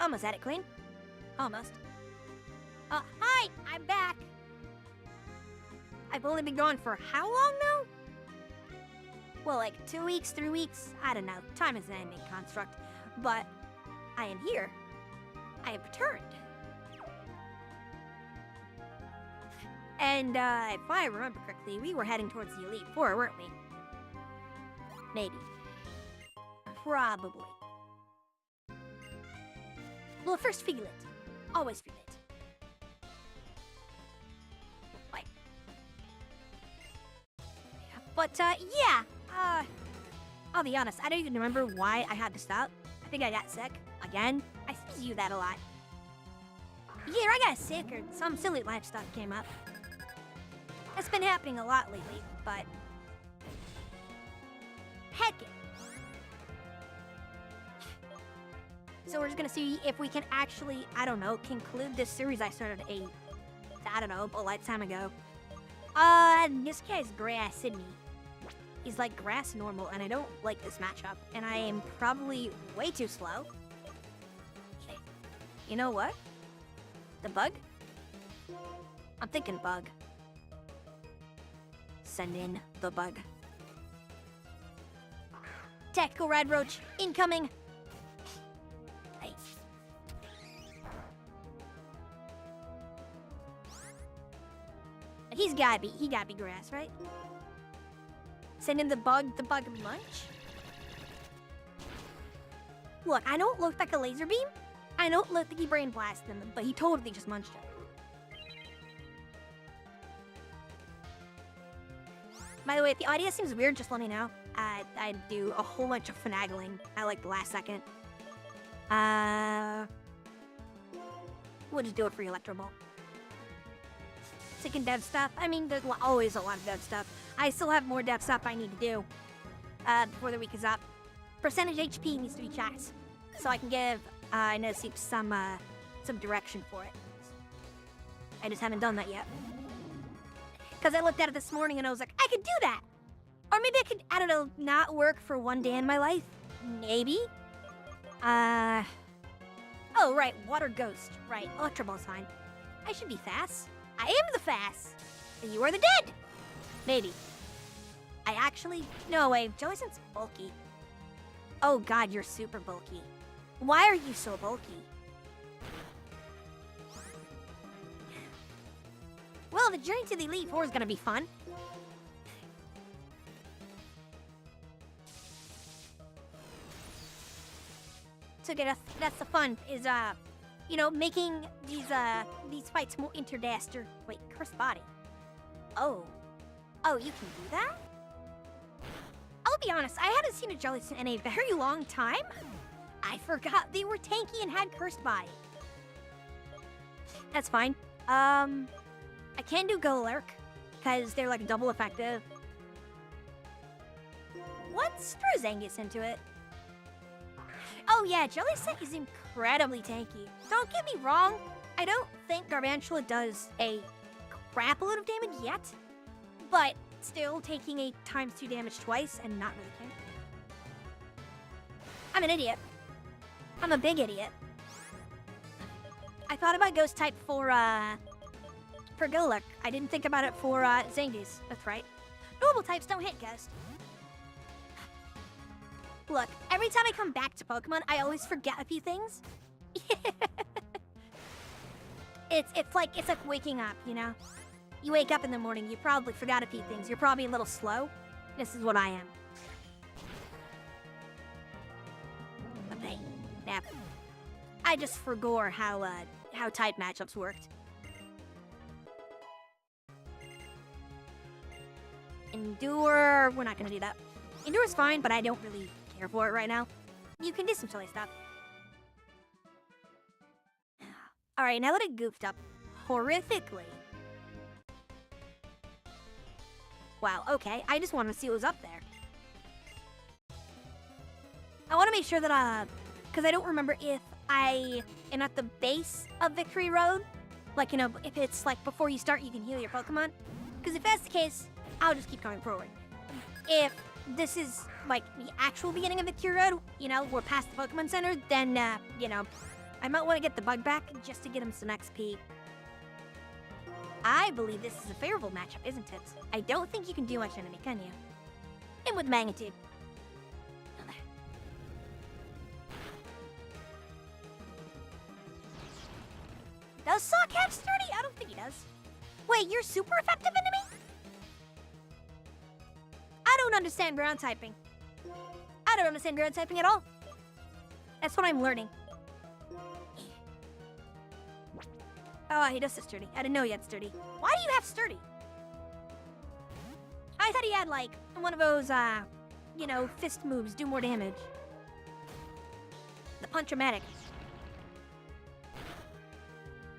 Almost at it, Queen. Almost. Hi! I'm back! I've only been gone for how long now? Well, like 2 weeks, 3 weeks? I don't know. Time is an ending construct. But I am here. I have returned. And, if I remember correctly, we were heading towards the Elite Four, weren't we? Maybe. Probably. Well, first feel it. Always feel it. Like. But, yeah. I'll be honest, I don't even remember why I had to stop. I think I got sick. Again. I seem to do that a lot. Either I got sick or some silly life stuff came up. It's been happening a lot lately, but... Heck it. So we're just gonna see if we can actually, I don't know, conclude this series I started a lifetime ago. This guy's grass, isn't he? He's like grass normal, and I don't like this matchup, and I am probably way too slow. Okay. You know what? The bug? I'm thinking bug. Send in the bug. Tactical Red Roach, incoming! Hey. He gotta be grass, right? Send in the bug munch? Look, I don't look like a laser beam. I don't look like he brain blasted him, but he totally just munched him. By the way, if the audio seems weird, just let me know. I do a whole bunch of finagling at like the last second. We'll just do it for Electro Ball. Sick and dev stuff. I mean, there's always a lot of dev stuff. I still have more dev stuff I need to do before the week is up. Percentage HP needs to be checked, so I can give Nosseep some direction for it. I just haven't done that yet. Because I looked at it this morning and I was like, I could do that! Or maybe I could, I don't know, not work for one day in my life? Maybe? Oh, right, Water Ghost. Right, Electro Ball's fine. I should be fast. I am the fast! And you are the dead! Maybe. I actually... No way, Jellicent's bulky. Oh god, you're super bulky. Why are you so bulky? Well, the journey to the Elite Four is gonna be fun. So that's the fun, is, you know, making these fights more interdaster. Wait, cursed body. Oh. Oh, you can do that? I'll be honest, I haven't seen a Jellicent in a very long time. I forgot they were tanky and had cursed body. That's fine. I can do Golurk, because they're like double effective. Let's throw Zangus into it. Oh yeah, Jellicent is incredibly tanky. Don't get me wrong, I don't think Garvantula does a crap load of damage yet, but still taking a ×2 damage twice and not really caring. I'm an idiot. I'm a big idiot. I thought about Ghost type for Golurk. I didn't think about it for Zangus. That's right. Normal types don't hit Ghost. Look, every time I come back to Pokemon, I always forget a few things. It's like waking up, you know? You wake up in the morning, you probably forgot a few things. You're probably a little slow. This is what I am. Okay, nap. I just forgot how type matchups worked. Endure, we're not gonna do that. Endure's fine, but I don't really care for it right now. You can do some silly stuff. Alright, now that I goofed up horrifically. Wow, okay, I just want to see what was up there. I want to make sure that, because I don't remember if I am at the base of Victory Road. Like, you know, if it's like before you start, you can heal your Pokemon. Because if that's the case, I'll just keep going forward. If this is like the actual beginning of Victory Road, you know, we're past the Pokemon Center, then, you know, I might want to get the bug back just to get him some XP. I believe this is a favorable matchup, isn't it? I don't think you can do much enemy, can you? And with magnitude. Does Sock have sturdy? I don't think he does. Wait, you're super effective enemy? I don't understand ground typing. I don't understand ground typing at all. That's what I'm learning. Oh, he does have sturdy. I didn't know he had sturdy. Why do you have sturdy? I thought he had, like, one of those, you know, fist moves, do more damage. The Punch-O-Matic.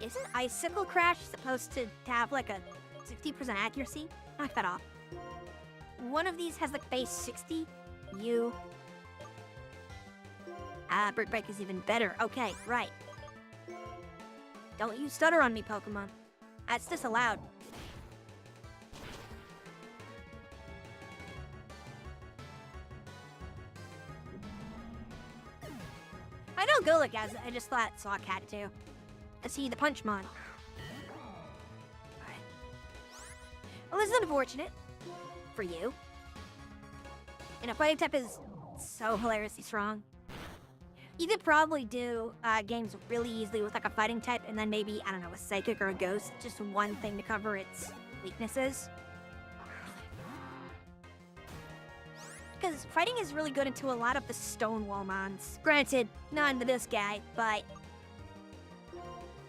Isn't Icicle Crash supposed to have, like, a 60% accuracy? Knock that off. One of these has, like, base 60. You. Brick Break is even better. Okay, right. Don't you stutter on me, Pokemon. That's disallowed. I know Golok has it. I just thought Sock had to. Let's see the Punch-Mon. Alright. Well, this is unfortunate. For you. And a fighting type is so hilariously strong. You could probably do games really easily with like a fighting type and then maybe, I don't know, a psychic or a ghost. Just one thing to cover its weaknesses. Because fighting is really good into a lot of the Stonewall mons. Granted, not into this guy, but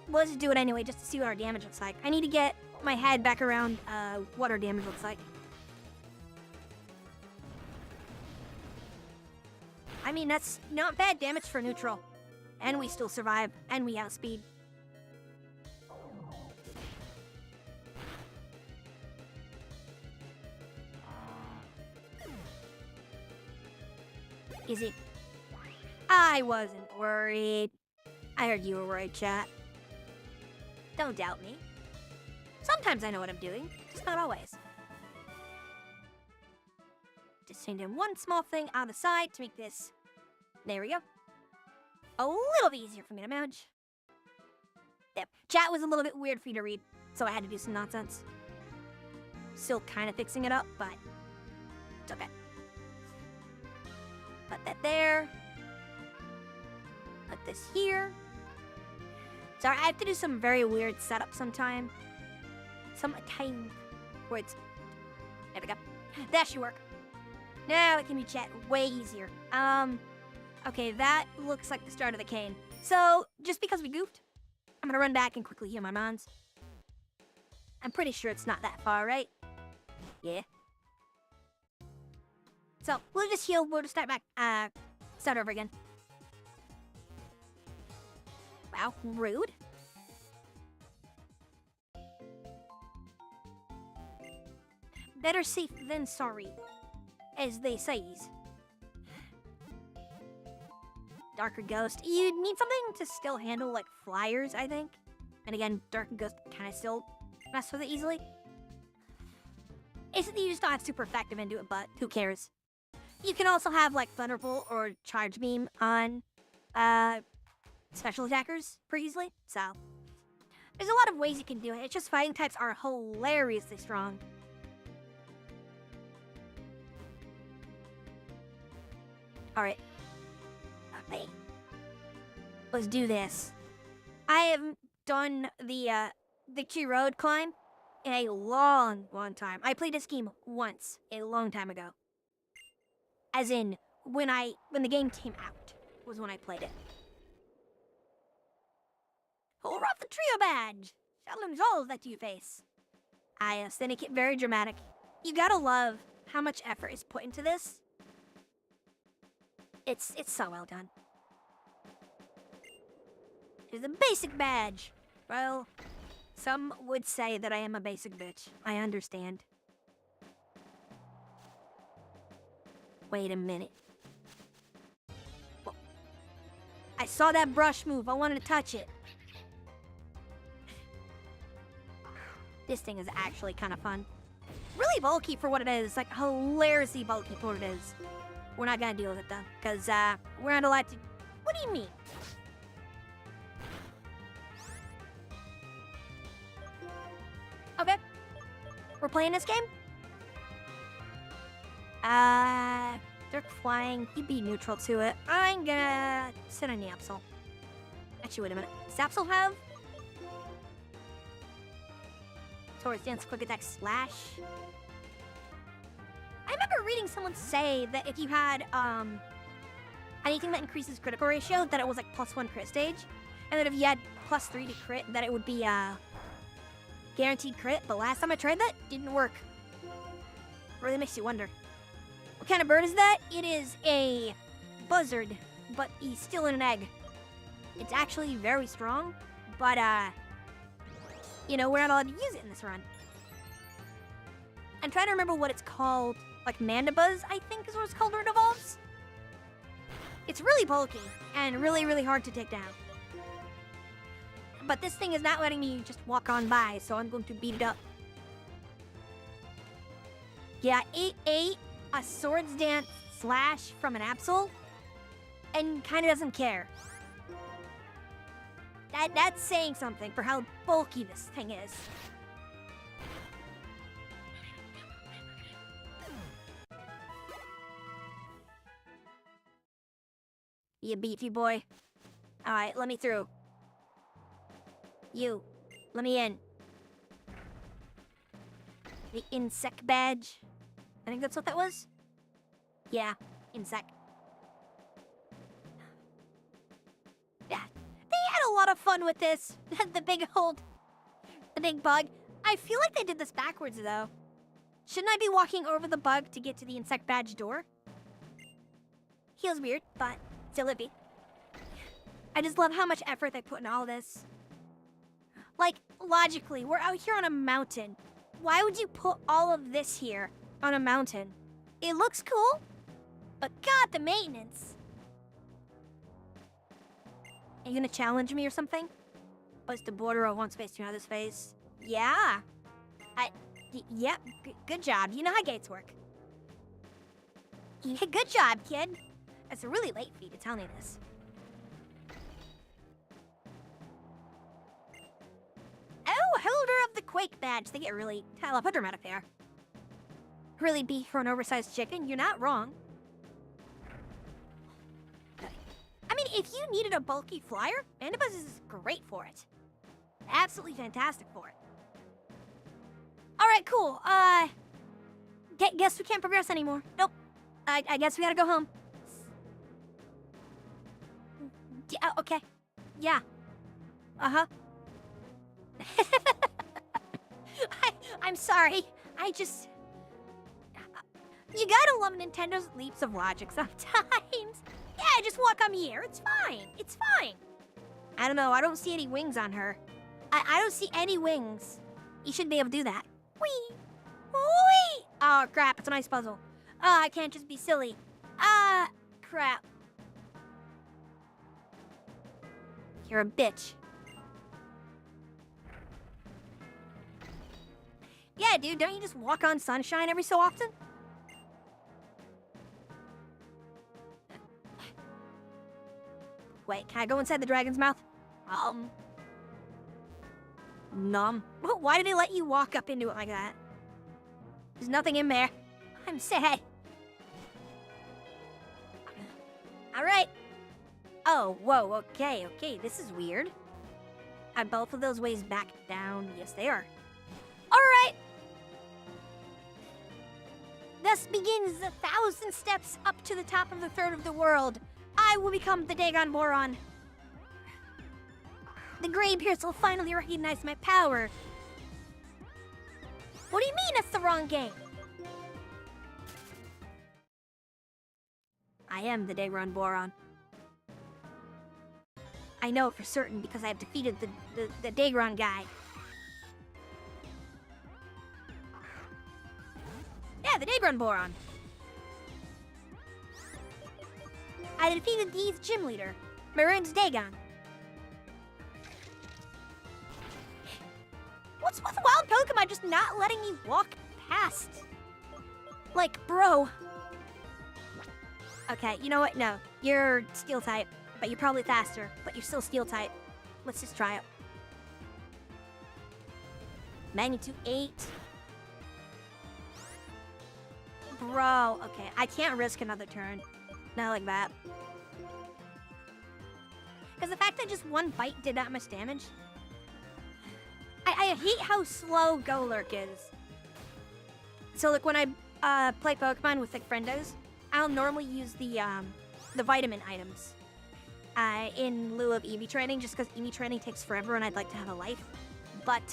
let's just do it anyway just to see what our damage looks like. I need to get my head back around what our damage looks like. I mean, that's not bad damage for neutral. And we still survive, and we outspeed. Is it? I wasn't worried. I heard you were worried, chat. Don't doubt me. Sometimes I know what I'm doing, just not always. Just change in one small thing on the side to make this. There we go. A little bit easier for me to manage. Yep. Chat was a little bit weird for you to read, so I had to do some nonsense. Still kind of fixing it up, but it's okay. Put that there. Put this here. Sorry, I have to do some very weird setup sometime. Sometime where it's... There we go. That should work. Now it can be chat way easier. Okay, that looks like the start of the cane. So, just because we goofed, I'm gonna run back and quickly heal my mons. I'm pretty sure it's not that far, right? Yeah. So, we'll just heal, we'll just start back, start over again. Wow, rude. Better safe than sorry, as they says. Darker Ghost. You need something to still handle, like, flyers, I think. And again, Darker Ghost kind of still mess with it easily. It's that you just don't have super effective into it, but who cares? You can also have, like, Thunderbolt or Charge Beam on special attackers pretty easily. So, there's a lot of ways you can do it. It's just fighting types are hilariously strong. Alright. Okay. Let's do this. I haven't done the Victory Road climb in a long time. I played this game once, a long time ago. As in, when the game came out, was when I played it. Hold off the trio badge! Challenge all that you face. I syndicate very dramatic. You gotta love how much effort is put into this. It's so well done. There's a basic badge. Well, some would say that I am a basic bitch. I understand. Wait a minute. Whoa. I saw that brush move. I wanted to touch it. This thing is actually kind of fun. Really bulky for what it is. Like, hilariously bulky for what it is. We're not gonna deal with it, though. Because, we're not allowed to... What do you mean? we're playing this game. Dirk flying, he'd be neutral to it. I'm gonna sit on the Absol. Actually, wait a minute. Does Absol have? Taurus Dance, Quick Attack, Slash. I remember reading someone say that if you had, anything that increases critical ratio, that it was like +1 crit stage. And that if you had +3 to crit, that it would be, guaranteed crit. But last time I tried that, didn't work. Really makes you wonder. What kind of bird is that? It is a buzzard, but he's still in an egg. It's actually very strong, but, you know, we're not allowed to use it in this run. I'm trying to remember what it's called. Like Mandibuzz, I think is what it's called when it evolves. It's really bulky and really, really hard to take down. But this thing is not letting me just walk on by, so I'm going to beat it up. Yeah, it ate a Swords Dance Slash from an Absol and kind of doesn't care. That's saying something for how bulky this thing is. You beefy boy. Alright, let me through. You, let me in. The insect badge. I think that's what that was? Yeah, insect. Yeah, they had a lot of fun with this. The big bug. I feel like they did this backwards, though. Shouldn't I be walking over the bug to get to the insect badge door? Feels weird, but still it'd be. I just love how much effort they put in all this. Like, logically, we're out here on a mountain. Why would you put all of this here on a mountain? It looks cool, but God, the maintenance. Are you gonna challenge me or something? What's the border of one space to another space? Yeah. Yep, good job. You know how gates work. Yeah, good job, kid. It's really late for you to tell me this. Oh, holder of the Quake badge. They get really dramatic there. Really beef for an oversized chicken. You're not wrong. I mean, if you needed a bulky flyer, Mandibuzz is great for it. Absolutely fantastic for it. All right, cool. Guess we can't progress anymore. Nope. I guess we gotta go home. Okay. Yeah. Uh-huh. I'm sorry. I just... You gotta love Nintendo's leaps of logic sometimes. Yeah, just walk on the air. It's fine. It's fine. I don't know. I don't see any wings on her. I don't see any wings. You should be able to do that. Whee! Whee! Oh, crap. It's a nice puzzle. Oh, I can't just be silly. Crap. You're a bitch. Yeah, dude, don't you just walk on sunshine every so often? Wait, can I go inside the dragon's mouth? Numb. Why did they let you walk up into it like that? There's nothing in there. I'm sad. Alright. Oh, whoa, okay, this is weird. Are both of those ways back down? Yes, they are. Alright! Thus begins the 1,000 steps up to the top of the third of the world. I will become the Dagon Boron. The Grey Pierce will finally recognize my power. What do you mean it's the wrong game? I am the Dagon Boron. I know for certain because I have defeated the Dagon guy. Yeah, the Dagon Boron. I defeated D's gym leader, Maroon's Dagon. What's with wild Pokemon just not letting me walk past? Like, bro. Okay, you know what? No, you're Steel type, but you're probably faster, but you're still Steel type. Let's just try it. Magnitude 8. Bro, okay, I can't risk another turn. Not like that. Because the fact that just one bite did that much damage. I hate how slow Golurk is. So like when I play Pokemon with like friendos, I'll normally use the vitamin items in lieu of EV training, just because EV training takes forever and I'd like to have a life. But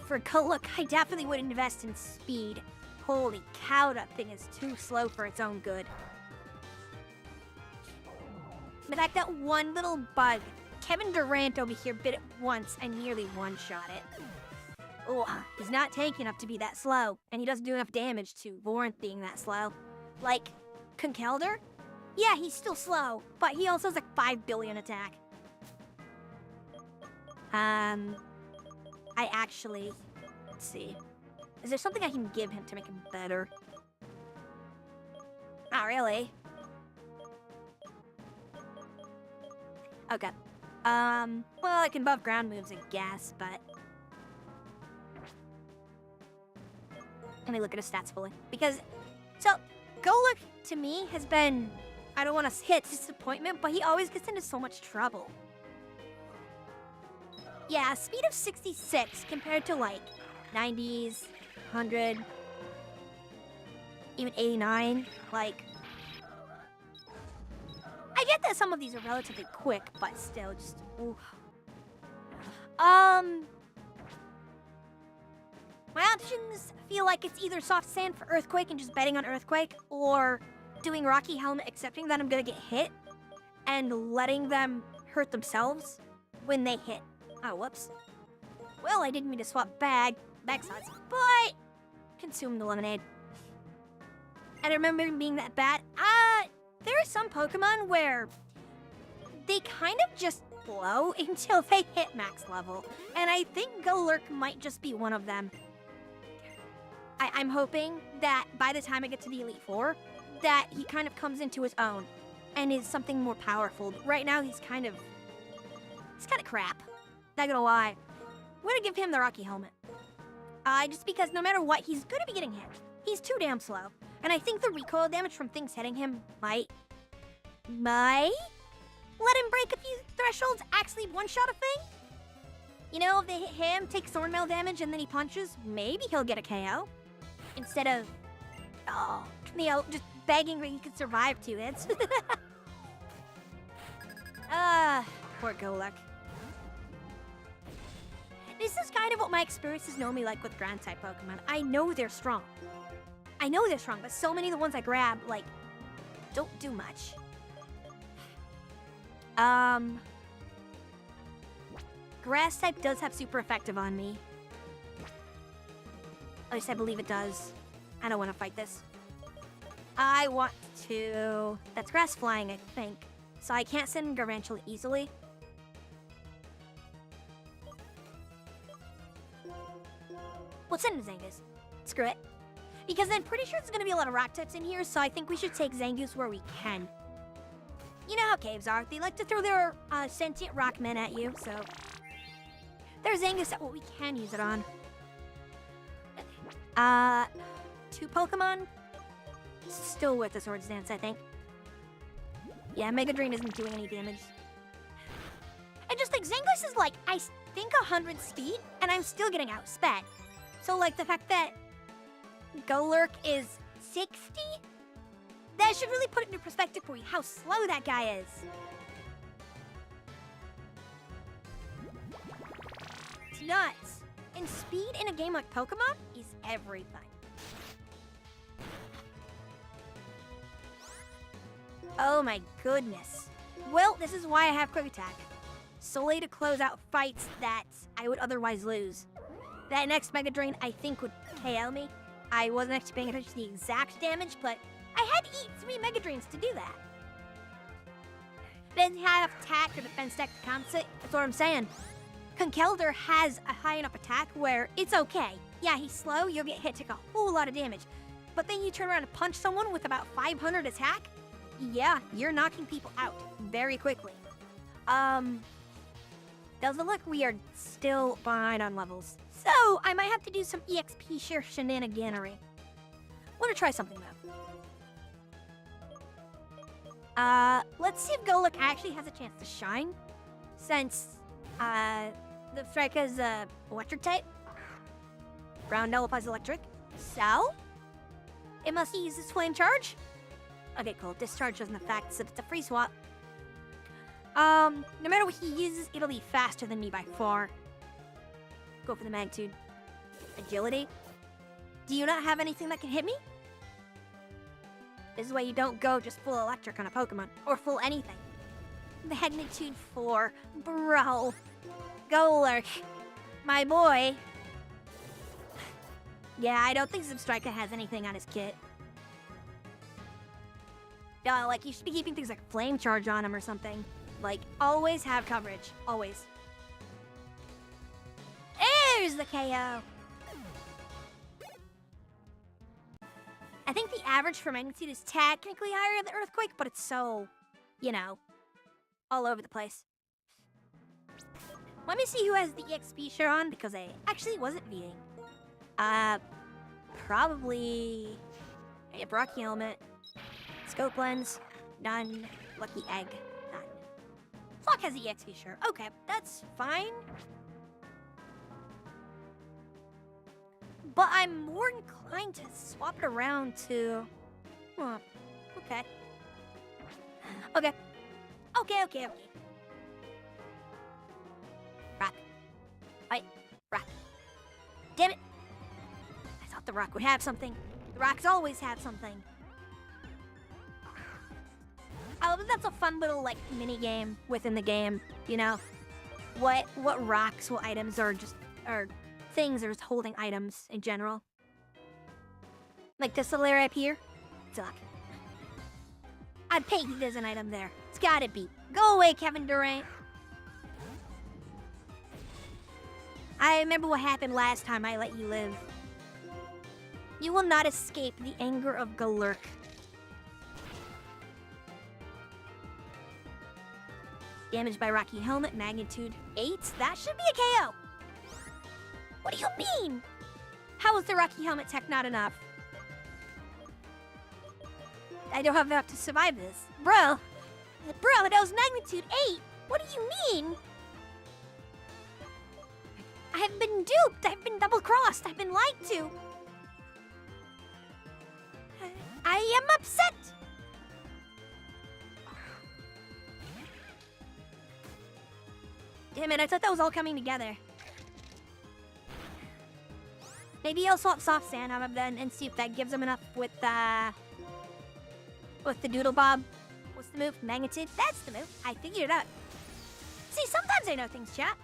for Golurk, I definitely would invest in speed. Holy cow, that thing is too slow for its own good. The fact that one little bug, Kevin Durant over here, bit it once and nearly one-shot it. Oh, he's not tanky enough to be that slow, and he doesn't do enough damage to warrant being that slow. Like, Conkeldurr? Yeah, he's still slow, but he also has like 5 billion attack. I actually... Let's see. Is there something I can give him to make him better? Not really. Okay. Well, I can buff ground moves, I guess, but... Let me look at his stats fully. Because, so, Golurk, to me, has been... I don't want to hit disappointment, but he always gets into so much trouble. Yeah, speed of 66 compared to, like, 90s, 100, even 89, like... I get that some of these are relatively quick, but still, just... Ooh. My options feel like it's either soft sand for Earthquake and just betting on Earthquake, or doing Rocky Helmet, accepting that I'm gonna get hit, and letting them hurt themselves when they hit. Oh, whoops. Well, I didn't mean to swap bag sides, but consume the lemonade. And I remember being that bad. There are some Pokemon where they kind of just blow until they hit max level, and I think Golurk might just be one of them. I'm hoping that by the time I get to the Elite Four, that he kind of comes into his own and is something more powerful. Right now, he's kind of crap. Not gonna lie. I'm gonna give him the Rocky Helmet. Just because no matter what, he's gonna be getting hit. He's too damn slow. And I think the recoil damage from things hitting him might let him break a few thresholds, actually one-shot a thing. You know, if they hit him, take Thornmail damage, and then he punches, maybe he'll get a KO. Instead of, just begging where he could survive 2 hits. Poor Golurk. This is kind of what my experiences normally like with Ground-type Pokemon. I know they're strong. But so many of the ones I grab, like, don't do much. Grass-type does have super effective on me. At least I believe it does. I don't want to fight this. I want to... That's Grass Flying, I think. So I can't send Garantula easily. We'll send Zangoose. Screw it. Because I'm pretty sure there's going to be a lot of rock types in here, so I think we should take Zangoose where we can. You know how caves are. They like to throw their sentient rock men at you, so... There's Zangoose at what we can use it on. 2 Pokemon? Still worth the Swords Dance, I think. Yeah, Mega Drain isn't doing any damage. And just like, Zangoose is like, I think 100 speed, and I'm still getting outsped. So like, the fact that Golurk is 60? That should really put it into perspective for you, how slow that guy is. It's nuts. And speed in a game like Pokemon is everything. Oh my goodness. Well, this is why I have Quick Attack. Solely to close out fights that I would otherwise lose. That next Mega Drain, I think, would KO me. I wasn't actually paying attention to the exact damage, but I had to eat 3 Mega Drains to do that. Then have attack or defense deck to compensate. That's what I'm saying. Conkeldurr has a high enough attack where it's okay. Yeah, he's slow, you'll get hit, take a whole lot of damage. But then you turn around and punch someone with about 500 attack? Yeah, you're knocking people out very quickly. Does it look we are still behind on levels? So, I might have to do some EXP share shenaniganery. Want to try something though. Let's see if Golurk actually has a chance to shine, since the strike is electric type. Ground nullifies electric, so it must use its flame charge. Okay, cool. Discharge doesn't affect, so it's a free swap. No matter what he uses, it'll be faster than me by far. Go for the magnitude. Agility. Do you not have anything that can hit me? This is why you don't go just full electric on a Pokemon, or full anything. Magnitude 4. Bro. Golurk. My boy. Yeah, I don't think Substrika has anything on his kit. Like, you should be keeping things like Flame Charge on him or something. Like, always have coverage. Always. There's the KO! I think the average for magnitude is technically higher than Earthquake, but it's so, you know, all over the place. Let me see who has the EXP share on, because I actually wasn't beating. Probably... a Rocky Helmet. Scope Lens. None. Lucky Egg. None. Flock has the EXP share. Okay, that's fine. But I'm more inclined to swap it around to... Oh, okay. Okay. Okay. Rock. Fight. Rock. Damn it! I thought the rock would have something. The rocks always have something. Oh, but that's a fun little, like, mini-game within the game, you know? What rocks, what items are just... or things are just holding items in general. Like this little area up here. Suck. I'd pay you there's an item there. It's gotta be. Go away, Kevin Durant. I remember what happened last time I let you live. You will not escape the anger of Golurk. Damaged by Rocky Helmet, magnitude 8. That should be a KO. What do you mean? How is the Rocky Helmet tech not enough? I don't have enough to survive this. Bro, that was magnitude 8. What do you mean? I have been duped. I've been double-crossed. I've been lied to. I am upset. Damn it, I thought that was all coming together. Maybe I'll swap Soft Sand on him then and see if that gives him enough with the Doodle Bob. What's the move? Magnitude? That's the move. I figured it out. See, sometimes I know things, chat.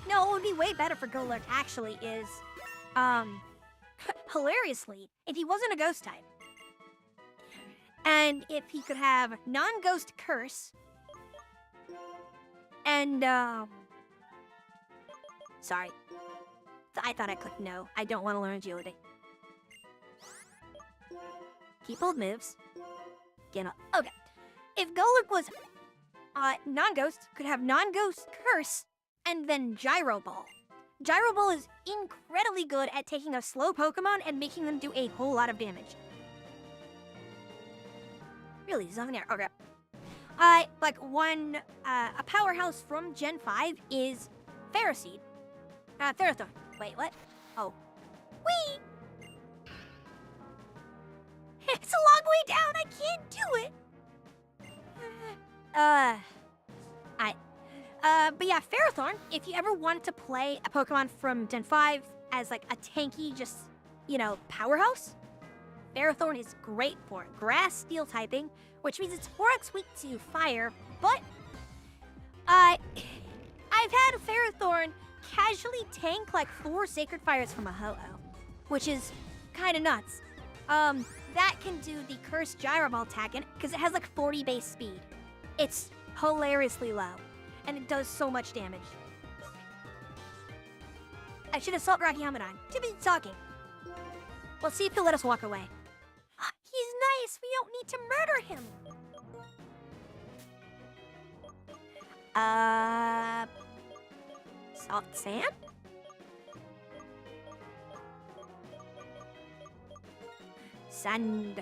No, what would be way better for Golurk, actually, is, hilariously, if he wasn't a ghost type. And if he could have non-ghost curse. And, sorry. I thought I clicked no. I don't want to learn agility. Keep old moves. Get up. Okay. If Golurk was non-ghost, could have non-ghost curse, and then Gyro Ball. Gyro Ball is incredibly good at taking a slow Pokemon and making them do a whole lot of damage. Really, there's nothing there. Okay. Like one, a powerhouse from Gen 5 is Ferroseed. Ferrothorn. Wait, what? Oh. Wait! It's a long way down! I can't do it! But yeah, Ferrothorn, if you ever wanted to play a Pokemon from Gen 5 as like a tanky, just, you know, powerhouse, Ferrothorn is great for it. Grass Steel typing, which means it's 4x weak to fire, but I've had Ferrothorn casually tank like 4 Sacred Fires from a Ho-Oh, which is kind of nuts. That can do the Cursed Gyro Ball attack because it has like 40 base speed. It's hilariously low, and it does so much damage. I should have Salt Rocky Helmet on. Too busy talking. Let's see if he'll let us walk away. He's nice. We don't need to murder him. Soft Sand? sand.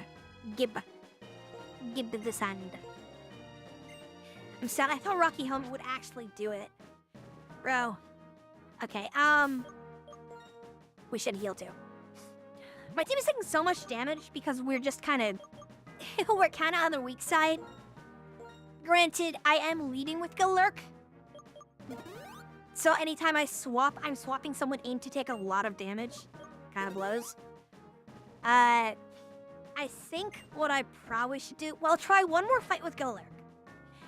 Gib the sand. I'm sad. I thought Rocky Helmet would actually do it. Bro. Okay, we should heal too. My team is taking so much damage because we're just kind of... we're kind of on the weak side. Granted, I am leading with Galurk. So anytime I swap, I'm swapping someone in to take a lot of damage. Kind of blows. I think what I probably should do... well, try one more fight with Galurk.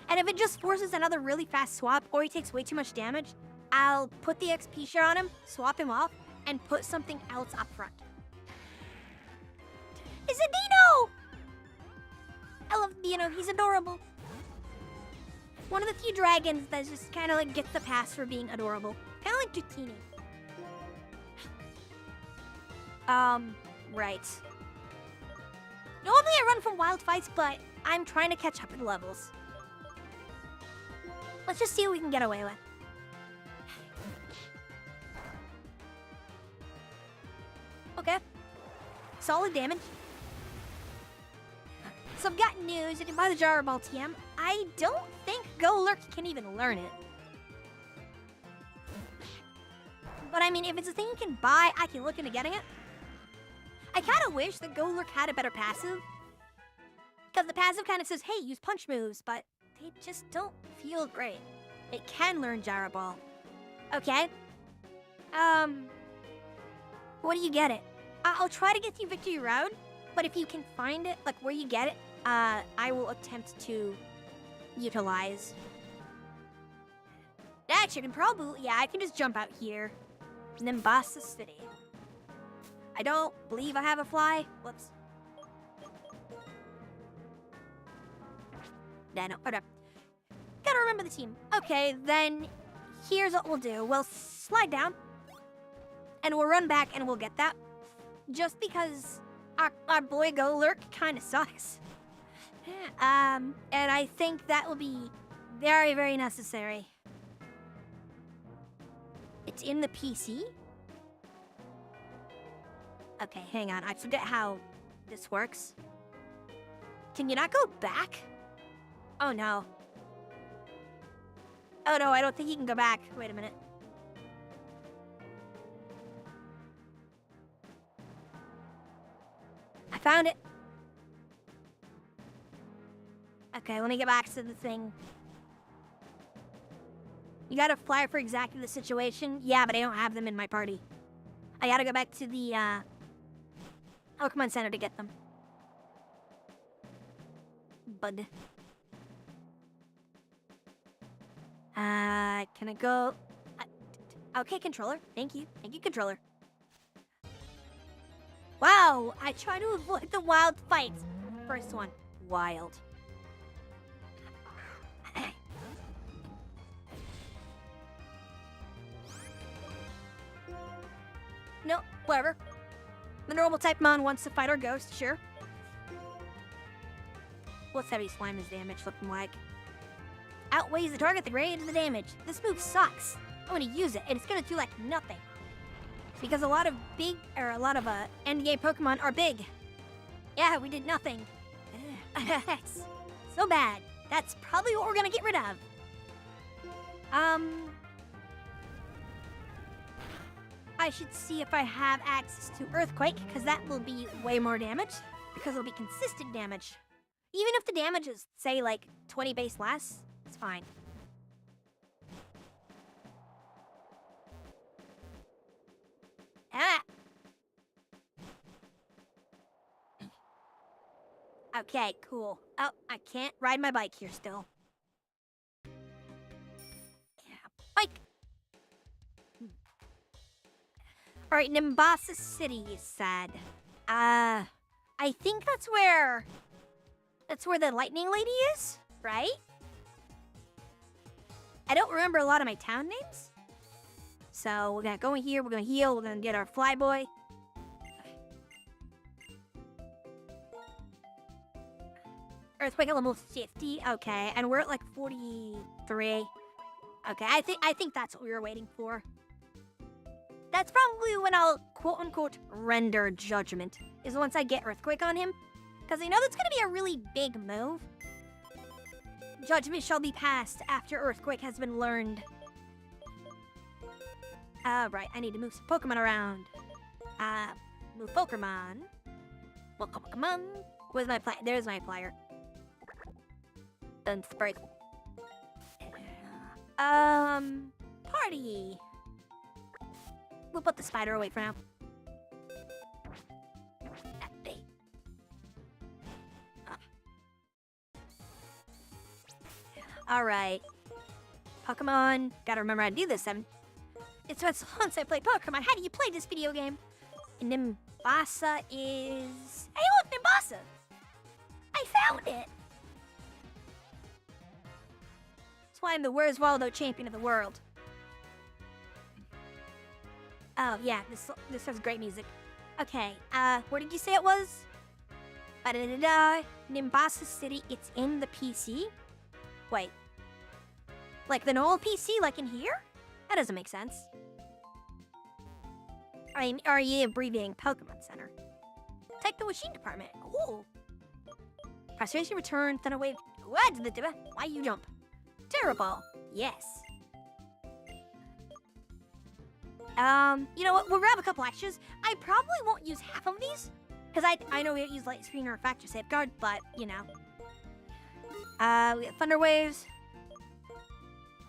And if it just forces another really fast swap, or he takes way too much damage, I'll put the XP share on him, swap him off, and put something else up front. It's a Dino! I love Dino, he's adorable. One of the few dragons that just kind of like gets the pass for being adorable. Kind of like Dratini. Right. Normally I run from wild fights, but I'm trying to catch up in levels. Let's just see what we can get away with. Okay. Solid damage. So I've got news. You can buy the Gyro Ball TM. I don't think Golurk can even learn it. But I mean, if it's a thing you can buy, I can look into getting it. I kind of wish that Golurk had a better passive. Because the passive kind of says, hey, use punch moves, but they just don't feel great. It can learn Gyro Ball. Okay. What do you get it? I'll try to get you Victory Road, but if you can find it, like where you get it, I will attempt to utilize. Actually, I can probably, yeah, I can just jump out here. Nimbasa City. I don't believe I have a fly. Whoops. Yeah, no, hold up. Gotta remember the team. Okay, then here's what we'll do. We'll slide down, and we'll run back, and we'll get that. Just because our boy Golurk kind of sucks. And I think that will be very, very necessary. It's in the PC? Okay, hang on. I forget how this works. Can you not go back? Oh, no. Oh, no, I don't think he can go back. Wait a minute. I found it. Okay, let me get back to the thing. You got a flyer for exactly the situation? Yeah, but I don't have them in my party. I gotta go back to the, Pokemon Center to get them. Bud. Can I go? Okay, controller. Thank you. Thank you, controller. Wow, I try to avoid the wild fights. First one, wild. No, whatever. The normal type mon wants to fight our ghost, sure. What's Heavy Slime's damage looking like? Outweighs the target, the grade, and the damage. This move sucks. I'm gonna use it, and it's gonna do like nothing. Because a lot of endgame Pokemon are big. Yeah, we did nothing. That's so bad. That's probably what we're gonna get rid of. I should see if I have access to Earthquake, because that will be way more damage. Because it'll be consistent damage. Even if the damage is, say, like 20 base less, it's fine. Ah! Okay, cool. Oh, I can't ride my bike here still. Yeah, bike! Alright, Nimbasa City, you said. I think that's where the lightning lady is, right? I don't remember a lot of my town names. So we're gonna go in here, we're gonna heal, we're gonna get our flyboy. Earthquake at level 50, okay, and we're at like 43. Okay, I think that's what we were waiting for. That's probably when I'll quote-unquote render judgment, is once I get Earthquake on him. Because I know that's going to be a really big move. Judgment shall be passed after Earthquake has been learned. Right, I need to move some Pokemon around. Move Pokemon. Well, come on. Where's my flyer? There's my flyer. Done spray. Party. We'll put the spider away for now. Alright. Pokemon. Gotta remember how to do this, Seven. It's been so long since I played Pokemon. How do you play this video game? Nimbasa is... Hey, look, Nimbasa! I found it! That's why I'm the Where's Waldo champion of the world. Oh, yeah, this has great music. Okay, where did you say it was? Ba-da-da-da. Nimbasa City, it's in the PC? Wait. Like the normal PC, like in here? That doesn't make sense. Are you abbreviating Pokemon Center? Take the machine department. Ooh. Press space to return, then a wave. What? Why you jump? Terrible. Yes. You know what? We'll grab a couple extras. I probably won't use half of these. Because I know we don't use light screen or factor safeguard, but, you know. We got Thunder Waves.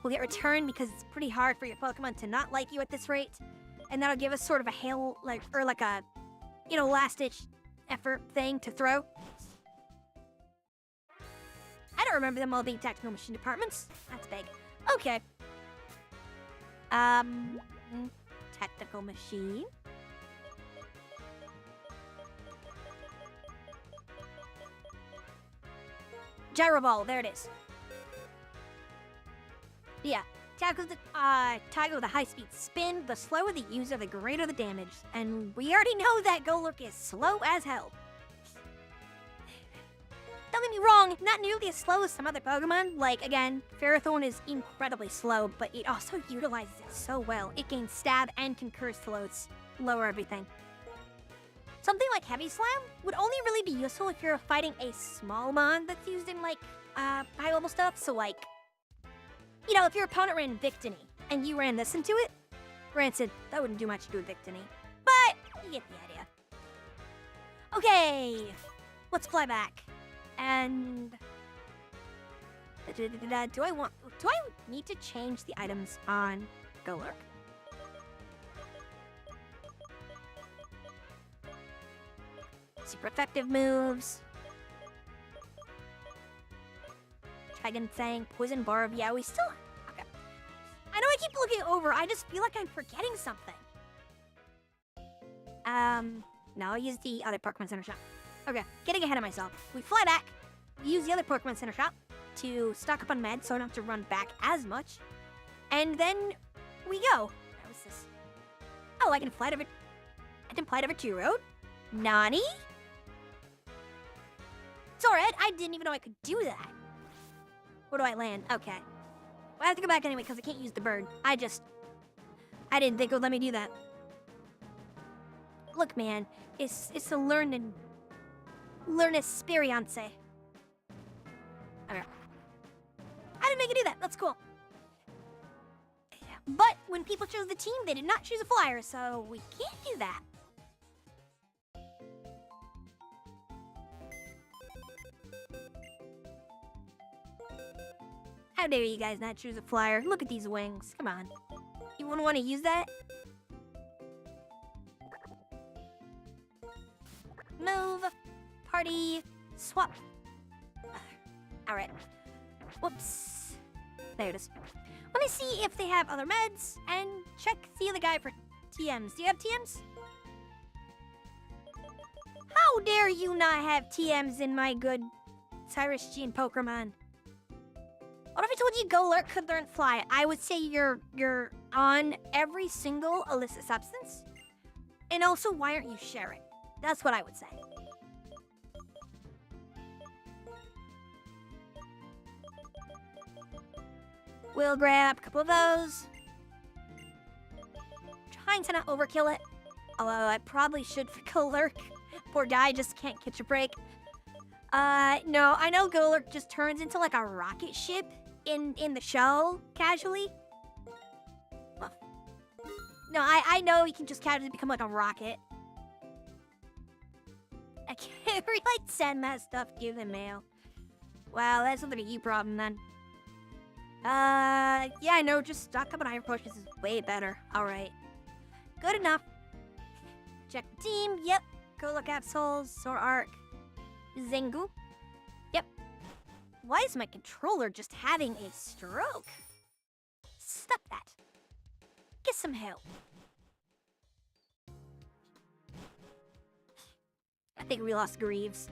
We'll get Return because it's pretty hard for your Pokemon to not like you at this rate. And that'll give us sort of a hail, like a, you know, last-ditch effort thing to throw. I don't remember them all being technical machine departments. That's big. Okay. Technical machine. Gyro Ball, there it is. Yeah. Tackle with a high-speed spin. The slower the user, the greater the damage. And we already know that Golurk is slow as hell. Don't get me wrong, not nearly as slow as some other Pokemon. Like, again, Ferrothorn is incredibly slow, but it also utilizes it so well. It gains stab and can curse to lower everything. Something like Heavy Slam would only really be useful if you're fighting a small mon that's used in, like, high-level stuff. So, like, you know, if your opponent ran Victini and you ran this into it, granted, that wouldn't do much to do with Victini, but you get the idea. Okay, let's fly back. And do I need to change the items on Golurk? Super effective moves. Dragon Fang, Poison Barb. Yeah, we still... Okay. I know I keep looking over. I just feel like I'm forgetting something. No, I'll use the other Pokemon Center shop. Okay, getting ahead of myself. We fly back. We use the other Pokemon Center shop to stock up on meds so I don't have to run back as much. And then we go. Where was this? Oh, I can fly to Virtue Road? Nani? Sorry, I didn't even know I could do that. Where do I land? Okay. Well, I have to go back anyway because I can't use the bird. I didn't think it would let me do that. Look, man, it's a learn experience. Okay. I didn't make it do that. That's cool. But when people chose the team, they did not choose a flyer, so we can't do that. How dare you guys not choose a flyer? Look at these wings. Come on. You wouldn't want to use that? Move. Party. Swap. Alright. Whoops. There it is. Let me see if they have other meds and check the other guy for TMs. Do you have TMs? How dare you not have TMs in my good Cyrus Gene Pokemon? What if I told you Golurk could learn Fly? I would say you're on every single illicit substance. And also, why aren't you sharing? That's what I would say. We'll grab a couple of those. trying to not overkill it. Although I probably should for Golurk. Poor guy just can't catch a break. No, I know Golurk just turns into like a rocket ship in the show, casually. Well, no, I know he can just casually become like a rocket. I can't really like send that stuff to the mail. Well, that's something you problem then. Yeah, I know, just stock up on Iron Potions is way better. Alright. Good enough. Check the team, yep. Golurk Absols, Sore Arc. Zengu. Yep. Why is my controller just having a stroke? Stop that. Get some help. I think we lost Greaves.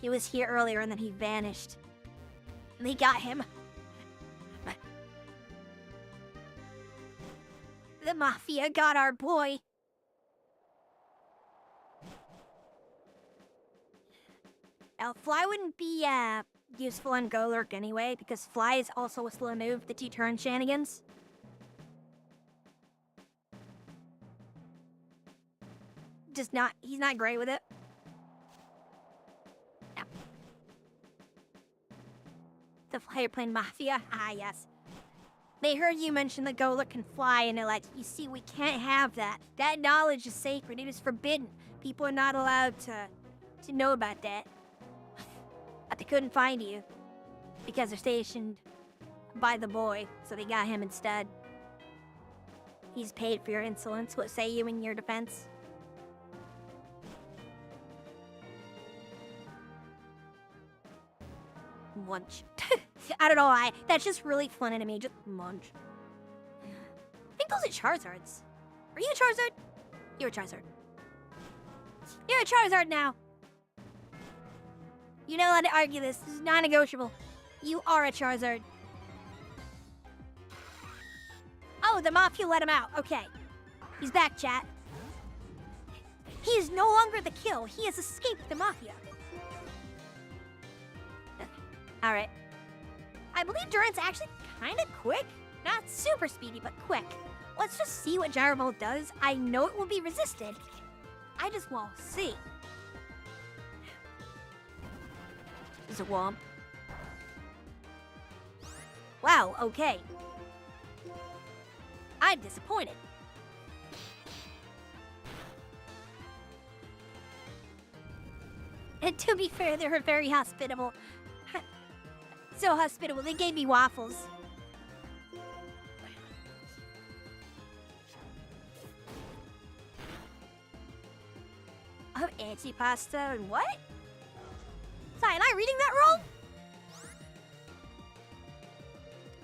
He was here earlier and then he vanished. And they got him. The Mafia got our boy. Now, Fly wouldn't be useful on Golurk anyway, because Fly is also a slow move, the T-turn shenanigans. He's not great with it. Yeah. The Flyer playing Mafia? Ah, yes. They heard you mention the Golurk can fly, and they're like, you see, we can't have that. That knowledge is sacred, it is forbidden. People are not allowed to know about that. But they couldn't find you, because they're stationed by the boy, so they got him instead. He's paid for your insolence, what say you in your defense? Munch. I don't know why. That's just really funny to me. Just munch. I think those are Charizards. Are you a Charizard? You're a Charizard. You're a Charizard now. You're not allowed to argue this. This is non-negotiable. You are a Charizard. Oh, the Mafia let him out. Okay. He's back, chat. He is no longer the kill. He has escaped the Mafia. Alright. I believe Durant's actually kind of quick. Not super speedy, but quick. Let's just see what Gyro Ball does. I know it will be resisted. I just want to see. Is it Womp? Wow, okay. I'm disappointed. And to be fair, they were very hospitable. So hospitable, they gave me waffles. Oh, antipasta and what? Sorry, am I reading that wrong?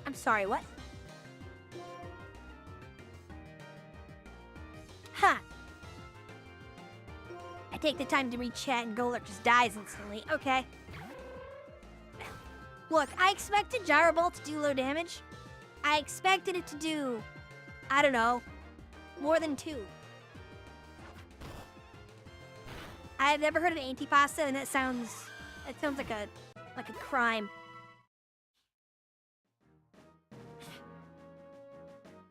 I'm sorry, what? Huh. I take the time to read chat and Golurk just dies instantly. Okay. Look, I expected Gyro Ball to do low damage. I expected it to do, I don't know, more than 2. I've never heard of antipasta, and it sounds like a crime.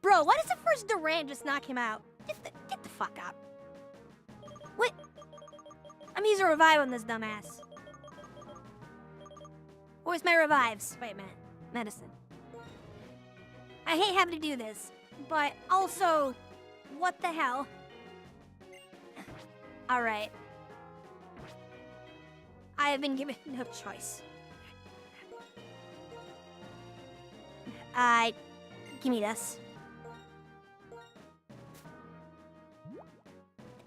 Bro, why does the first Durant just knock him out? Get the fuck up. What? I'm using a revive on this dumbass. Where's my revives? Wait a minute. Medicine. I hate having to do this, but also, what the hell? Alright. I have been given no choice. Give me this.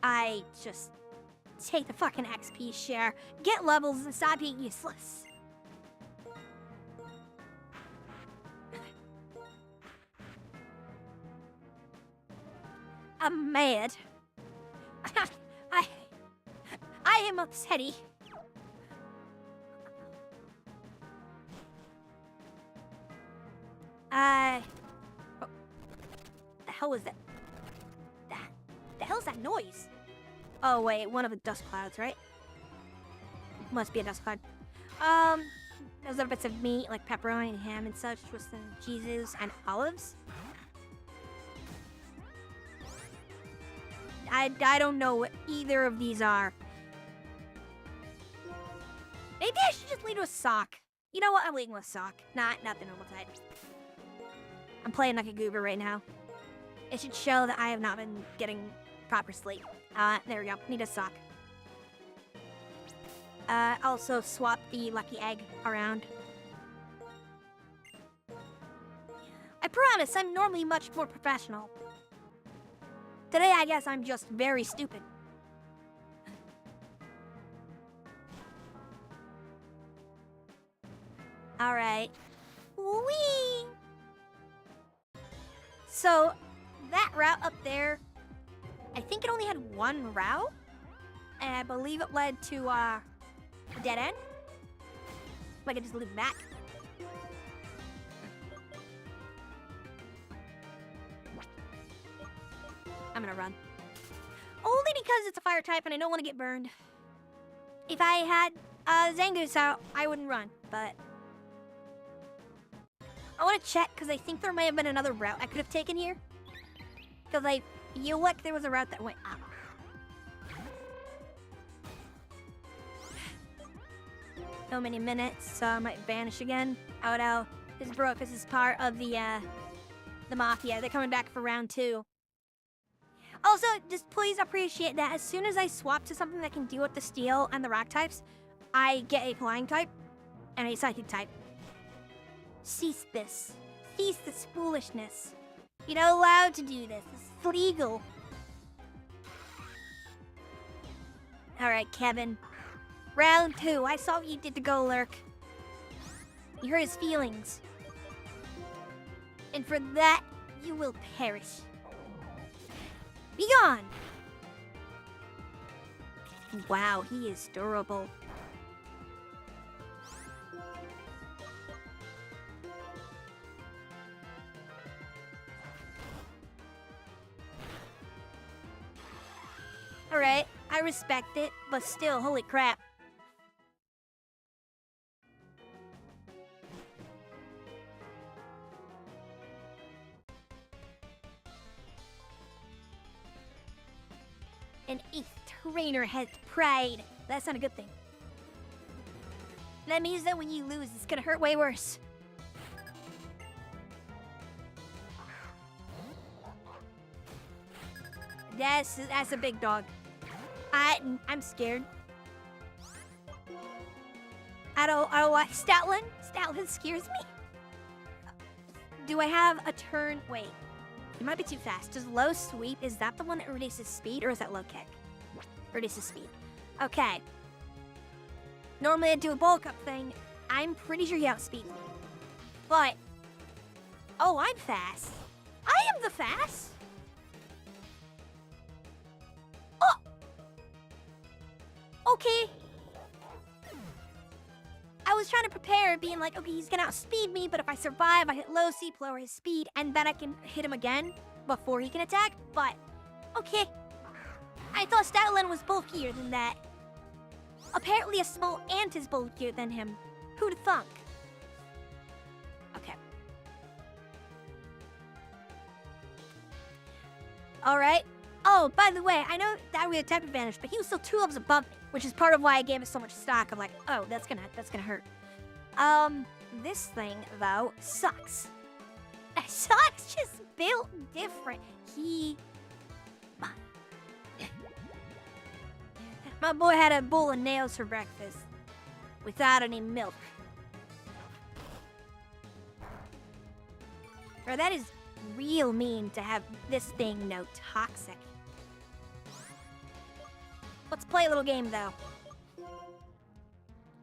I just take the fucking XP share, get levels, and stop being useless. I'm mad. I am upsetty. What the hell was that? The hell is that noise? Oh wait, one of the dust clouds, right? Must be a dust cloud. Those are bits of meat like pepperoni and ham and such with some cheeses and olives. I don't know what either of these are. Maybe I should just lead with Sock. You know what? I'm leading with Sock. Not the normal type. I'm playing like a goober right now. It should show that I have not been getting proper sleep. There we go. Need a Sock. Also swap the lucky egg around. I promise I'm normally much more professional. Today, I guess I'm just very stupid. Alright. Whee! So, that route up there, I think it only had one route. And I believe it led to, a dead end. So I could just loop back. I'm gonna run. Only because it's a fire type and I don't want to get burned. If I had Zangoose out, I wouldn't run, but... I want to check, because I think there might have been another route I could have taken here. Because I feel like there was a route that went up. So many minutes, so I might vanish again. Oh no, this is broke. This is part of the Mafia. They're coming back for round 2. Also, just please appreciate that as soon as I swap to something that can deal with the steel and the rock types, I get a flying type and a psychic type. Cease this. Cease this foolishness. You're not allowed to do this. This is illegal. Alright, Kevin. Round 2. I saw what you did to Golurk. You hurt his feelings. And for that, you will perish. Be gone! Wow, he is durable. Alright, I respect it, but still, holy crap. An 8th trainer has pride. That's not a good thing. That means that when you lose, it's gonna hurt way worse. That's a big dog. I'm scared. I don't like Stoutland. Stoutland scares me. Do I have a turn? Wait. It might be too fast. Does low sweep, is that the one that reduces speed, or is that low kick? Reduces speed. Okay. Normally I'd do a bulk up thing. I'm pretty sure he outspeeds me. But, oh, I'm fast. I am the fast. Oh! Okay. I was trying to prepare, being like, okay, he's gonna outspeed me, but if I survive, I hit low C, lower his speed, and then I can hit him again before he can attack. But, okay. I thought Stoutland was bulkier than that. Apparently a small ant is bulkier than him. Who'd thunk? Okay. Alright. Oh, by the way, I know that we had type advantage, but he was still 2 levels above me, which is part of why I gave it so much stock. I'm like, oh, that's gonna hurt. This thing, though, sucks. Sucks just built different. My boy had a bowl of nails for breakfast, without any milk. Bro, that is real mean to have this thing no toxic. Let's play a little game, though.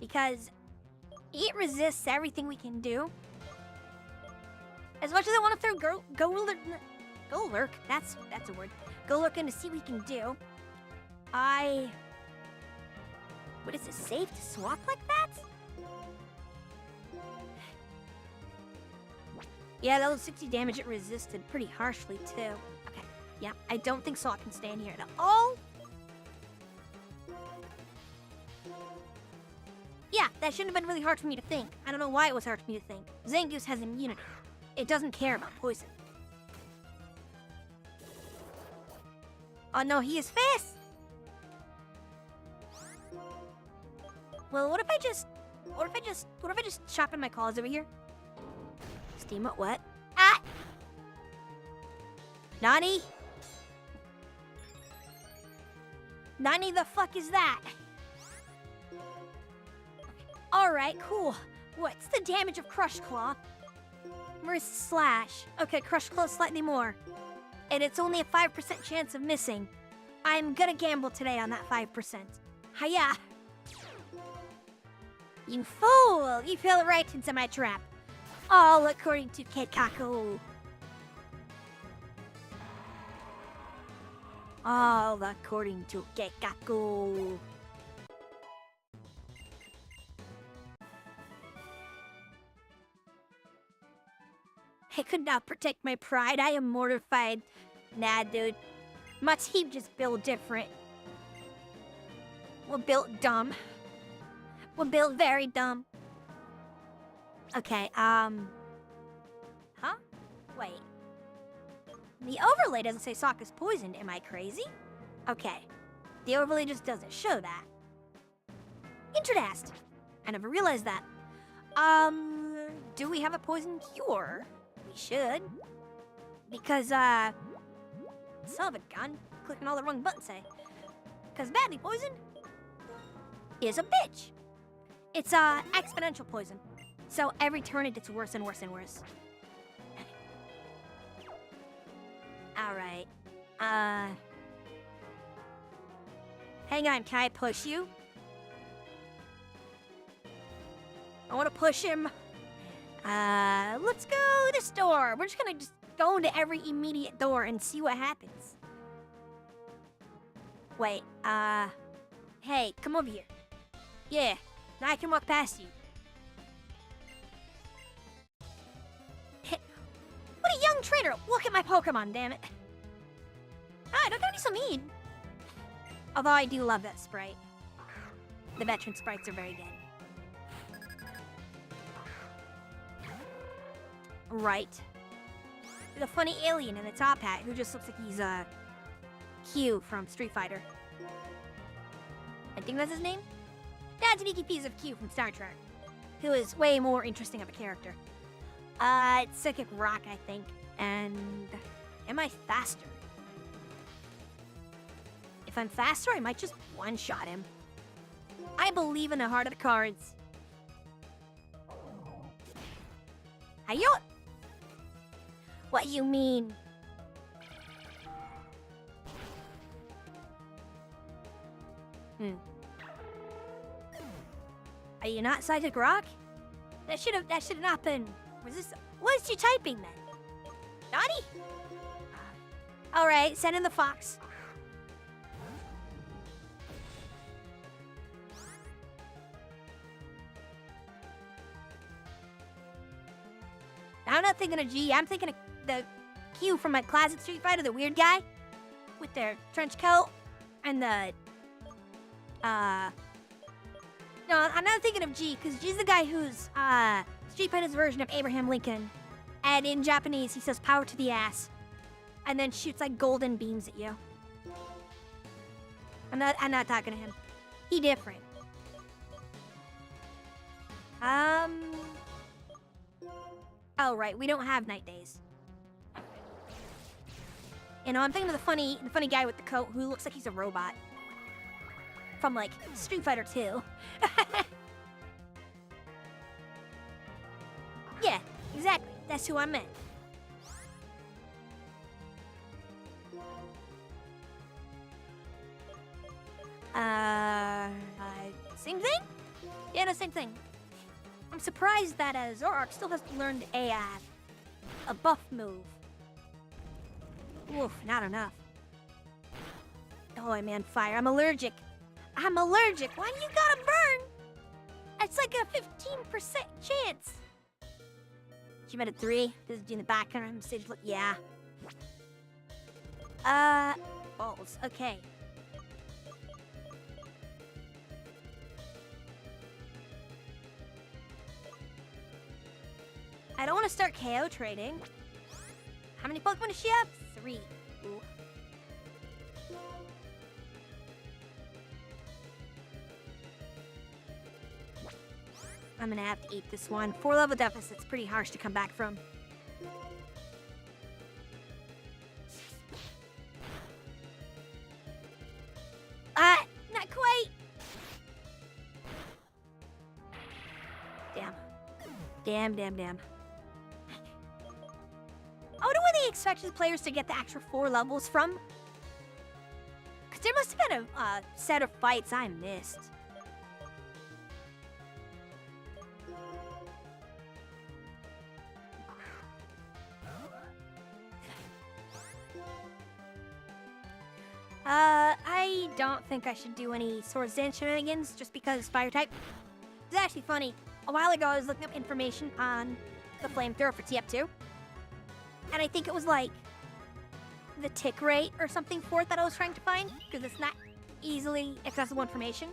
Because it resists everything we can do. As much as I want to throw Golurk, that's a word. Golurk in to see what we can do. What is it, safe to swap like that? Yeah, that was 60 damage. It resisted pretty harshly, too. Okay, yeah, I don't think Saw can stand here at all. Yeah, that shouldn't have been really hard for me to think. I don't know why it was hard for me to think. Zangoose has immunity. It doesn't care about poison. Oh no, he is fast! Well, what if I just chop in my claws over here? Steam it, what? Ah! Nani? Nani the fuck is that? Alright, cool. What's the damage of Crush Claw? Versus Slash. Okay, Crush Claw slightly more. And it's only a 5% chance of missing. I'm gonna gamble today on that 5%. Hiya! You fool! You fell right into my trap. All according to Ketkaku. All according to Ketkaku. I could not protect my pride. I am mortified. Nah, dude. My team just built different. We're built dumb. We're built very dumb. Okay, Huh? Wait. The overlay doesn't say Sokka's poisoned. Am I crazy? Okay. The overlay just doesn't show that. Interdast. I never realized that. Do we have a poison cure? We should. Because, son of a gun. Clicking all the wrong buttons, eh? Because badly poisoned is a bitch. It's, exponential poison. So every turn it gets worse and worse and worse. Alright. Hang on, can I push you? I want to push him. Let's go this door. We're just gonna go into every immediate door and see what happens. Wait, hey, come over here. Yeah, now I can walk past you. What a young trainer! Look at my Pokemon, damn it. Ah, don't be so mean. Although I do love that sprite. The veteran sprites are very good. Right. The funny alien in the top hat who just looks like he's, Q from Street Fighter. I think that's his name? That's an icky piece of Q from Star Trek, who is way more interesting of a character. It's Psychic Rock, I think. And am I faster? If I'm faster, I might just one-shot him. I believe in the heart of the cards. Hiyo! What you mean? Are you not Psychic Rock? That should not been. Was this? What is she typing then? Naughty? Alright, send in the fox. I'm not thinking of G, I'm thinking of the Q from my classic Street Fighter, the weird guy with their trench coat and the no, I'm not thinking of G, because G's the guy who's Street Fighter's version of Abraham Lincoln, and in Japanese he says power to the ass and then shoots like golden beams at you. I'm not talking to him. He different. Oh right, we don't have night days. You know, I'm thinking of the funny guy with the coat who looks like he's a robot. From, like, Street Fighter 2. Yeah, exactly. That's who I meant. Same thing? Yeah, no, same thing. I'm surprised that Zoroark still hasn't learned a buff move. Oof, not enough. Oh, I'm on fire. I'm allergic. I'm allergic. Why do you gotta burn? It's like a 15% chance. She made a 3. This is in the background. Stage look. Yeah. Balls. Okay. I don't want to start KO trading. How many Pokemon does she have? 3. Ooh. I'm gonna have to eat this one. 4 level deficit's pretty harsh to come back from. Not quite. Damn. I wonder where they expected the players to get the extra 4 levels from. Because there must have been a set of fights I missed. I don't think I should do any Swords Dance shenanigans just because it's fire type. It's actually funny. A while ago, I was looking up information on the flamethrower for TF2. And I think it was like the tick rate or something for it that I was trying to find, because it's not easily accessible information.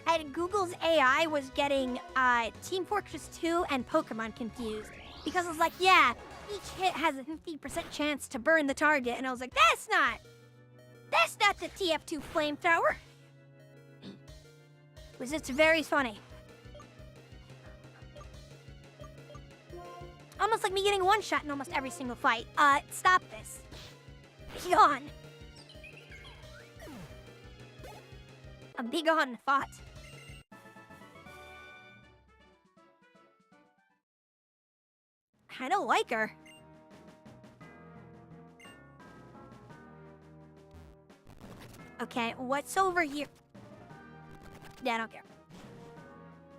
And Google's AI was getting Team Fortress 2 and Pokemon confused, because it was like, yeah, each hit has a 50% chance to burn the target, and I was like, that's not the TF2 flamethrower. It was just very funny. Almost like me getting one shot in almost every single fight. Stop this. Be gone. A be gone thought. I don't like her. Okay, what's over here? Yeah, I don't care.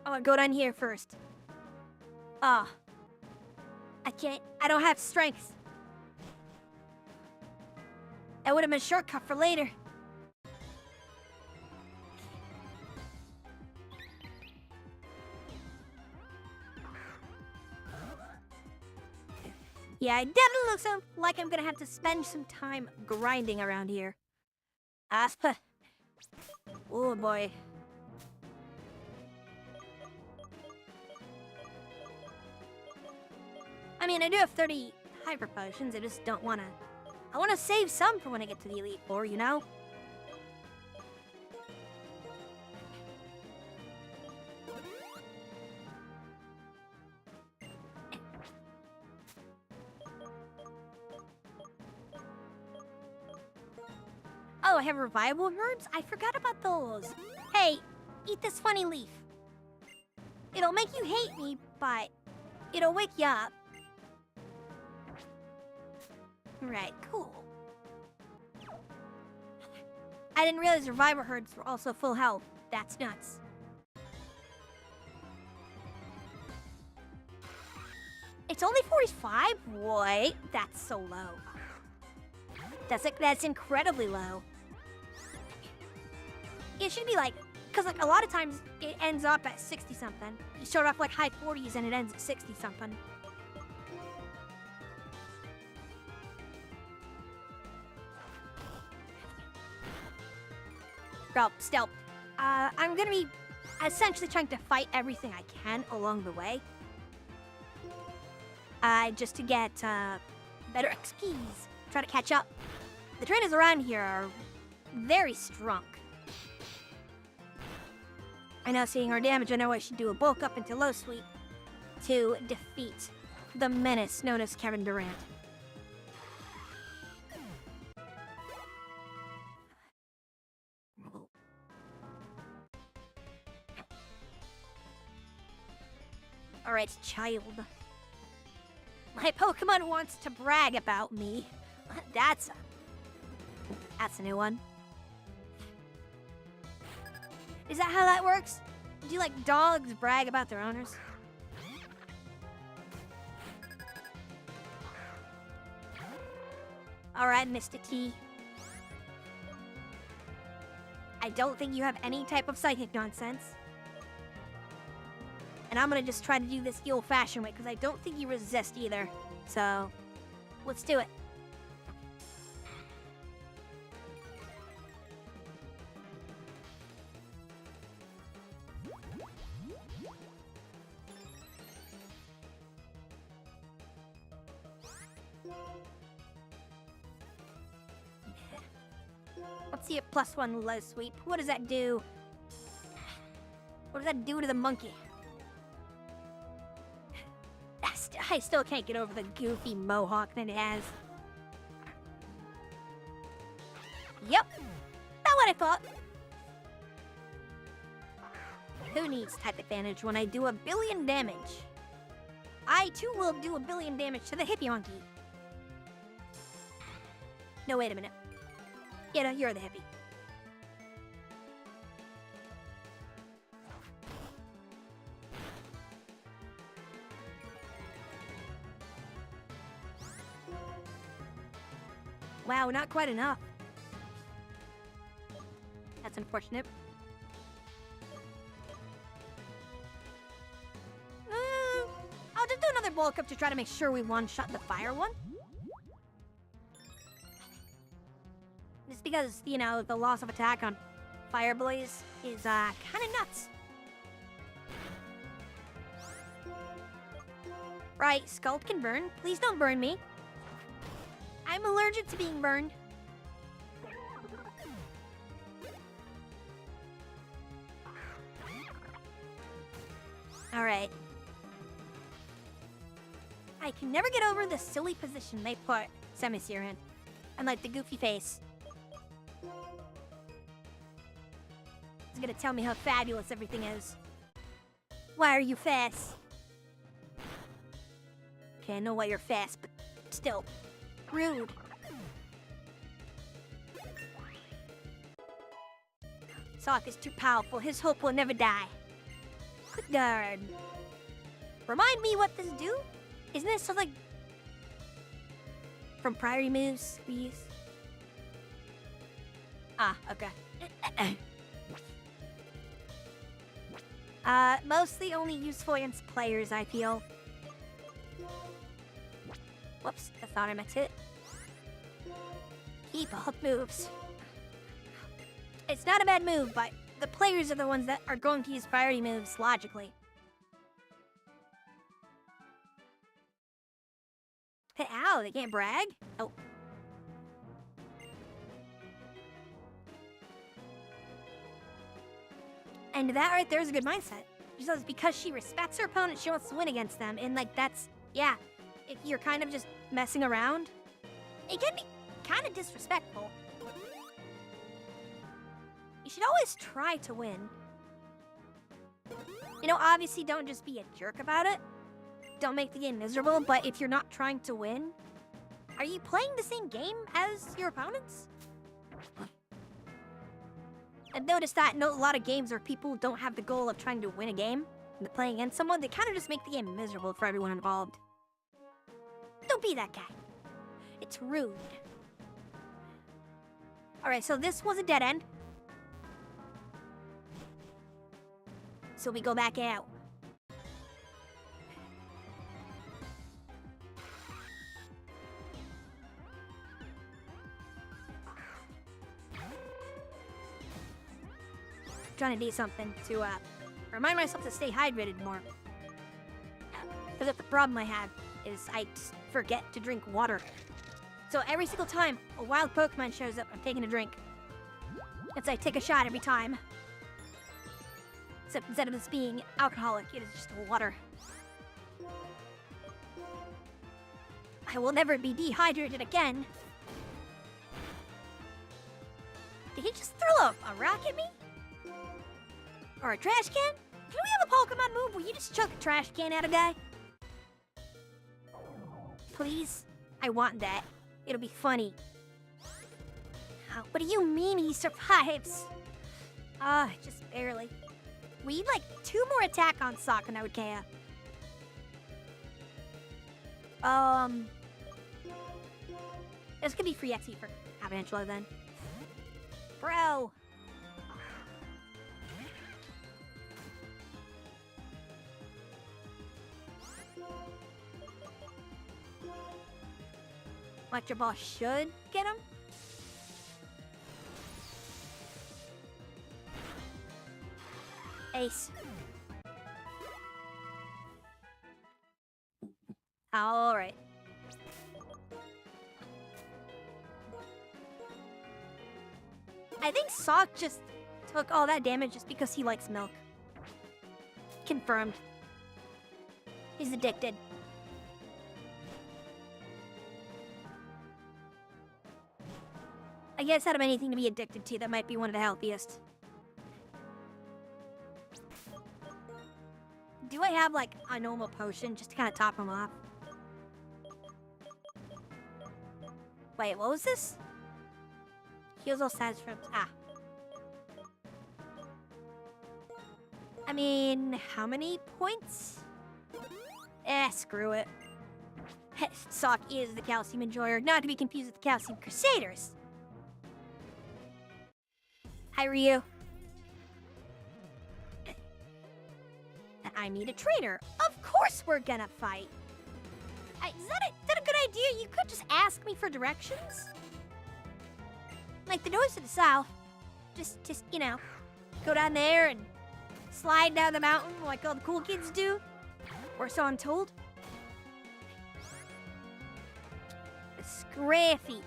I'm gonna go down here first. I can't. I don't have strength. That would have been a shortcut for later. Yeah, it definitely looks like I'm gonna have to spend some time grinding around here. Oh boy. I mean, I do have 30 hyper potions. I just don't want to. I want to save some for when I get to the Elite Four, you know? Oh, I have revival herbs? I forgot about those. Hey, eat this funny leaf. It'll make you hate me, but it'll wake you up. Right, cool. I didn't realize revival herbs were also full health. That's nuts. It's only 45? Wait, that's so low. That's incredibly low. It should be like, because like a lot of times it ends up at 60 something. You start off like high 40s and it ends at 60 something. Bro, still, I'm gonna be essentially trying to fight everything I can along the way. Just to get better XPs, try to catch up. The trainers around here are very strong. I know, seeing our damage, I know I should do a bulk up into low sweep to defeat the menace known as Kevin Durant. Alright, child. My Pokemon wants to brag about me. That's a new one. Is that how that works? Do like dogs brag about their owners? Alright, Mr. T. I don't think you have any type of psychic nonsense. And I'm gonna just try to do this the old-fashioned way, because I don't think you resist either. So, let's do it. Let's see a +1 low sweep. What does that do? What does that do to the monkey? I still can't get over the goofy mohawk that it has. Yep. That's what I thought. Who needs type advantage when I do 1 billion damage? I too will do 1 billion damage to the Hippie-Honky. No, wait a minute. Yeah, no, you're the hippie. Wow, not quite enough. That's unfortunate. I'll just do another bulk up to try to make sure we one-shot the fire one. Just because, you know, the loss of attack on Fire Blaze is kind of nuts. Right, Scald can burn. Please don't burn me. I'm allergic to being burned. Alright. I can never get over the silly position they put Semiseer in. And like the goofy face. It's gonna tell me how fabulous everything is. Why are you fast? Okay, I know why you're fast, but still. Rude. Sock is too powerful. His hope will never die. Quick guard. Remind me what this do? Isn't this something from priority moves we use? Ah, okay. Mostly only useful against players, I feel. Whoops, I thought I meant to hit. Keep up moves. It's not a bad move, but the players are the ones that are going to use priority moves logically. Hey, ow, they can't brag? Oh. And that right there is a good mindset. She says because she respects her opponent, she wants to win against them. And, like, that's, yeah, if you're kind of just messing around, it can be kind of disrespectful. You should always try to win. You know, obviously don't just be a jerk about it. Don't make the game miserable, but if you're not trying to win, are you playing the same game as your opponents? I've noticed that in a lot of games where people don't have the goal of trying to win a game, and they're playing against someone, they kind of just make the game miserable for everyone involved. Don't be that guy. It's rude. Alright, so this was a dead end. So we go back out. Trying to do something to remind myself to stay hydrated more. Because the problem I have is I just forget to drink water. So every single time a wild Pokemon shows up, I'm taking a drink. It's I take a shot every time. Except instead of this being alcoholic, it is just water. I will never be dehydrated again. Did he just throw a rock at me? Or a trash can? Can we have a Pokemon move where you just chuck a trash can at a guy? Please? I want that. It'll be funny. Oh, what do you mean he survives? Just barely. We need like 2 more attack on Sock and I would KO. This could be free XP for Avalanche then. Bro! Electro Ball should get him. Ace. Alright. I think Sock just took all that damage just because he likes milk. Confirmed. He's addicted. I guess out of anything to be addicted to, that might be one of the healthiest. Do I have, like, a normal potion just to kind of top him off? Wait, what was this? Heals all status from... Ah. I mean, how many points? Screw it. Sock is the calcium enjoyer, not to be confused with the calcium crusaders. Hi, Ryu. I need a trainer. Of course we're gonna fight. Is that a good idea? You could just ask me for directions. Like the doors to the south. Just, you know, go down there and slide down the mountain like all the cool kids do. Or so I'm told. Scrappy.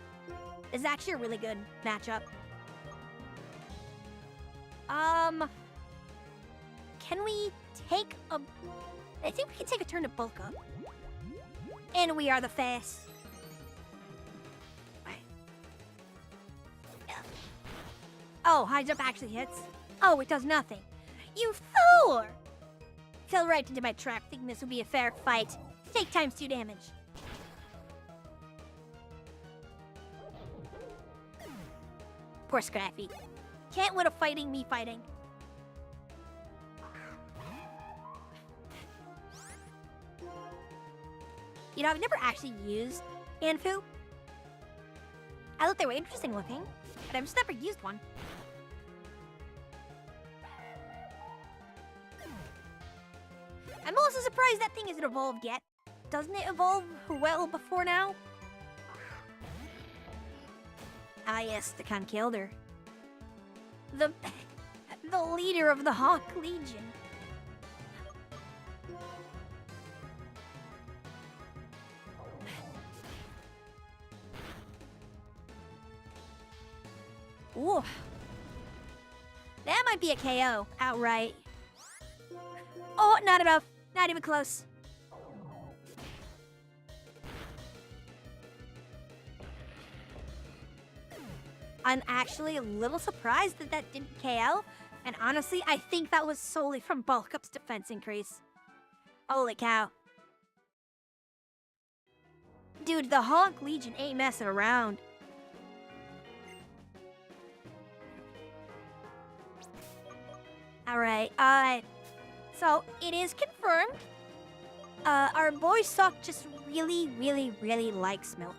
This is actually a really good matchup. Can we take a... I think we can take a turn to bulk up. And we are the fast. Oh, high jump actually hits. Oh, it does nothing. You fool! Fell right into my trap, thinking this would be a fair fight. Take ×2 damage. Poor Scrappy. Can't win a fighting me fighting. You know, I've never actually used Anfu. I thought they were interesting looking, but I've just never used one. I'm also surprised that thing isn't evolved yet. Doesn't it evolve well before now? Ah yes, the Khan killed her. The leader of the Hawk Legion. Ooh. That might be a KO outright. Oh, not enough. Not even close. I'm actually a little surprised that that didn't KO. And honestly, I think that was solely from Bulk Up's defense increase. Holy cow. Dude, the Hawk Legion ain't messing around. Alright, so it is confirmed. Our boy Sock just really likes milk.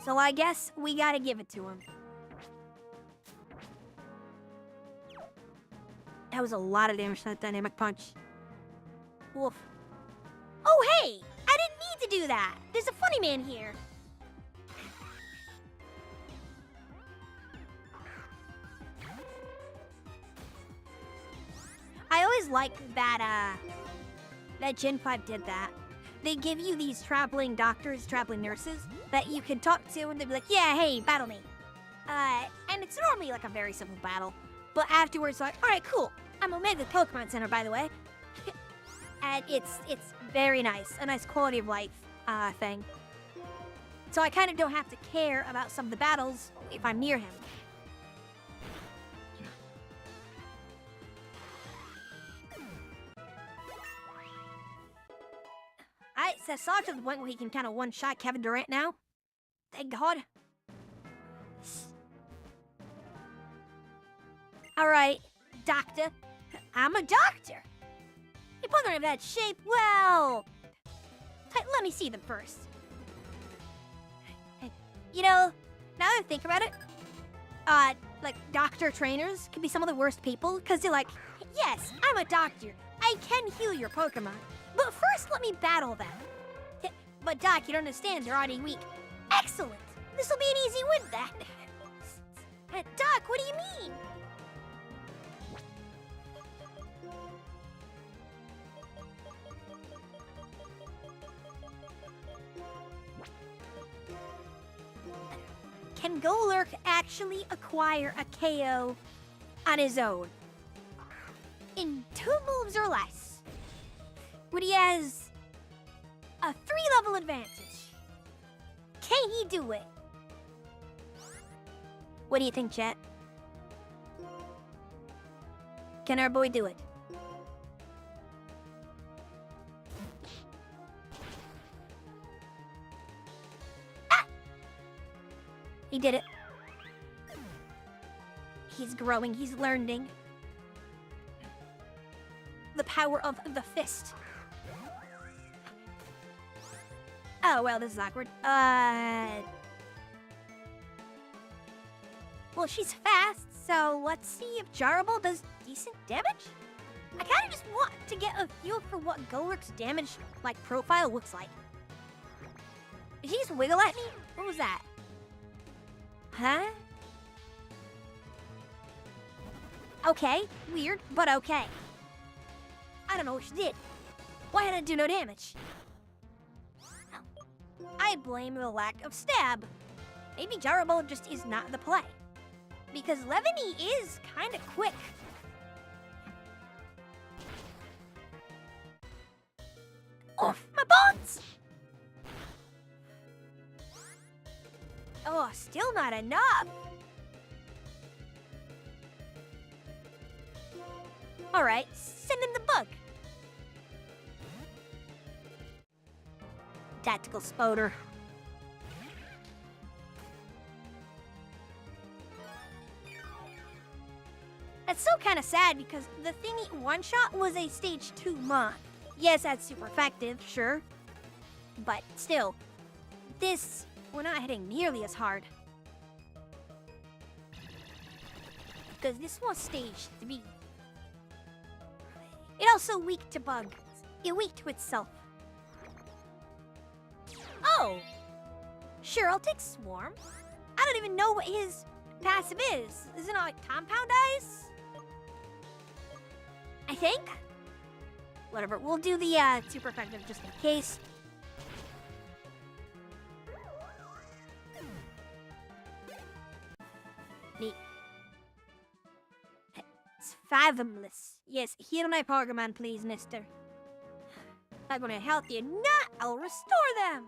So I guess we gotta give it to him. That was a lot of damage to that dynamic punch. Woof. Oh hey! I didn't need to do that! There's a funny man here. I always liked that, that Gen 5 did that. They give you these traveling doctors, traveling nurses, that you can talk to, and they'll be like, yeah, hey, battle me. And it's normally like a very simple battle. But afterwards, like, alright, cool. I'm Omega Pokemon Center, by the way. And it's very nice. A nice quality of life, thing. So I kind of don't have to care about some of the battles if I'm near him. Alright, so Sock to the point where he can kind of one-shot Kevin Durant now. Thank God. Alright, doctor. I'm a doctor. Your Pokemon have that shape, well... Let me see them first. You know, now that I think about it, like, doctor trainers can be some of the worst people, because they're like, yes, I'm a doctor. I can heal your Pokemon. But first, let me battle them. But Doc, you don't understand, they're already weak. Excellent! This will be an easy win, then. Doc, what do you mean? Can Golurk actually acquire a KO on his own? In 2 moves or less? When he has a 3-level advantage. Can he do it? What do you think, chat? Can our boy do it? Ah! He did it. He's growing, he's learning. The power of the fist. Oh, well, this is awkward. Well, she's fast, so let's see if Jarable does decent damage? I kinda just want to get a feel for what Golurk's damage, like, profile looks like. Did he just wiggle at me? What was that? Huh? Okay, weird, but okay. I don't know what she did. Why did I do no damage? I blame the lack of stab. Maybe Jarable just is not the play. Because Levany is kinda quick. Off my bones! Oh, still not enough. Alright, send him the bug. Tactical Spoder. That's so kind of sad because the thingy one-shot was a stage 2 mon. Yes, that's super effective, sure. But still, this, we're not hitting nearly as hard. Because this was stage 3. It also weak to bugs. It weak to itself. Oh! Sure, I'll take Swarm. I don't even know what his passive is. Is it not like Compound Eyes? I think? Whatever, we'll do the super effective just in case. Neat. It's fathomless. Yes, heal my Pokemon, please, mister. I'm gonna help you not, I'll restore them!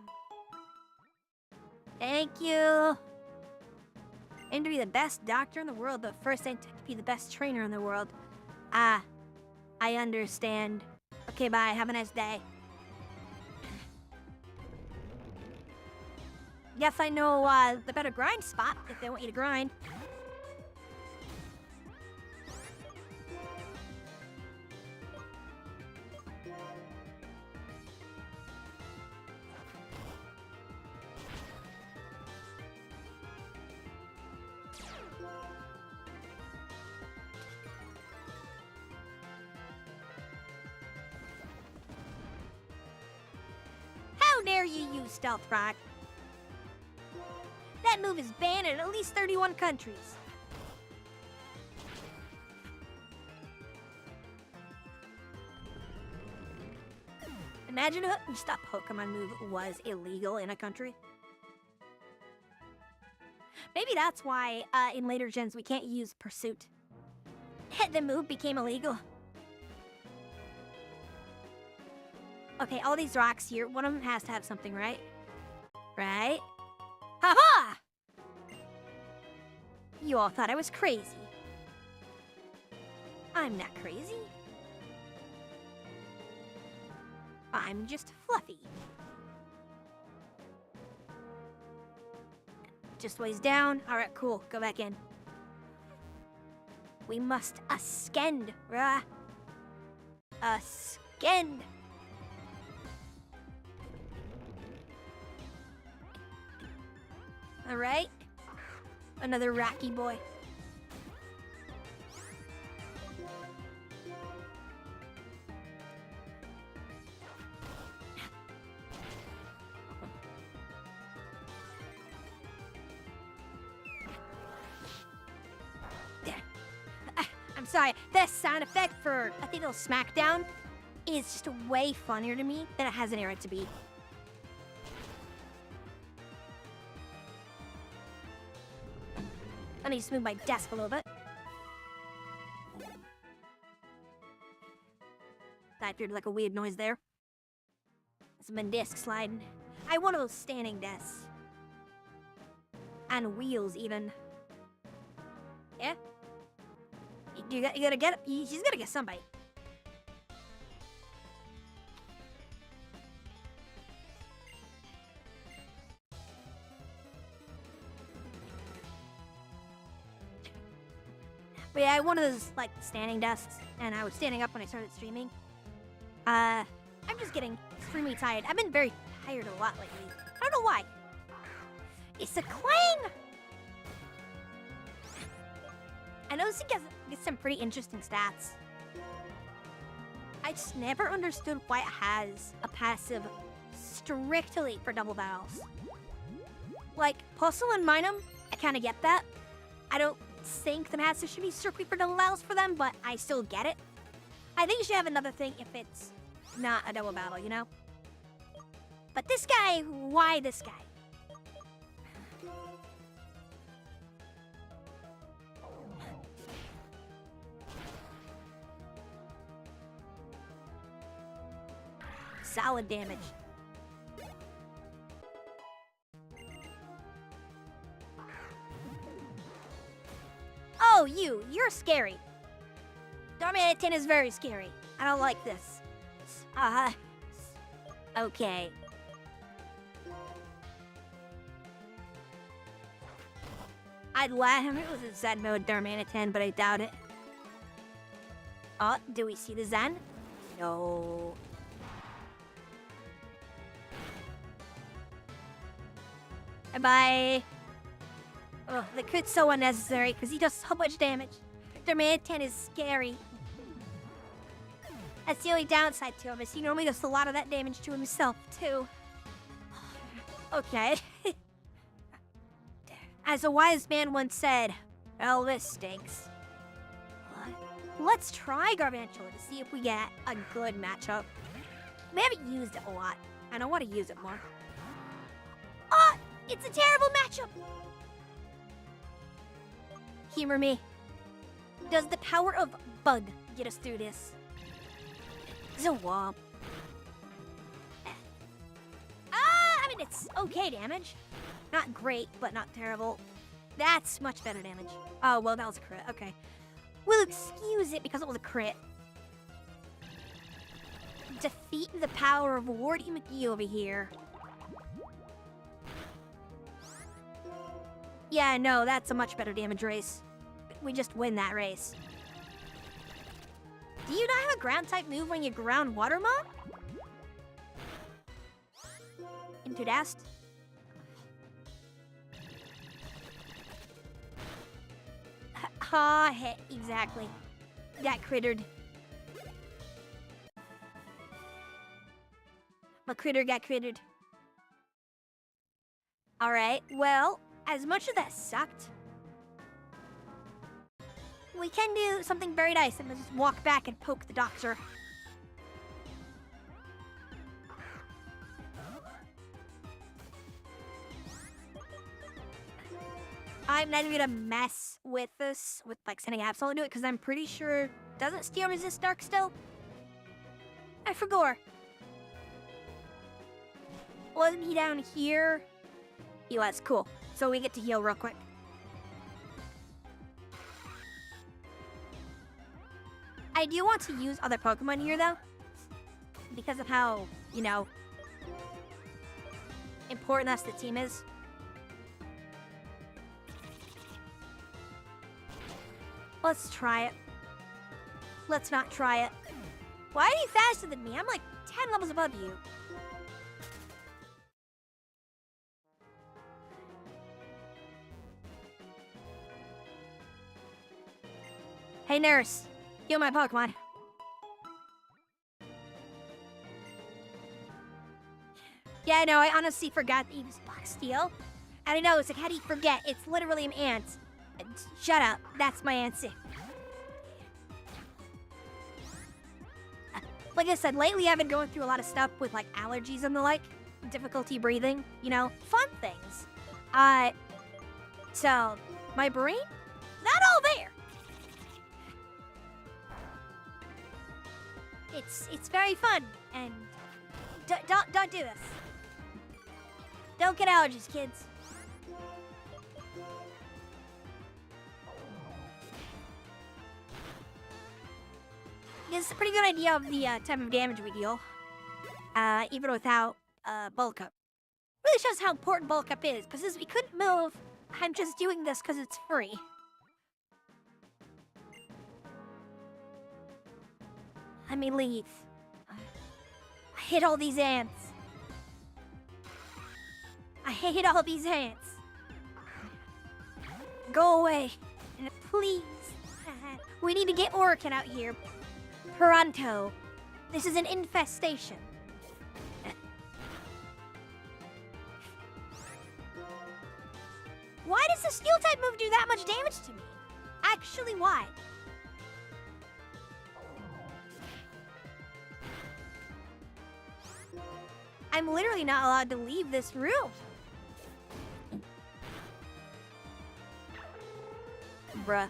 Thank you. Aim to be the best doctor in the world, but first aim to be the best trainer in the world. Ah, I understand. Okay, bye, have a nice day. Guess I know the better grind spot if they want you to grind. How dare you use Stealth Rock? That move is banned in at least 31 countries. Imagine if that Pokemon move was illegal in a country. Maybe that's why in later gens we can't use Pursuit. The move became illegal. Okay, all these rocks here, one of them has to have something, right? Right? Ha-ha! You all thought I was crazy. I'm not crazy. I'm just fluffy. Just ways down. Alright, cool. Go back in. We must ascend, bruh. Ascend. Alright. Another Rocky boy. I'm sorry, that sound effect for, I think it'll Smackdown is just way funnier to me than it has an right to be. I need to move my desk a little bit. I heard like a weird noise there. It's my desk sliding. I want those standing desks. And wheels even. You gotta get... He's gonna get somebody. But yeah, I had one of those, like, standing desks, and I was standing up when I started streaming. I'm just getting extremely tired. I've been very tired a lot lately. I don't know why. It's a clang! I know this gets some pretty interesting stats. I just never understood why it has a passive strictly for double battles. Like, Puzzle and Minum, I kind of get that. I don't think the passive should be strictly for double battles for them, but I still get it. I think you should have another thing if it's not a double battle, you know? But this guy, why this guy? Solid damage. Oh, you're scary. Darmanitan is very scary. I don't like this. Okay. I'd let him. It was a Zen mode Darmanitan, but I doubt it. Oh, do we see the Zen? No. Bye. Oh, the crit's so unnecessary because he does so much damage. Darmanitan is scary. That's the only downside to him, is he normally does a lot of that damage to himself, too. Okay. As a wise man once said, well, this stinks. Let's try Garvantula to see if we get a good matchup. We haven't used it a lot, and I want to use it more. Oh, it's a terrible matchup! Humor me. Does the power of Bug get us through this? Zawomp. I mean, it's okay damage. Not great, but not terrible. That's much better damage. Oh, well, that was a crit. Okay. We'll excuse it because it was a crit. Defeat the power of Wardy McGee over here. Yeah, no, that's a much better damage race. We just win that race. Do you not have a ground-type move when you ground Water Mob? Into Dust? Ha, hit, exactly. Got crittered. My critter got crittered. Alright, well, as much as that sucked, we can do something very nice and just walk back and poke the doctor. I'm not even gonna mess with this, with like sending Absol into it, because I'm pretty sure, doesn't Steel resist Dark still? I forgot. Wasn't he down here? He was, cool. So we get to heal real quick. I do want to use other Pokemon here, though. Because of how, you know, important us the team is. Let's try it. Let's not try it. Why are you faster than me? I'm like 10 levels above you. Hey, nurse. Heal my Pokemon. Yeah, no, I honestly forgot that he was Black Steel. And I know, it's like, how do you forget? It's literally an ant. Shut up. That's my answer. Like I said, lately I've been going through a lot of stuff with, like, allergies and the like. Difficulty breathing, you know, fun things. So, my brain, not all there. It's very fun, and don't do this. Don't get allergies, kids. It's a pretty good idea of the type of damage we deal, even without bulk up. Really shows how important bulk up is, because since we couldn't move, I'm just doing this because it's free. Let me leave. I hate all these ants. I hate all these ants. Go away. Please. We need to get Orican out here. Pronto. This is an infestation. Why does the steel type move do that much damage to me? Actually, why? I'm literally not allowed to leave this room. Bruh.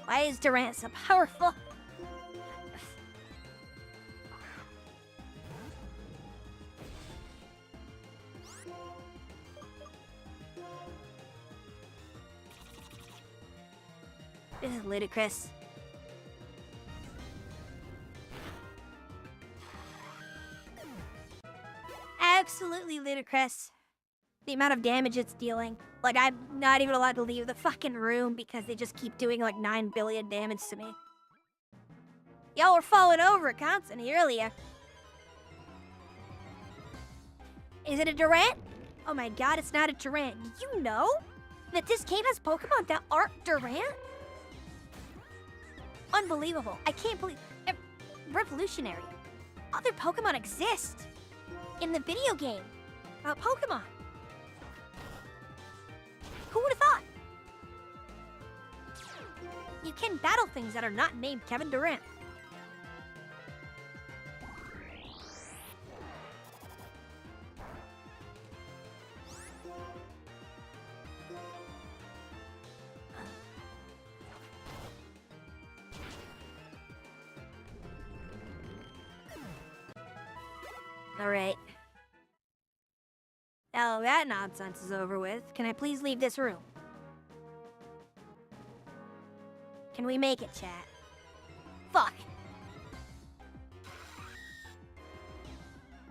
Why is Durant so powerful? This is ludicrous. Absolutely ludicrous. The amount of damage it's dealing. Like, I'm not even allowed to leave the fucking room because they just keep doing like 9 billion damage to me. Y'all were falling over constantly earlier. Is it a Durant? Oh my god, it's not a Durant. Did you know that this game has Pokemon that aren't Durant? Unbelievable. I can't believe... Revolutionary. Other Pokemon exist in the video game about Pokemon. Who would have thought? You can battle things that are not named Kevin Durant. Alright. Now that nonsense is over with, can I please leave this room? Can we make it, chat? Fuck.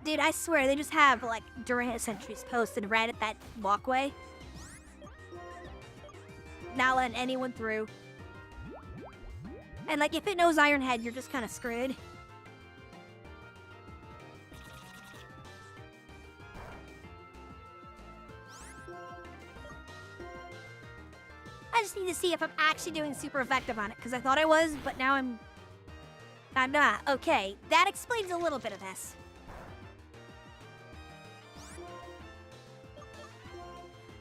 Dude, I swear, they just have, like, Durant sentries posted right at that walkway. Not letting anyone through. And, like, if it knows Iron Head, you're just kind of screwed. I just need to see if I'm actually doing super effective on it, because I thought I was, but now I'm not. Okay, that explains a little bit of this.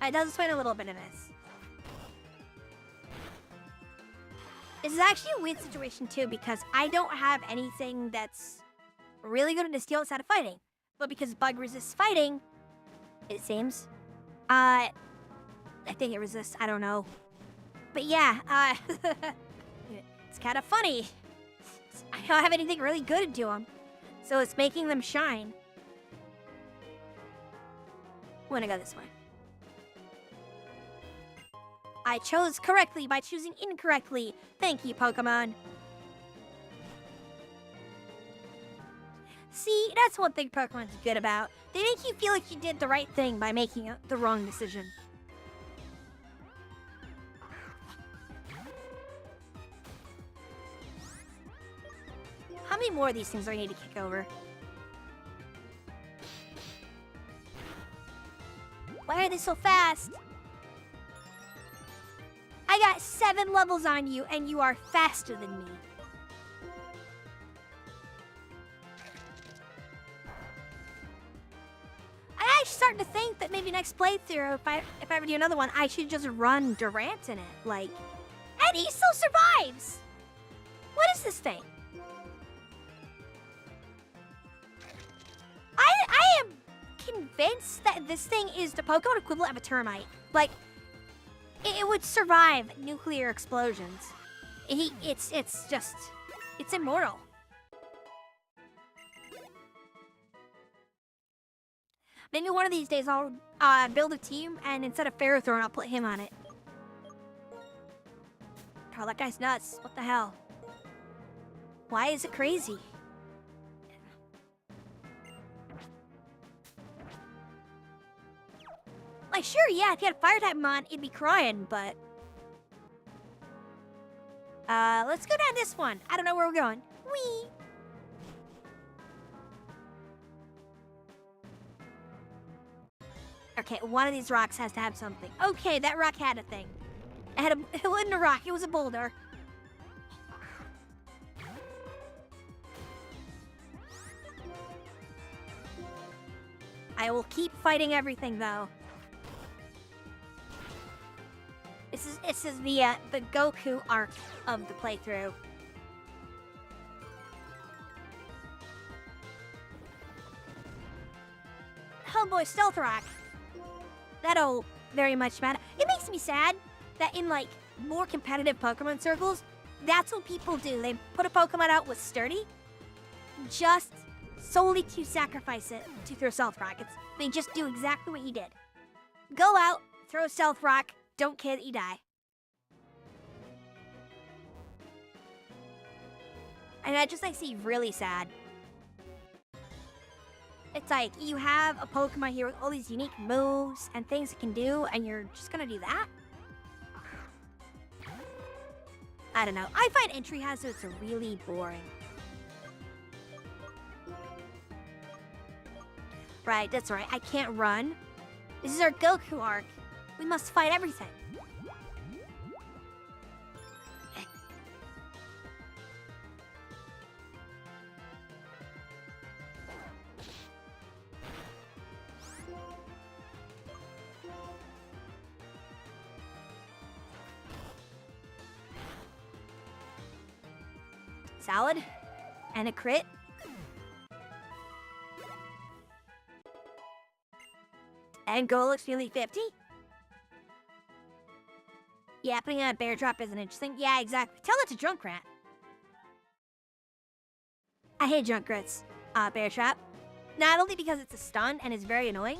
It does explain a little bit of this. This is actually a weird situation, too, because I don't have anything that's really good at the steel outside of fighting. But because Bug resists fighting, it seems, I think it resists, I don't know. But yeah, it's kind of funny. I don't have anything really good to them, so it's making them shine. I'm gonna go this way. I chose correctly by choosing incorrectly. Thank you, Pokemon. See, that's one thing Pokemon's good about. They make you feel like you did the right thing by making the wrong decision. How many more of these things do I need to kick over? Why are they so fast? I got 7 levels on you, and you are faster than me. I'm actually starting to think that maybe next playthrough, if I ever do another one, I should just run Durant in it. Like, and he still survives! What is this thing? I am convinced that this thing is the Pokemon equivalent of a termite. Like, it would survive nuclear explosions. It's immortal. Maybe one of these days I'll build a team, and instead of Ferrothorn, I'll put him on it. control. That guy's nuts. What the hell? Why is it crazy? Like, sure, yeah, if you had a fire type mon, it'd be crying, but... let's go down this one. I don't know where we're going. Whee! Okay, one of these rocks has to have something. Okay, that rock had a thing. It wasn't a rock, it was a boulder. I will keep fighting everything, though. This is the Goku arc of the playthrough. Hellboy Stealth Rock. That'll very much matter. It makes me sad that in, like, more competitive Pokemon circles, that's what people do. They put a Pokemon out with Sturdy just solely to sacrifice it to throw Stealth Rockets. They just do exactly what you did. Go out, throw a Stealth Rock, don't care that you die. And that just makes me really sad. It's like, you have a Pokemon here with all these unique moves and things it can do, and you're just gonna do that? I don't know. I find entry hazards are really boring. Right, that's right. I can't run. This is our Goku arc. We must fight everything. Salad and a crit. And Golux nearly 50. Yeah, putting on a bear drop isn't interesting. Yeah, exactly. Tell it to Junkrat. I hate Junkrat's bear trap. Not only because it's a stun and is very annoying,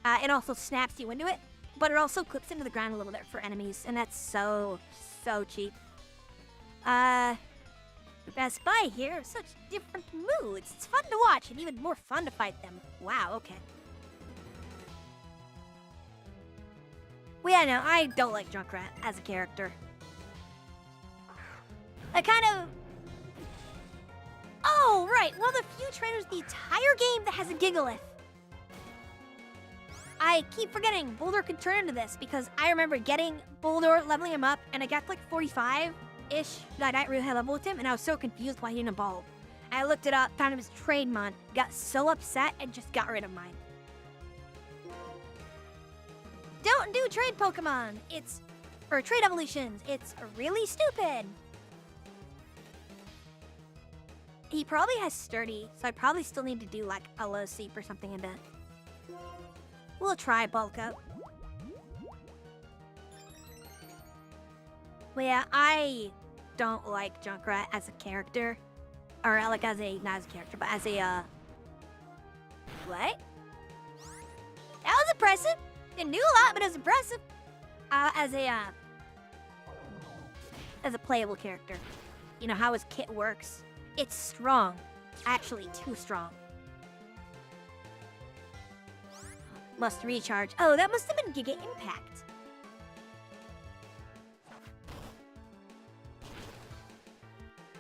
it also snaps you into it, but it also clips into the ground a little bit for enemies, and that's so cheap. Best Buy here, such different moods. It's fun to watch and even more fun to fight them. Wow, okay. Well, yeah, no, I don't like Junkrat as a character. I kind of... Oh, right, one of the few trainers in the entire game that has a Gigalith. I keep forgetting Boulder could turn into this because I remember getting Boulder, leveling him up, and I got to like 45-ish. I didn't really have level with him, and I was so confused why he didn't evolve. I looked it up, found him as Trademon, got so upset, and just got rid of mine. Don't do trade Pokemon! Or trade evolutions. It's really stupid. He probably has Sturdy, so I probably still need to do like a low seep or something in that. We'll try bulk up. Well, yeah, I don't like Junkrat as a character. Or like not as a character, but as a, What? That was impressive! Didn't do a lot, but it was impressive. As a playable character. You know how his kit works. It's strong. Actually, too strong. Must recharge. Oh, that must have been Giga Impact.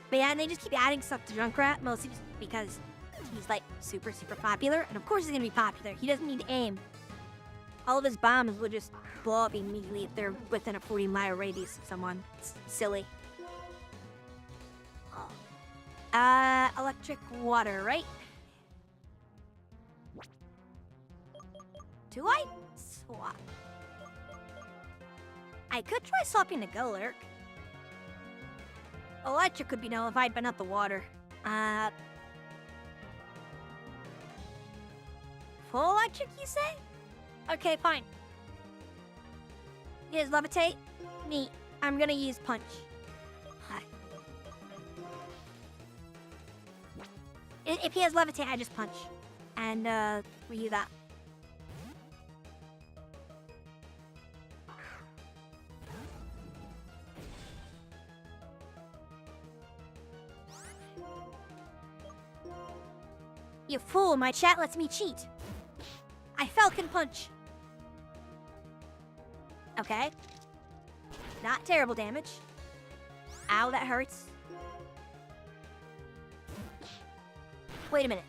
But yeah, and they just keep adding stuff to Junkrat, mostly because he's like super popular. And of course he's gonna be popular. He doesn't need to aim. All of his bombs will just blow up immediately if they're within a 40-mile radius of someone. It's silly. Electric water, right? Do I swap? I could try swapping to Golurk. Electric could be nullified, but not the water. Full electric, you say? Okay, fine. He has Levitate. Neat. I'm gonna use Punch. If he has Levitate, I just Punch. And, reuse that. You fool, my chat lets me cheat. I Falcon Punch. Okay. Not terrible damage. Ow, that hurts. Wait a minute.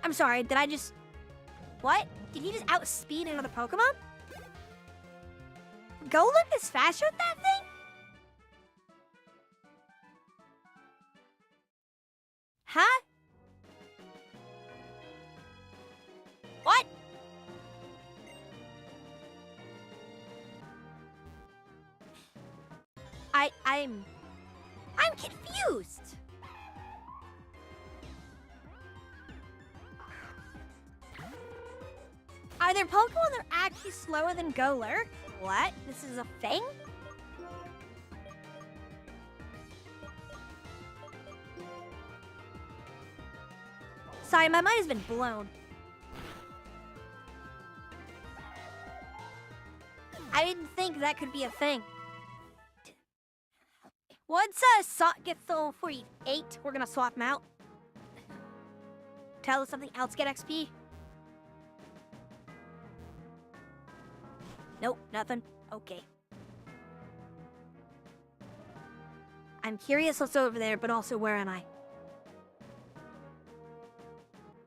I'm sorry, did I just... What? Did he just outspeed another Pokemon? Golem is faster than that thing? Huh? What? I'm confused. Are there Pokemon that are actually slower than Golur? What? This is a thing? Sorry, my mind has been blown. I didn't think that could be a thing. Once Sock gets level 48, we're gonna swap him out. Tell us something else get XP. Nope, nothing. Okay. I'm curious what's over there, but also where am I?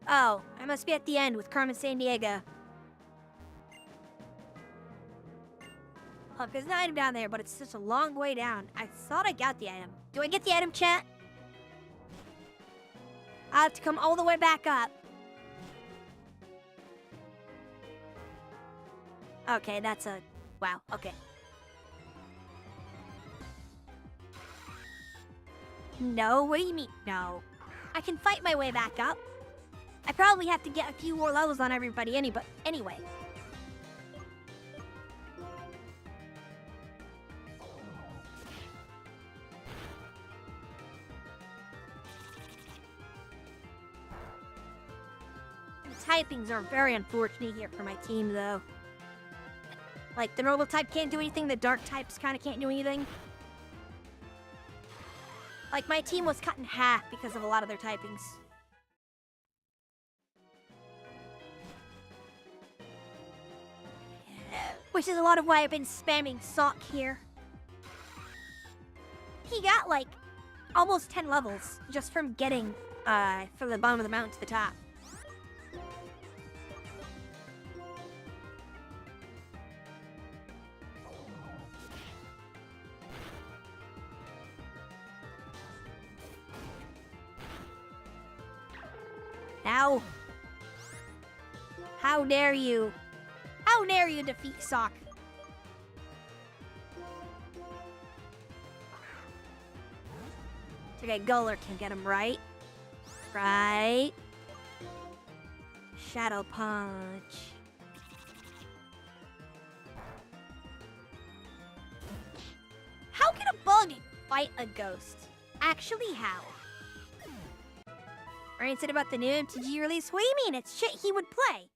Oh, I must be at the end with Carmen Sandiego. Look, there's an item down there, but it's such a long way down. I thought I got the item. Do I get the item, chat? I have to come all the way back up. Okay, that's a... Wow, okay. No, what do you mean? No. I can fight my way back up. I probably have to get a few more levels on everybody anyway. The typings are very unfortunate here for my team, though. Like, the normal type can't do anything, the dark types kind of can't do anything. Like, my team was cut in half because of a lot of their typings. Which is a lot of why I've been spamming Sock here. He got, like, almost 10 levels just from getting, from the bottom of the mountain to the top. Ow. How dare you? How dare you defeat Sock? Okay, Golur can get him right. Right. Shadow Punch. How can a bug fight a ghost? Actually, how? Ryan said about the new MTG release. What do you mean? It's shit he would play.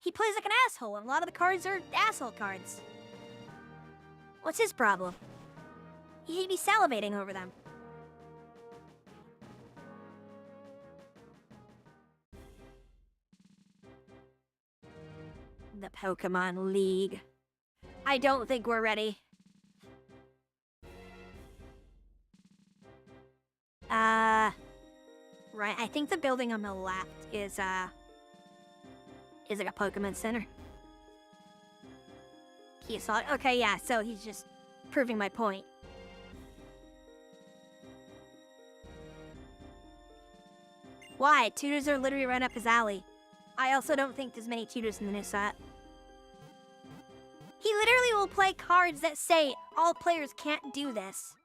He plays like an asshole, and a lot of the cards are asshole cards. What's his problem? He'd be salivating over them. The Pokemon League. I don't think we're ready. Right, I think the building on the left is like a Pokemon Center. He saw it. Okay, yeah, so he's just proving my point. Why? Tutors are literally right up his alley. I also don't think there's many tutors in the new set. He literally will play cards that say all players can't do this.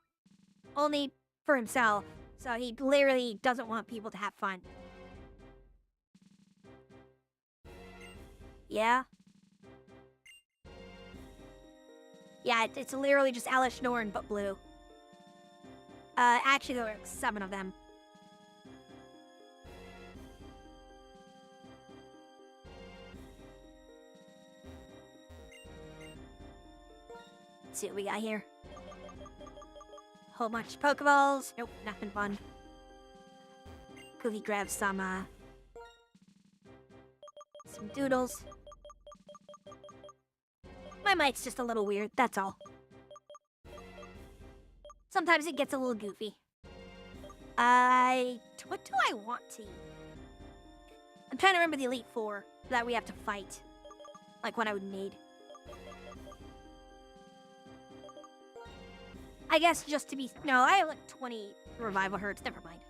Only for himself. So he literally doesn't want people to have fun. Yeah? Yeah, it's literally just Alice Norn, but blue. Actually, there were 7 of them. Let's see what we got here. Whole bunch of Pokeballs. Nope, nothing fun. Could we grab some, some doodles. My mic's just a little weird, that's all. Sometimes it gets a little goofy. What do I want to eat? I'm trying to remember the Elite Four that we have to fight. Like what I would need. I guess just to be... No, I have like 20 revival herds. Never mind.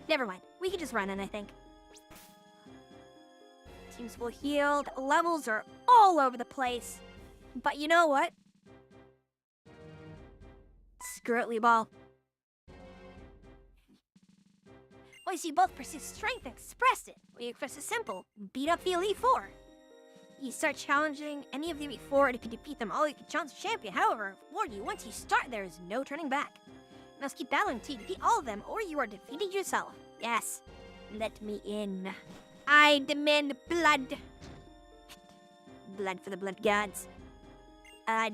Never mind. We can just run in, I think. Team's full healed. Levels are all over the place. But you know what? Screw it, Ball. Well, you see, both pursue strength and express it. We express is simple. Beat up the Elite Four. You start challenging any of the Elite Four, and if you defeat them all, you can challenge the champion. However, warn you, once you start, there is no turning back. You must keep battling until you defeat all of them, or you are defeated yourself. Yes, let me in. I demand blood. Blood for the blood gods.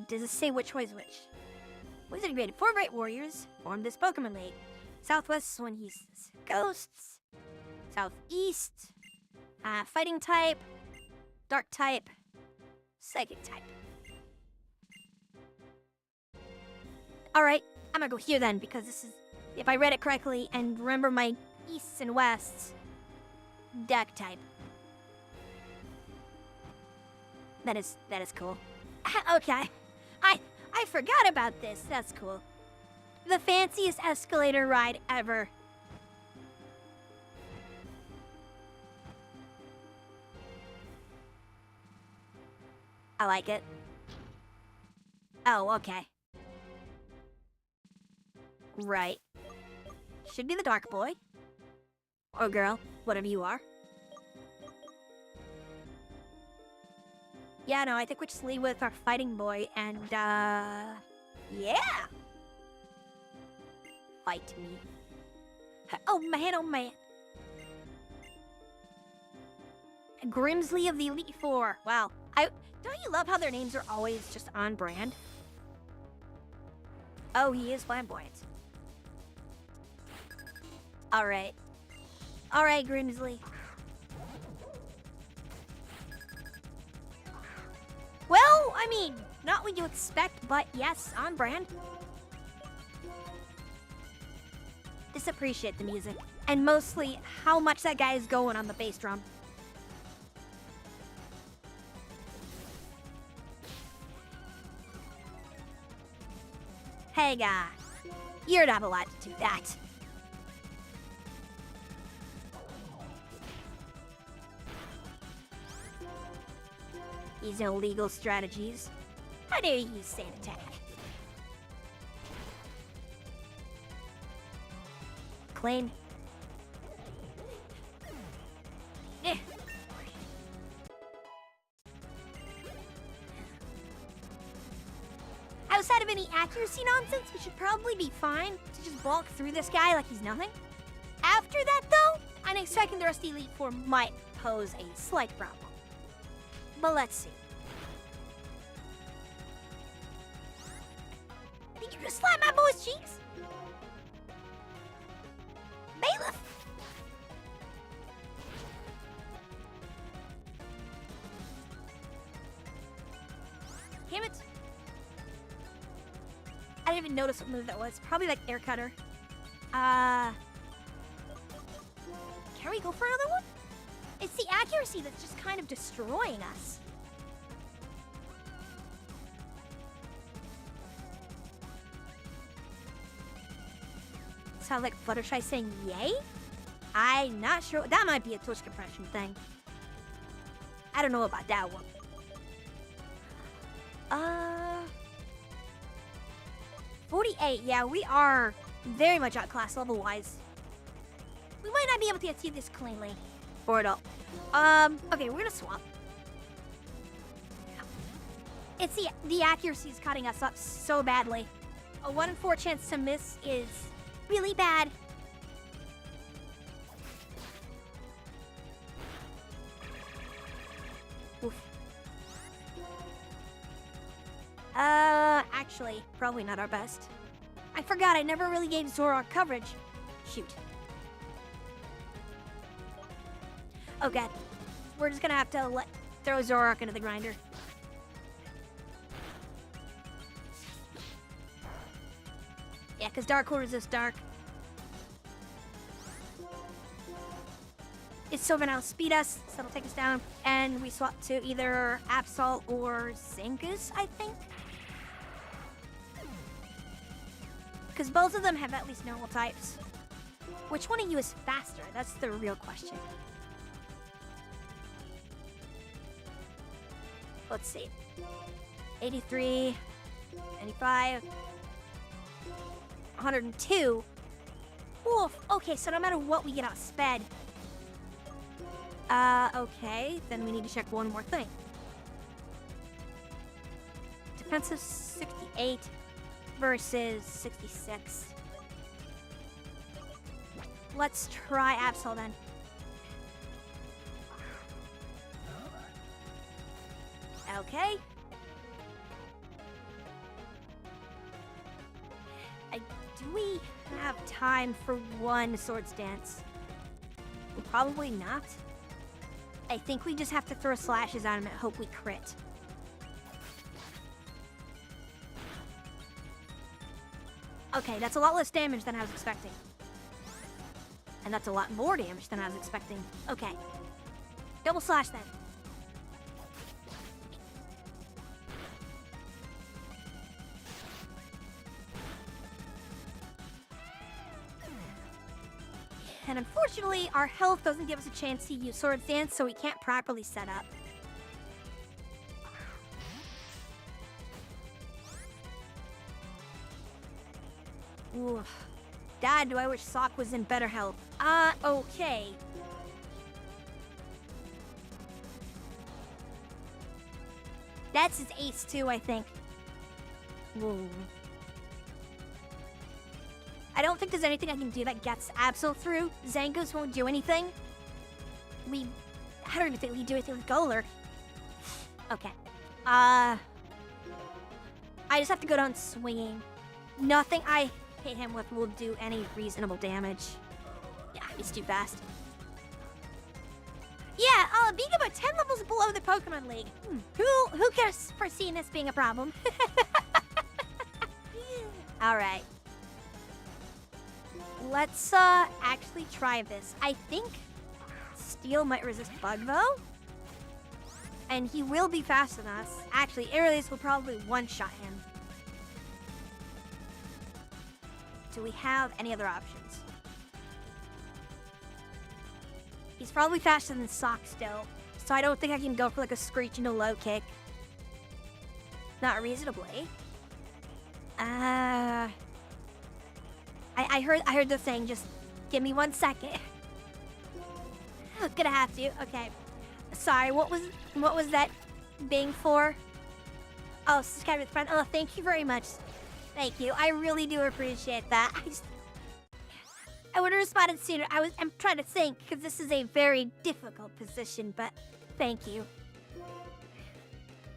Does it say which way is which? Wizard created 4 great warriors, formed this Pokemon League. Southwest is when he's ghosts. Southeast, fighting type, dark type, psychic type. Alright, I'm gonna go here then, because this is, if I read it correctly and remember my easts and wests, dark type. That is cool. Okay, I forgot about this. That's cool. The fanciest escalator ride ever. I like it. Oh, okay. Right. Should be the dark boy. Or girl, whatever you are. Yeah, no, I think we just leave with our fighting boy and, yeah! Fight me. Oh man. Grimsley of the Elite Four. Wow. Don't you love how their names are always just on brand? Oh, he is flamboyant. Alright. Alright, Grimsley. Well, I mean, not what you expect, but yes, on brand. Just appreciate the music. And mostly, how much that guy is going on the bass drum. Hey, guy. You're not allowed to do that. These illegal strategies. How dare you use sand attack? Claim. Eh. Outside of any accuracy nonsense, we should probably be fine to just walk through this guy like he's nothing. After that, though, I'm expecting the rest of the Elite Four might pose a slight problem. But let's see. Did you just slap my boy's cheeks? Bailiff! Damn it. I didn't even notice what move that was. Probably like air cutter. Can we go for another one? It's the accuracy that's just kind of destroying us. Sounds like Fluttershy saying yay? I'm not sure. That might be a Twitch compression thing. I don't know about that one. 48. Yeah, we are very much outclassed level-wise. We might not be able to achieve this cleanly. Or at all. Okay, we're gonna swap. It's the accuracy is cutting us up so badly. A 1 in 4 chance to miss is really bad. Oof. Actually, probably not our best. I forgot I never really gave Zoroark coverage. Shoot. Oh god. we're just gonna have to throw Zoroark into the grinder. Yeah, because Dark will resist Dark. It's still gonna outspeed us, so it'll take us down. And we swap to either Absol or Zangoose, I think. Because both of them have at least normal types. Which one of you is faster? That's the real question. Let's see. 83, 95, 102. Oof. Okay, so no matter what, we get outsped. Okay. Then we need to check one more thing. Defensive 68 versus 66. Let's try Absol then. Okay. Do we have time for one Swords Dance? Probably not. I think we just have to throw slashes at him and hope we crit. Okay, that's a lot less damage than I was expecting. And that's a lot more damage than I was expecting. Okay. Double slash then. And unfortunately, our health doesn't give us a chance to use Swords Dance, so we can't properly set up. Ooh. Dad, do I wish Sock was in better health? Okay. That's his ace too, I think. Whoa. I don't think there's anything I can do that gets Absol through. Zangoose won't do anything. I don't even think we can do anything with Golurk. Okay. I just have to go down swinging. Nothing I hit him with will do any reasonable damage. Yeah, he's too fast. Yeah, being about 10 levels below the Pokemon League. Who cares foreseen this being a problem? Alright. Let's actually try this. I think Steel might resist Bug though. And he will be faster than us. Actually, Aerialist will probably one-shot him. Do we have any other options? He's probably faster than Sock still, so I don't think I can go for like a Screech and a low kick. Not reasonably. I heard the thing. Just give me 1 second. Gonna have to. Okay. Sorry. What was that being for? Oh, subscribe with friend. Oh, thank you very much. Thank you. I really do appreciate that. I would have responded sooner. I'm trying to think because this is a very difficult position, but thank you.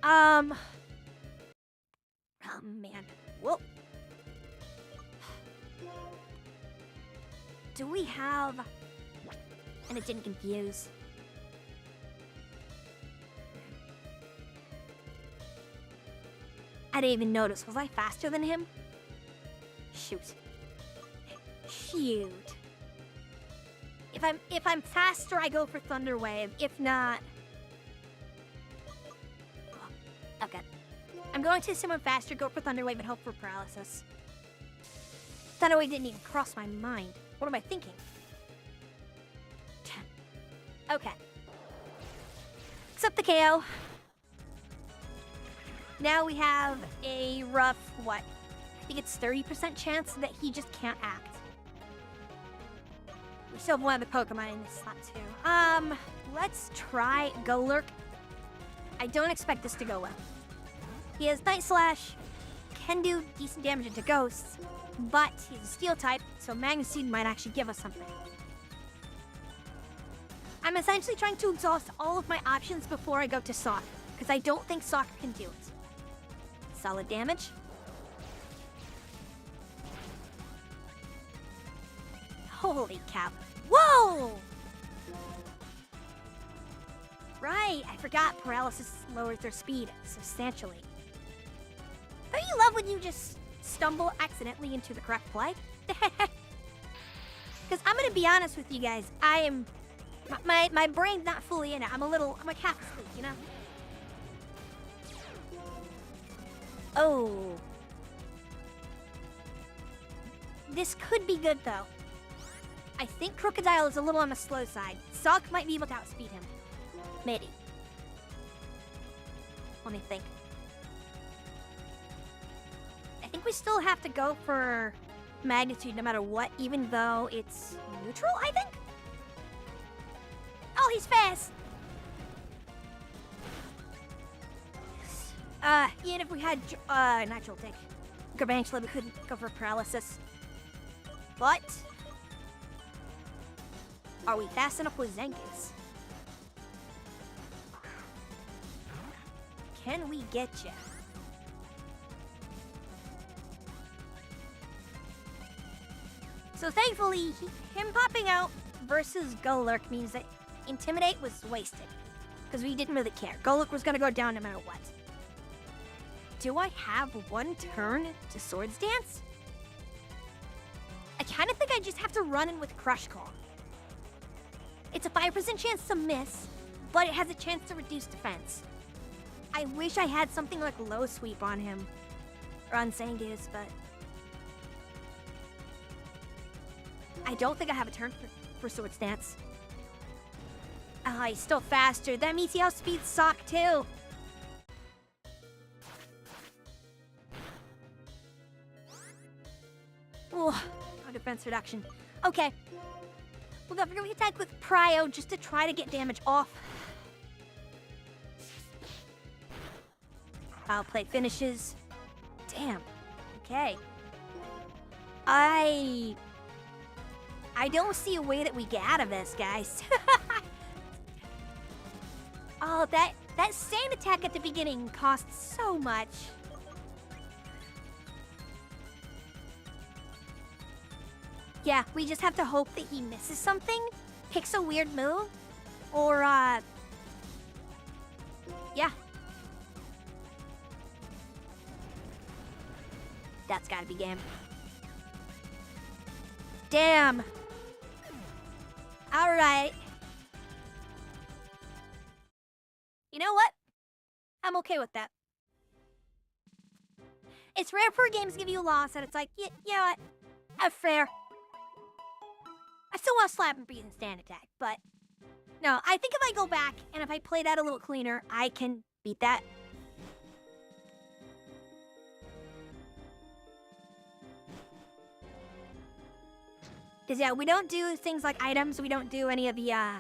Oh man. Whoa. Do we have... And it didn't confuse. I didn't even notice. Was I faster than him? Shoot. Shoot. If I'm faster, I go for Thunder Wave. If not... Okay. I'm going to assume I'm faster, go for Thunder Wave, and hope for Paralysis. Thunder Wave didn't even cross my mind. What am I thinking? Okay. Accept the KO. Now we have a rough, what? I think it's 30% chance that he just can't act. We still have one other Pokemon in this slot too. Let's try Golurk. I don't expect this to go well. He has Night Slash, can do decent damage into Ghosts, but he's a Steel type, so Magnitude might actually give us something. I'm essentially trying to exhaust all of my options before I go to Sock, because I don't think Sock can do it. Solid damage. Holy cow. Whoa! Right, I forgot paralysis lowers their speed substantially. Don't you love when you just stumble accidentally into the correct play? Because I'm gonna be honest with you guys, I am... My brain's not fully in it. I'm like half asleep, you know? Oh. This could be good, though. I think Crocodile is a little on the slow side. Sock might be able to outspeed him. Maybe. Let me think. I think we still have to go for magnitude no matter what, even though it's neutral, I think? Oh, he's fast! Even if we had natural take, eventually we couldn't go for paralysis. But are we fast enough with Zengas? Can we get ya? So thankfully, him popping out versus Golurk means that Intimidate was wasted. Because we didn't really care. Golurk was gonna go down no matter what. Do I have one turn to Swords Dance? I kind of think I just have to run in with Crush Claw. It's a 5% chance to miss, but it has a chance to reduce defense. I wish I had something like Low Sweep on him. Or on Zangief, but... I don't think I have a turn for Swords Dance. Ah, he's still faster. That means he outspeeds Sock too. Oh, defense reduction. Okay. Well, then we're going to attack with Prio just to try to get damage off. Foul play finishes. Damn. Okay. I don't see a way that we get out of this, guys. Oh, that sand attack at the beginning costs so much. Yeah, we just have to hope that he misses something, picks a weird move, or, yeah. That's gotta be game. Damn. Alright. You know what? I'm okay with that. It's rare for games to give you a loss, and it's like, you know what? That's fair. I still want to slap and breathe and stand attack, but... No, I think if I go back, and if I play that a little cleaner, I can beat that. Because, yeah, we don't do things like items. We don't do any of the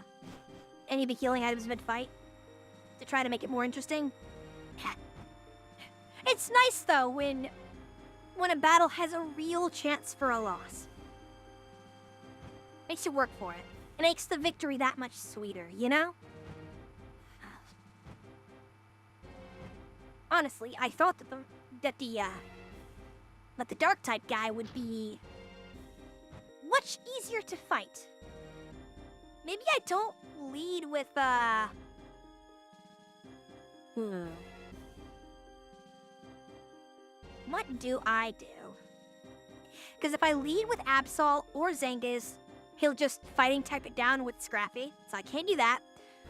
healing items mid-fight to try to make it more interesting. It's nice, though, when a battle has a real chance for a loss. Makes you work for it. It makes the victory that much sweeter, you know? Honestly, I thought that the Dark-type guy would be much easier to fight. Maybe I don't lead with, What do I do? Because if I lead with Absol or Zangief, he'll just fighting type it down with Scrappy, so I can't do that.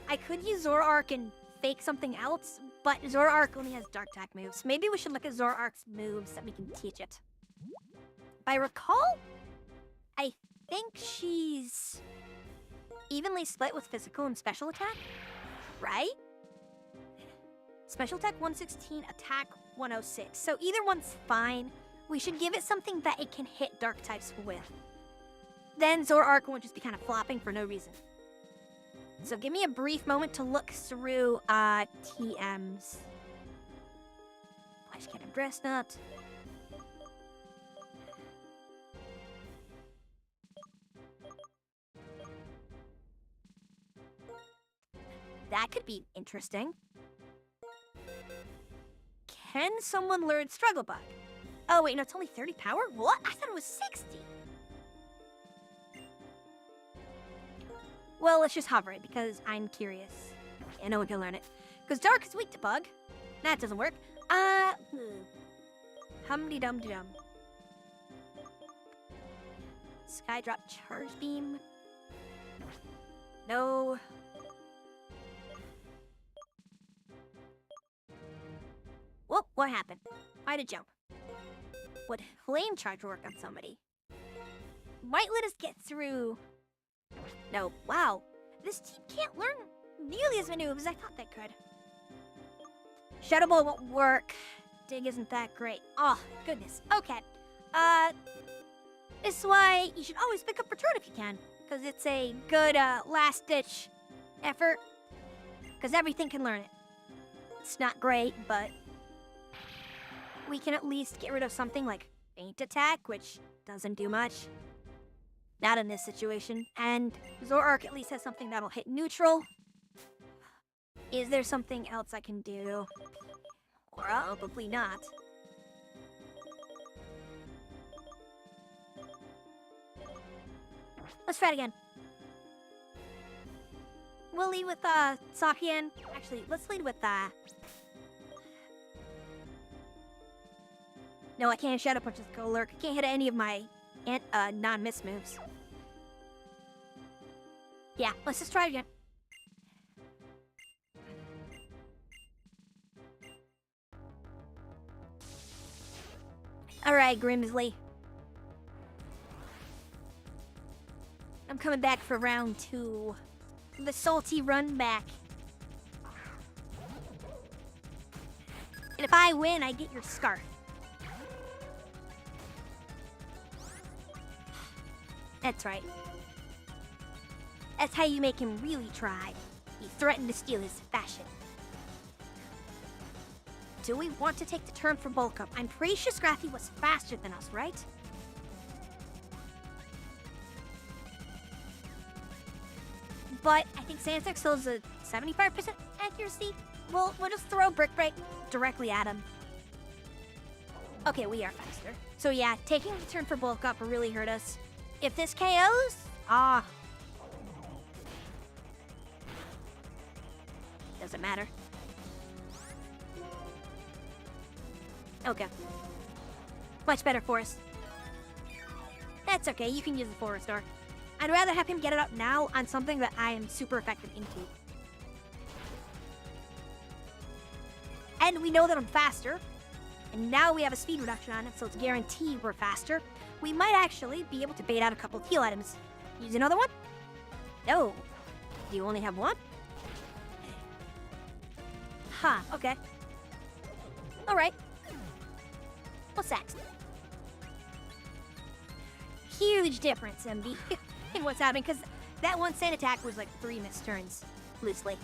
I could use Zoroark and fake something else, but Zoroark only has Dark-type moves. Maybe we should look at Zoroark's moves that we can teach it. If I recall, I think she's evenly split with physical and special attack, right? Special attack 116, attack 106. So either one's fine. We should give it something that it can hit dark types with. Then Zoroark won't just be kind of flopping for no reason. So give me a brief moment to look through TMs. I just can't address that. That could be interesting. Can someone learn Struggle Bug? Oh wait, no, it's only 30 power? What? I thought it was 60. Well, let's just hover it because I'm curious. Yeah, no one can learn it. Because Dark is weak to Bug. That doesn't work. Hum-de-dum-de-dum. Skydrop Charge Beam. No. Whoa, what happened? Why'd it jump? Would Flame Charge work on somebody? Might let us get through. No, wow. This team can't learn nearly as many moves as I thought they could. Shadow Ball won't work. Dig isn't that great. Oh, goodness. Okay. This is why you should always pick up Return if you can. Because it's a good, last-ditch effort. Because everything can learn it. It's not great, but we can at least get rid of something like Faint Attack, which doesn't do much. Not in this situation. And Zoroark at least has something that'll hit neutral. Is there something else I can do? Probably not. Let's try it again. We'll lead with, Sakian. Actually, let's lead with, No, I can't Shadow Punch with Golurk. I can't hit any of my non-miss moves. Yeah, let's just try it again. Alright, Grimsley. I'm coming back for round 2. The salty run back. And if I win, I get your scarf. That's right. That's how you make him really try. He threatened to steal his fashion. Do we want to take the turn for bulk up? I'm pretty sure Scrappy was faster than us, right? But I think Sandtex still has a 75% accuracy. We'll just throw Brick Break directly at him. Okay, we are faster. So yeah, taking the turn for bulk up will really hurt us. If this KOs, doesn't matter. Okay. Much better for us. That's okay, you can use the Forest Star. I'd rather have him get it up now on something that I am super effective into. And we know that I'm faster. And now we have a speed reduction on it, so it's guaranteed we're faster. We might actually be able to bait out a couple of heal items. Use another one? No. Do you only have one? Huh, okay. Alright. What's that? Huge difference, MB, in what's happening, because that one Sand Attack was like 3 missed turns, loosely.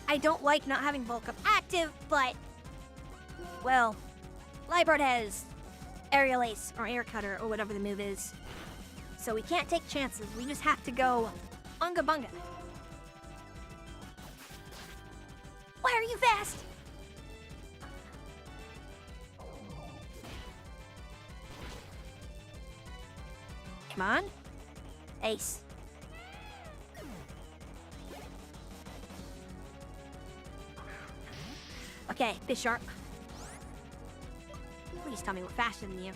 I don't like not having bulk up active, but, well, Liebert has Aerial Ace or Air Cutter or whatever the move is. So we can't take chances. We just have to go Unga Bunga. Why are you fast? Come on. Ace. Okay, Bisharp. Please tell me we're faster than you.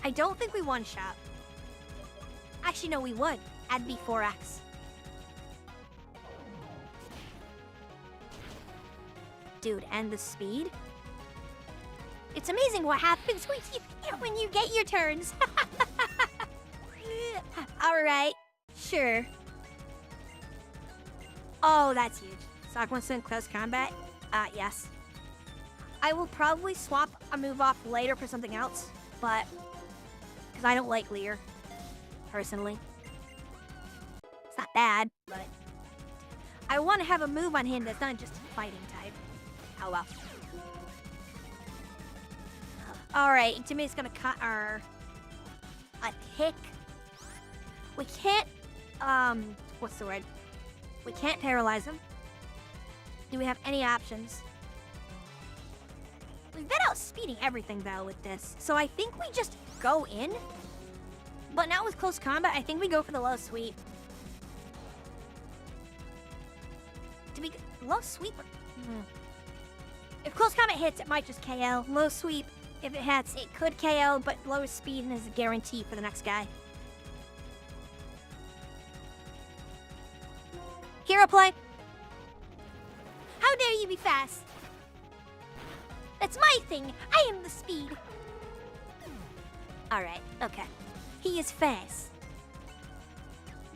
I don't think we one-shot. Actually, no, we would. Add B4X. Dude, and the speed? It's amazing what happens when you get your turns. Alright, sure. Oh, that's huge. Sock wants to in close combat? Yes. I will probably swap a move off later for something else, but because I don't like Leer, personally. It's not bad, but I want to have a move on him that's not just fighting type. Oh well. Alright, Intimidate's gonna cut our attack. We can't, what's the word? We can't paralyze him. Do we have any options? We've been outspeeding everything, though, with this. So I think we just go in But now with close combat, I think we go for the low sweep. Low sweep? If close combat hits, it might just KO. Low sweep, if it hits, it could KO, but lower speed is a guarantee for the next guy. Hero play. How dare you be fast? That's my thing. I am the speed. Alright, okay. He is fast.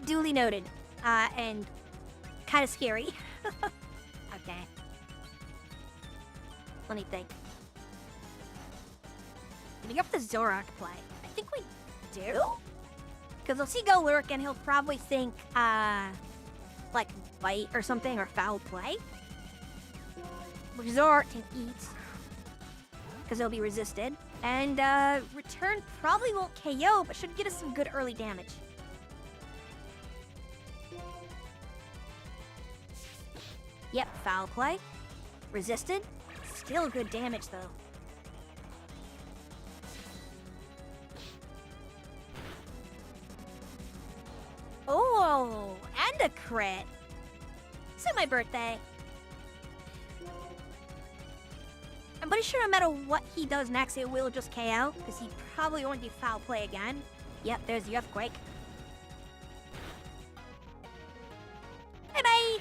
Duly noted. And kind of scary. Okay. Let me think. Do we go for the Zoroark play? I think we do. Because he'll see Go Lurk and he'll probably think, like bite or something or foul play. Which Zoroark can eat. Because it'll be resisted. And return probably won't KO, but should get us some good early damage. Yep, foul play. Resisted. Still good damage, though. Oh, and a crit. It's my birthday. I'm pretty sure no matter what he does next, it will just KO, because he probably won't do foul play again. Yep, there's the Earthquake. Bye-bye!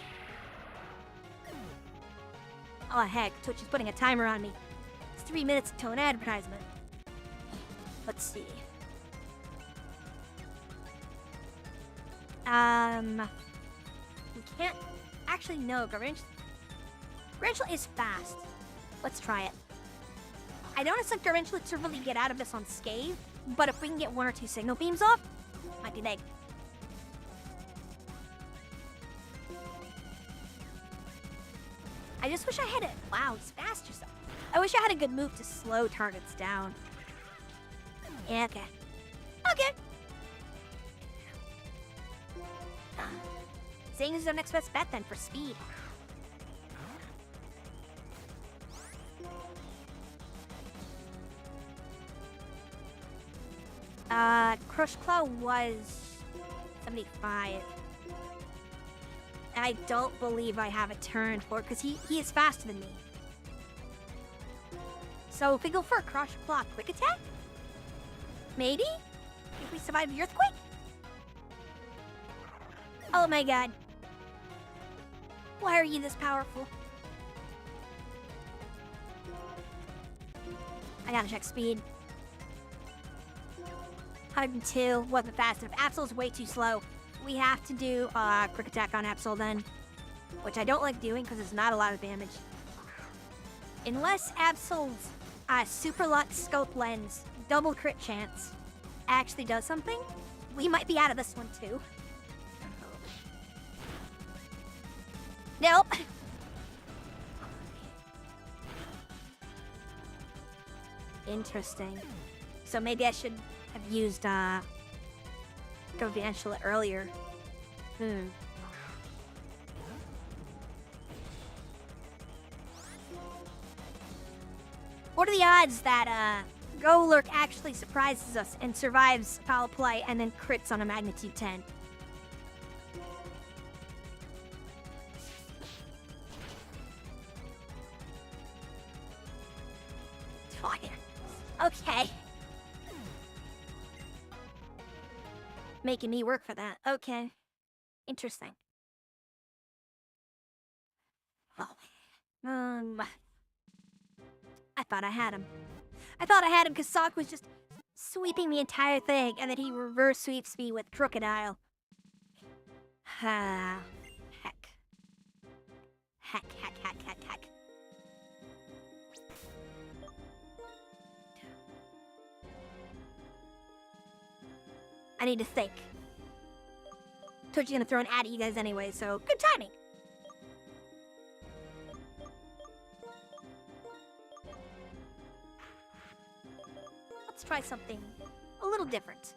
Oh, heck, Twitch is putting a timer on me. It's 3 minutes until an advertisement. Let's see. We can't... Actually, no, Garantula is fast. Let's try it. I don't expect Garantula to really get out of this on Scathe, but if we can get 1 or 2 signal beams off, might be big. I just wish I had it. Wow, it's fast yourself. I wish I had a good move to slow targets down. Yeah, okay. Okay. Zing is our next best bet then for speed. Crush Claw was 75. I don't believe I have a turn for it, because he is faster than me. So if we go for a Crush Claw quick attack? Maybe? If we survive the Earthquake? Oh my god. Why are you this powerful? I gotta check speed. 102 wasn't fast enough. Absol's way too slow. We have to do quick attack on Absol then. Which I don't like doing because it's not a lot of damage. Unless Absol's Super Lux Scope Lens, double crit chance, actually does something, we might be out of this one too. Nope. Interesting. So maybe I should have used Garantula earlier. What are the odds that Golurk actually surprises us and survives foul play and then crits on a magnitude 10? Okay. Making me work for that. Okay. Interesting. Oh. I thought I had him. I thought I had him because Sock was just sweeping the entire thing, and then he reverse sweeps me with Crocodile. Heck. Heck. I need to think. Twitch is gonna throw an ad at you guys anyway, so good timing. Let's try something a little different.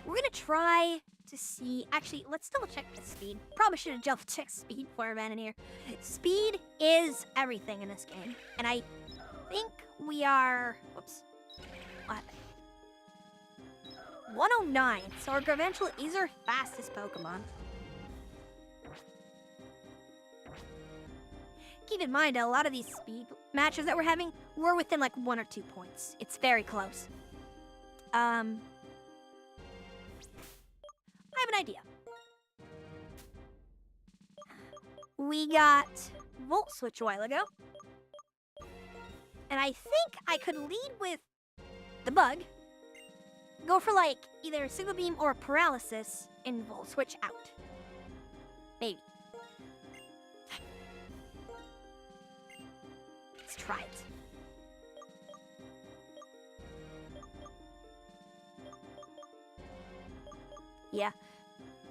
We're gonna try to see. Actually, let's double check the speed. Probably should have double checked speed before I ran in here. Speed is everything in this game. And I think we are... Whoops. What happened? 109. So our Gargantuar is our fastest Pokemon. Keep in mind, a lot of these speed matches that we're having were within like 1 or 2 points. It's very close. I have an idea. We got Volt Switch a while ago. And I think I could lead with the Bug. Go for like either Signal Beam or Paralysis and Volt Switch out. Maybe. Let's try it. Yeah.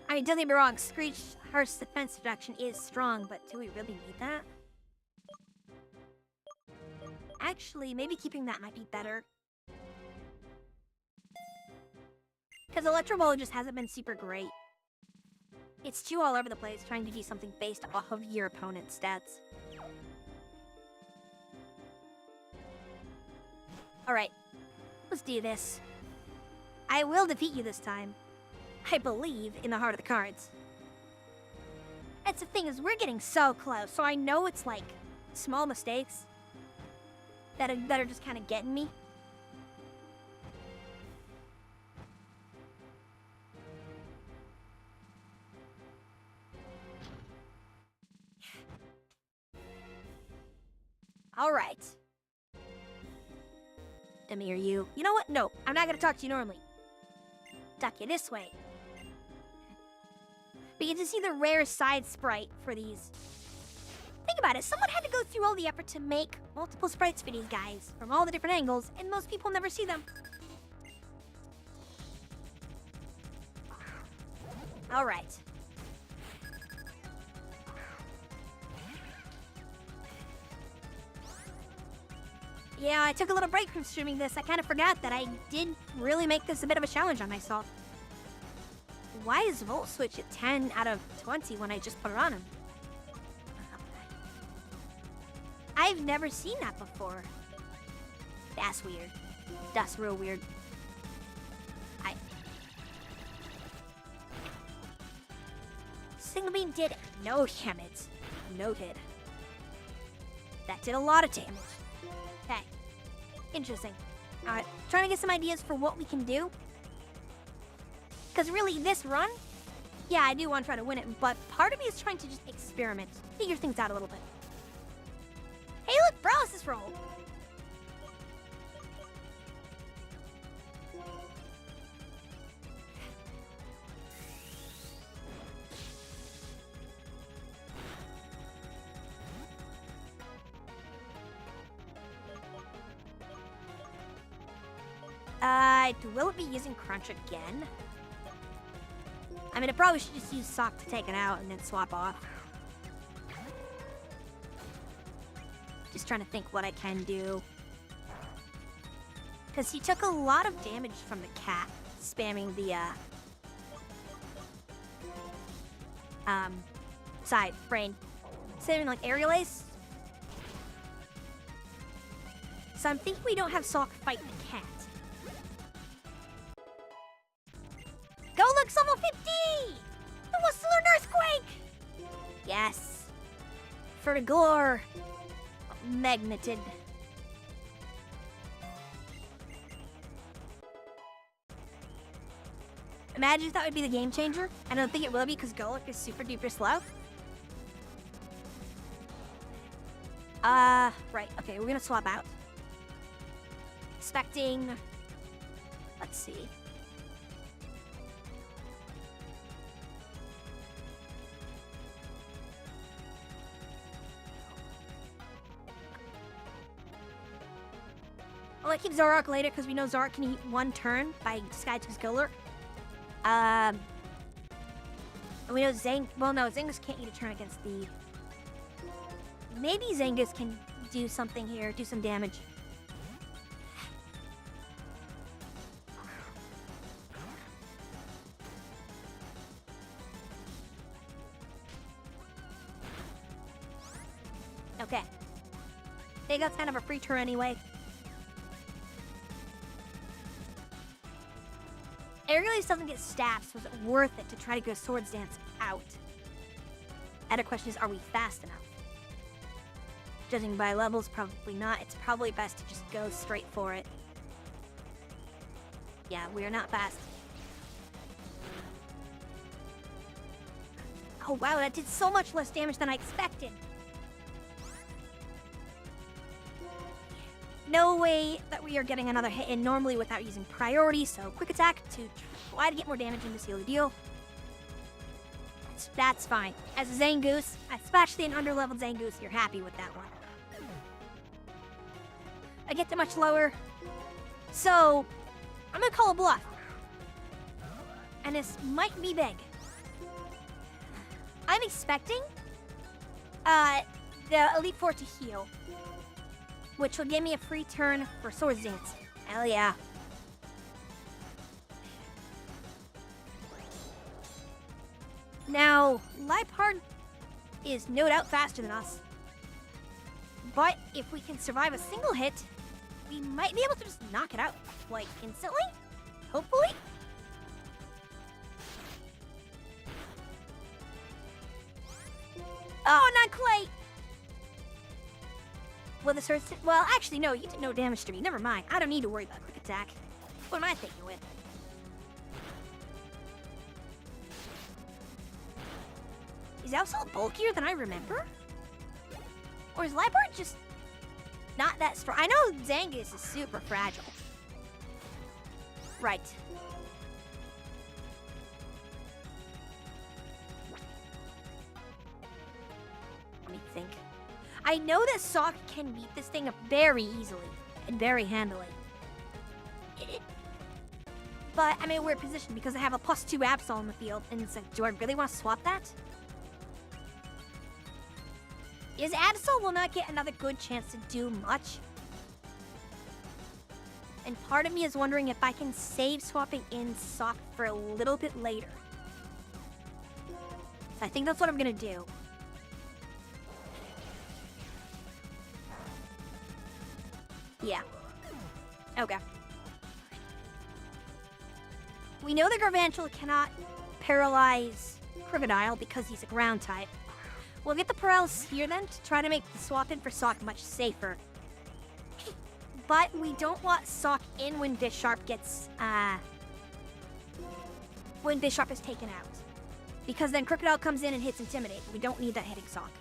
I mean, don't get me wrong, Screech Heart's defense reduction is strong, but do we really need that? Actually, maybe keeping that might be better. Because Electro Ball just hasn't been super great. It's too all over the place trying to do something based off of your opponent's stats. Alright, let's do this. I will defeat you this time. I believe in the heart of the cards. That's the thing, is we're getting so close, so I know it's like small mistakes that are just kind of getting me. All right. Demir, you know what? No, I'm not gonna talk to you normally. Duck you this way. We get to see the rare side sprite for these. Think about it, someone had to go through all the effort to make multiple sprites for these guys from all the different angles, and most people never see them. All right. Yeah, I took a little break from streaming this. I kind of forgot that I did really make this a bit of a challenge on myself. Why is Volt Switch at 10 out of 20 when I just put it on him? I've never seen that before. That's weird. That's real weird. Signal Beam did no damage. Noted. That did a lot of damage. Okay. Interesting. Alright, trying to get some ideas for what we can do. Because really, this run, yeah, I do want to try to win it, but part of me is trying to just experiment, figure things out a little bit. Hey, look, paralysis roll. Will it be using Crunch again? I mean, I probably should just use Sock to take it out and then swap off. Just trying to think what I can do. Because he took a lot of damage from the cat, spamming the, side, brain. Spamming, like, Aerial Ace. So I'm thinking we don't have Sock fight the cat. Go look, level 50! It was still an earthquake! Yes. Fertigore. Magneted. Imagine if that would be the game changer. I don't think it will be because Golok is super duper slow. Right. Okay, we're gonna swap out. Expecting... Let's see. I'll keep Zoroark later because we know Zoroark can eat one turn by Disguise to his Golurk. And we know Zangus can't eat a turn against the... Maybe Zangus can do something here, do some damage. Okay. I think that's kind of a free turn anyway. Aerialist doesn't get staffs, so is it worth it to try to go Swords Dance out? And the question is, are we fast enough? Judging by levels, probably not. It's probably best to just go straight for it. Yeah, we are not fast. Oh wow, that did so much less damage than I expected. No way that we are getting another hit in normally without using priority, so quick attack to try to get more damage and to seal the deal. That's fine. As a Zangoose, especially an underleveled Zangoose, you're happy with that one. I get to much lower, so I'm gonna call a bluff. And this might be big. I'm expecting the Elite Four to heal, which will give me a free turn for Swords Dance. Hell yeah. Now, Liepard is no doubt faster than us. But if we can survive a single hit, we might be able to just knock it out, like, instantly? Hopefully? Oh, not quite! Well, the Swords... Well, actually, no, you did no damage to me. Never mind. I don't need to worry about quick attack. What am I thinking with? Is Absol bulkier than I remember? Or is Liepard just not that strong? I know Zangoose is super fragile. Right. Let me think. I know that Sock can beat this thing up very easily and very handily. But I'm in a weird position because I have a +2 Absol in the field, and it's like, do I really want to swap that? Is Absol will not get another good chance to do much. And part of me is wondering if I can save swapping in Sock for a little bit later. So I think that's what I'm gonna do. Yeah. Okay. We know that Garvantula cannot paralyze Crocodile because he's a ground type. We'll get the paralysis here then to try to make the swap in for Sock much safer. But we don't want Sock in when Bisharp gets, when Bisharp is taken out. Because then Crocodile comes in and hits Intimidate. We don't need that hitting Sock.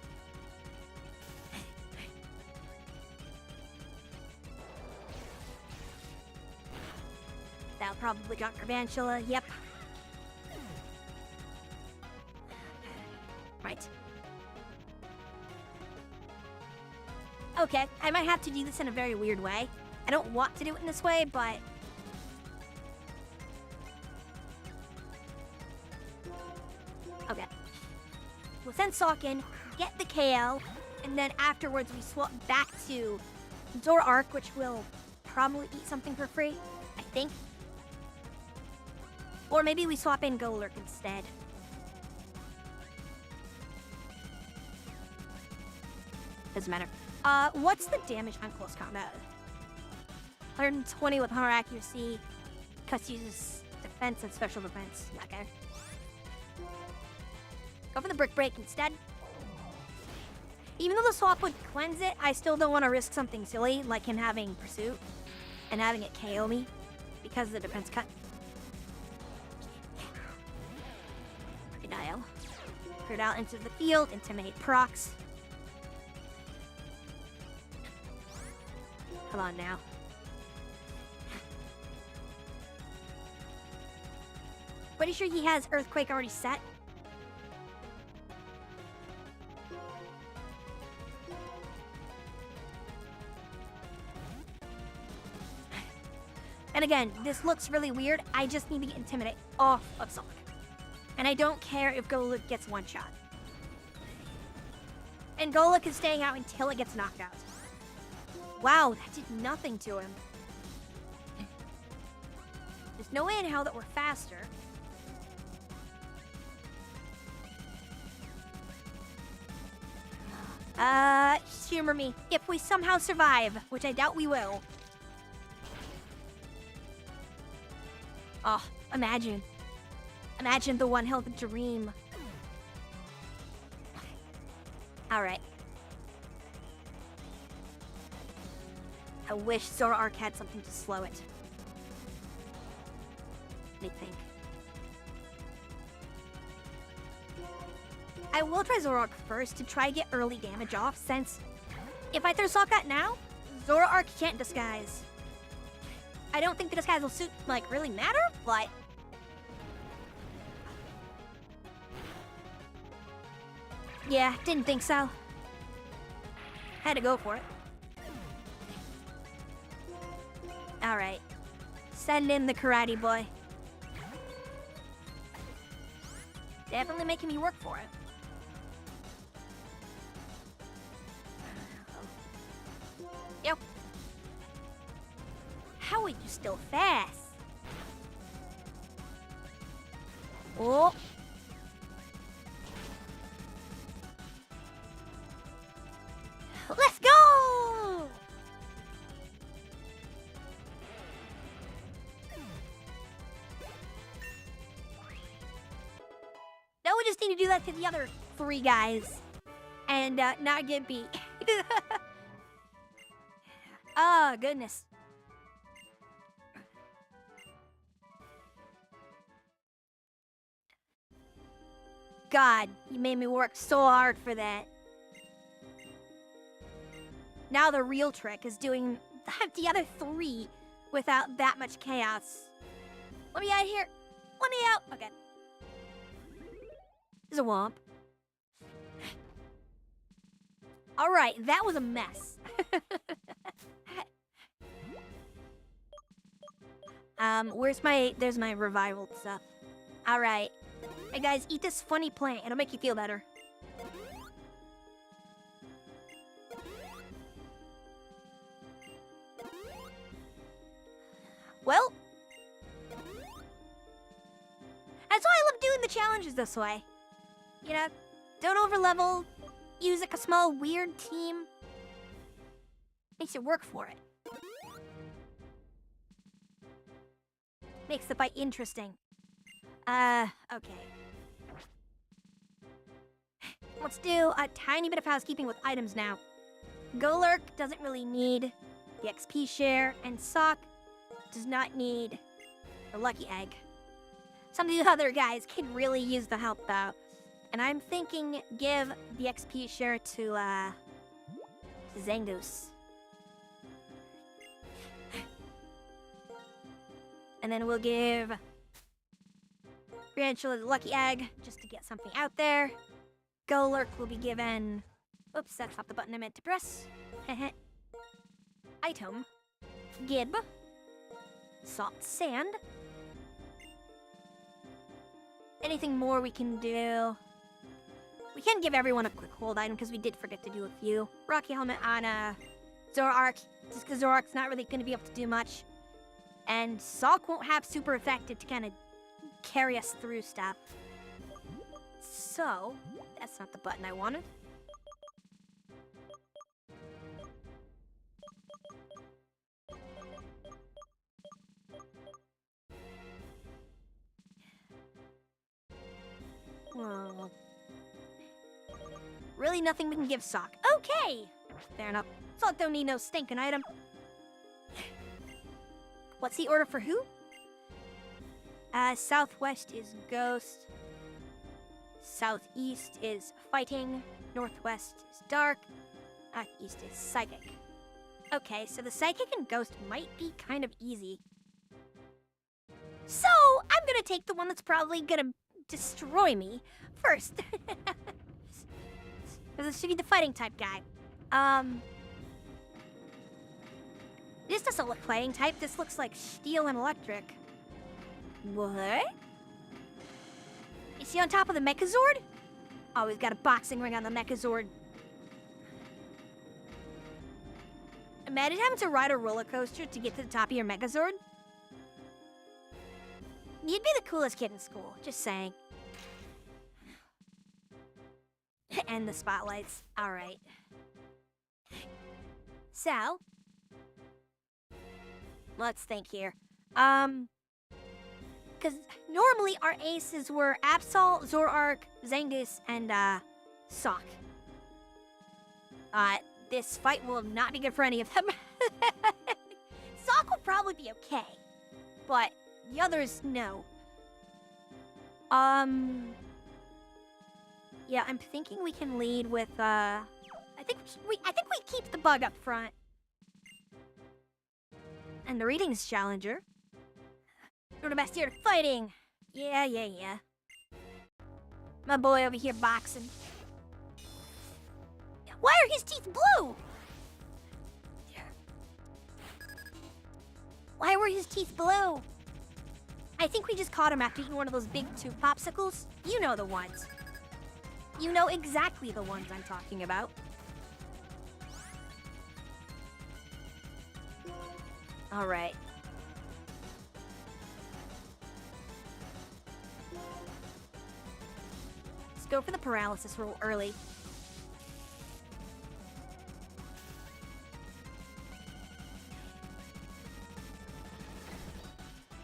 That'll probably got Garvantula, yep. Right. Okay, I might have to do this in a very weird way. I don't want to do it in this way, but... Okay. We'll send Sock in, get the KL, and then afterwards we swap back to Zoroark, which will probably eat something for free, I think. Or maybe we swap in Golurk instead. Doesn't matter. What's the damage on close combat? 120 with hunter accuracy. Cuss uses defense and special defense. Okay. Go for the Brick Break instead. Even though the swap would cleanse it, I still don't want to risk something silly, like him having Pursuit and having it KO me because of the defense cut. Crocodile. Crocodile enters the field, Intimidate procs. Come on now. Pretty sure he has Earthquake already set. And again, this looks really weird. I just need to get Intimidate off of Sock. And I don't care if Golurk gets one shot. And Golurk is staying out until it gets knocked out. Wow, that did nothing to him. There's no way in hell that we're faster. Humor me. If we somehow survive, which I doubt we will. Oh, imagine. Imagine the one health dream. Alright. I wish Zoroark had something to slow it. Let me think. I will try Zoroark first to try to get early damage off, since if I throw Sock out now, Zoroark can't disguise. I don't think the disguise will really matter, but... yeah, didn't think so. Had to go for it. Alright. Send in the karate boy. Definitely making me work for it. Yep. How are you still fast? Oh. Let's go! Now we just need to do that to the other 3 guys. And not get beat. Oh, goodness. God, you made me work so hard for that. Now the real trick is doing the other 3 without that much chaos. Let me out of here. Let me out. Okay. There's a womp. Alright, that was a mess. There's my revival stuff. Alright. Hey guys, eat this funny plant. It'll make you feel better. Well. That's why I love doing the challenges this way. You know, don't overlevel. Use like a small weird team. Makes you work for it. Makes the fight interesting. Okay. Let's do a tiny bit of housekeeping with items now. Golurk doesn't really need the XP share, and Sock does not need the lucky egg. Some of the other guys can really use the help though. And I'm thinking give the XP share to Zangoose. And then we'll give Brantula the lucky egg, just to get something out there. Golurk will be given... oops, that's not the button I meant to press. Item. Gib. Soft sand. Anything more we can do? We can give everyone a quick hold item, because we did forget to do a few. Rocky helmet on Zoroark, just because Zoroark's not really going to be able to do much. And Sock won't have super effective to kind of carry us through stuff. So, that's not the button I wanted. Whoa. Really nothing we can give Sock. Okay! Fair enough. Sock don't need no stinking item. What's the order for who? Southwest is Ghost. Southeast is Fighting. Northwest is Dark. East is Psychic. Okay, so the Psychic and Ghost might be kind of easy. So, I'm gonna take the one that's probably gonna destroy me first. Because it should be the fighting type guy. This doesn't look fighting type. This looks like steel and electric. What? Is he on top of the Mechazord? Oh, he's got a boxing ring on the Mechazord. Imagine having to ride a roller coaster to get to the top of your Megazord. You'd be the coolest kid in school, just saying. And the spotlights. Alright. So, let's think here. Because normally our aces were Absol, Zoroark, Zangus, and, Sock. This fight will not be good for any of them. Sock will probably be okay, but the others, no. Yeah, I'm thinking we can lead with, I think we keep the bug up front. And the readings challenger. You're the best here at fighting. Yeah. My boy over here boxing. Why are his teeth blue? Why were his teeth blue? I think we just caught him after eating one of those big tube popsicles. You know the ones. You know exactly the ones I'm talking about. Alright. Let's go for the paralysis roll early.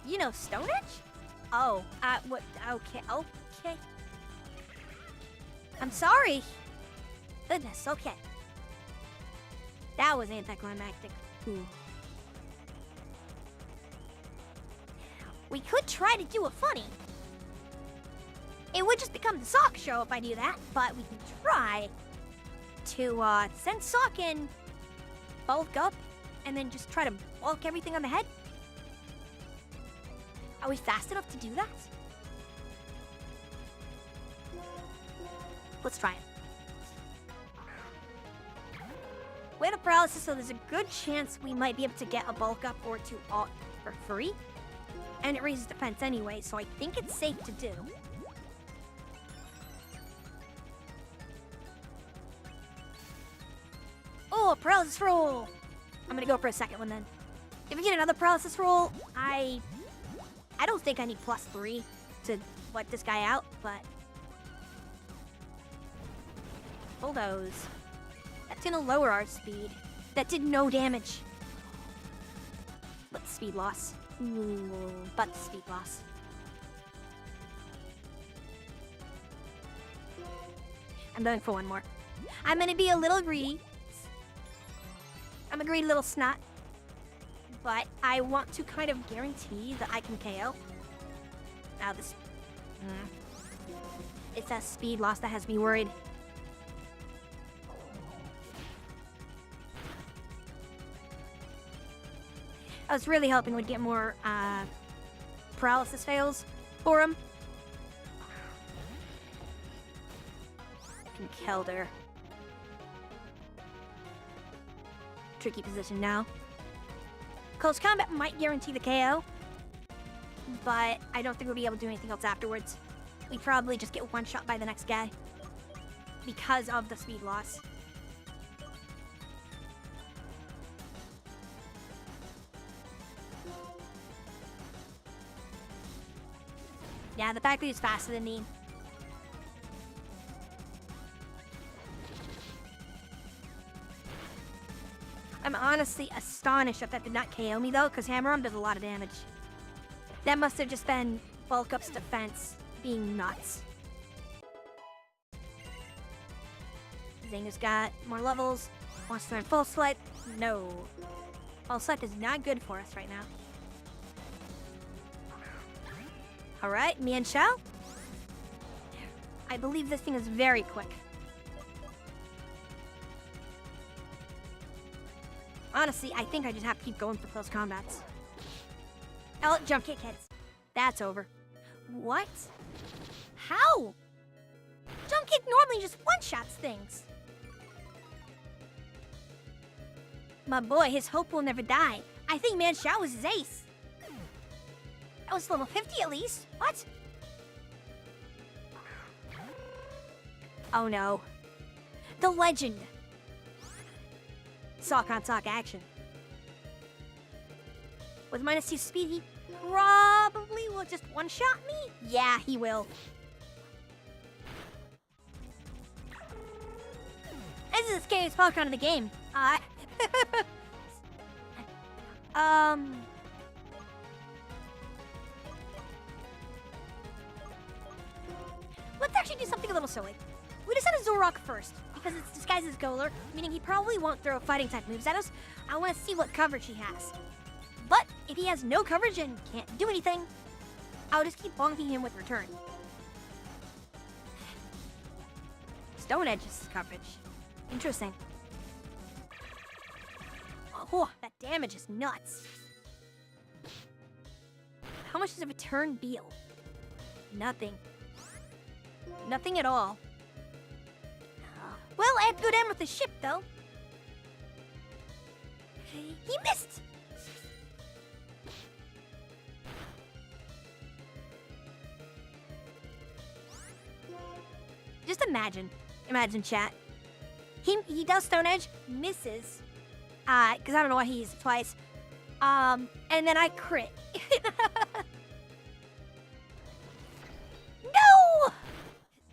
You know Stone Edge? Oh, what? Okay. I'm sorry. Goodness, okay. That was anticlimactic. Ooh. We could try to do a funny. It would just become the Sock show if I do that, but we can try to send Sock in, bulk up, and then just try to bulk everything on the head. Are we fast enough to do that? Let's try it. We have a paralysis, so there's a good chance we might be able to get a bulk up or two alt for free. And it raises defense anyway, so I think it's safe to do. Oh, a paralysis roll! I'm gonna go for a second one then. If we get another paralysis roll, I don't think I need +3 to wipe this guy out, but... Bulldoze. That's gonna lower our speed. That did no damage. But speed loss. Ooh, but speed loss. I'm going for one more. I'm gonna be a little greedy. I'm a greedy little snot. But I want to kind of guarantee that I can KO. Now this... It's that speed loss that has me worried. I was really hoping we'd get more paralysis fails for him. And Kelder. Tricky position now. Close combat might guarantee the KO, but I don't think we'll be able to do anything else afterwards. We'd probably just get one shot by the next guy because of the speed loss. Yeah, the fact that he's faster than me. I'm honestly astonished that that did not KO me though, because Hammer Arm does a lot of damage. That must have just been Bulk Up's defense being nuts. Zangus got more levels. Wants to learn Full Swipe. No. Full Swipe is not good for us right now. Alright, Mian Xiao. I believe this thing is very quick. Honestly, I think I just have to keep going for close combats. Oh, jump kick hits. That's over. What? How? Jump kick normally just one-shots things. My boy, his hope will never die. I think Man Xiao was his ace. That was level 50 at least. What? Oh no. The legend. Sock on sock action. With -2 speed, he probably will just one-shot me? Yeah, he will. This is the scariest Pokemon in the game. Let's actually do something a little silly. We just had a Zorok first, because it's disguised as Goler, meaning he probably won't throw fighting type moves at us. I want to see what coverage he has. But if he has no coverage and can't do anything, I'll just keep bonking him with return. Stone Edge's coverage. Interesting. Oh, that damage is nuts. How much does a return deal? Nothing. Nothing at all. Well, I have to go down with the ship, though. He missed! Just imagine. Imagine, chat. He does Stone Edge, misses. Because I don't know why he used it twice. And then I crit. No!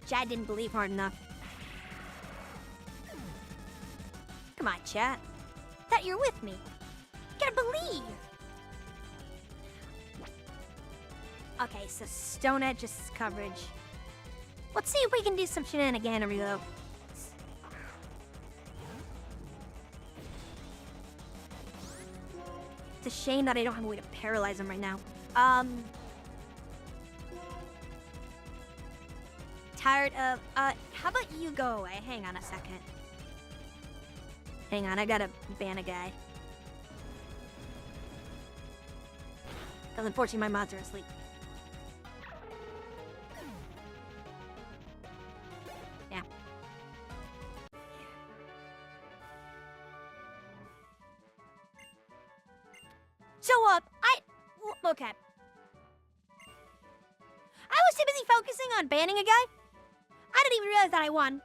Chat didn't believe hard enough. Come on, chat. That you're with me. You gotta believe. Okay, so Stone Edge's coverage. Let's see if we can do some shenaniganery, though. It's a shame that I don't have a way to paralyze him right now. Tired of, how about you go away? Hang on a second. Hang on, I gotta ban a guy. Because unfortunately my mods are asleep. Yeah. So, okay. I was too busy focusing on banning a guy. I didn't even realize that I won.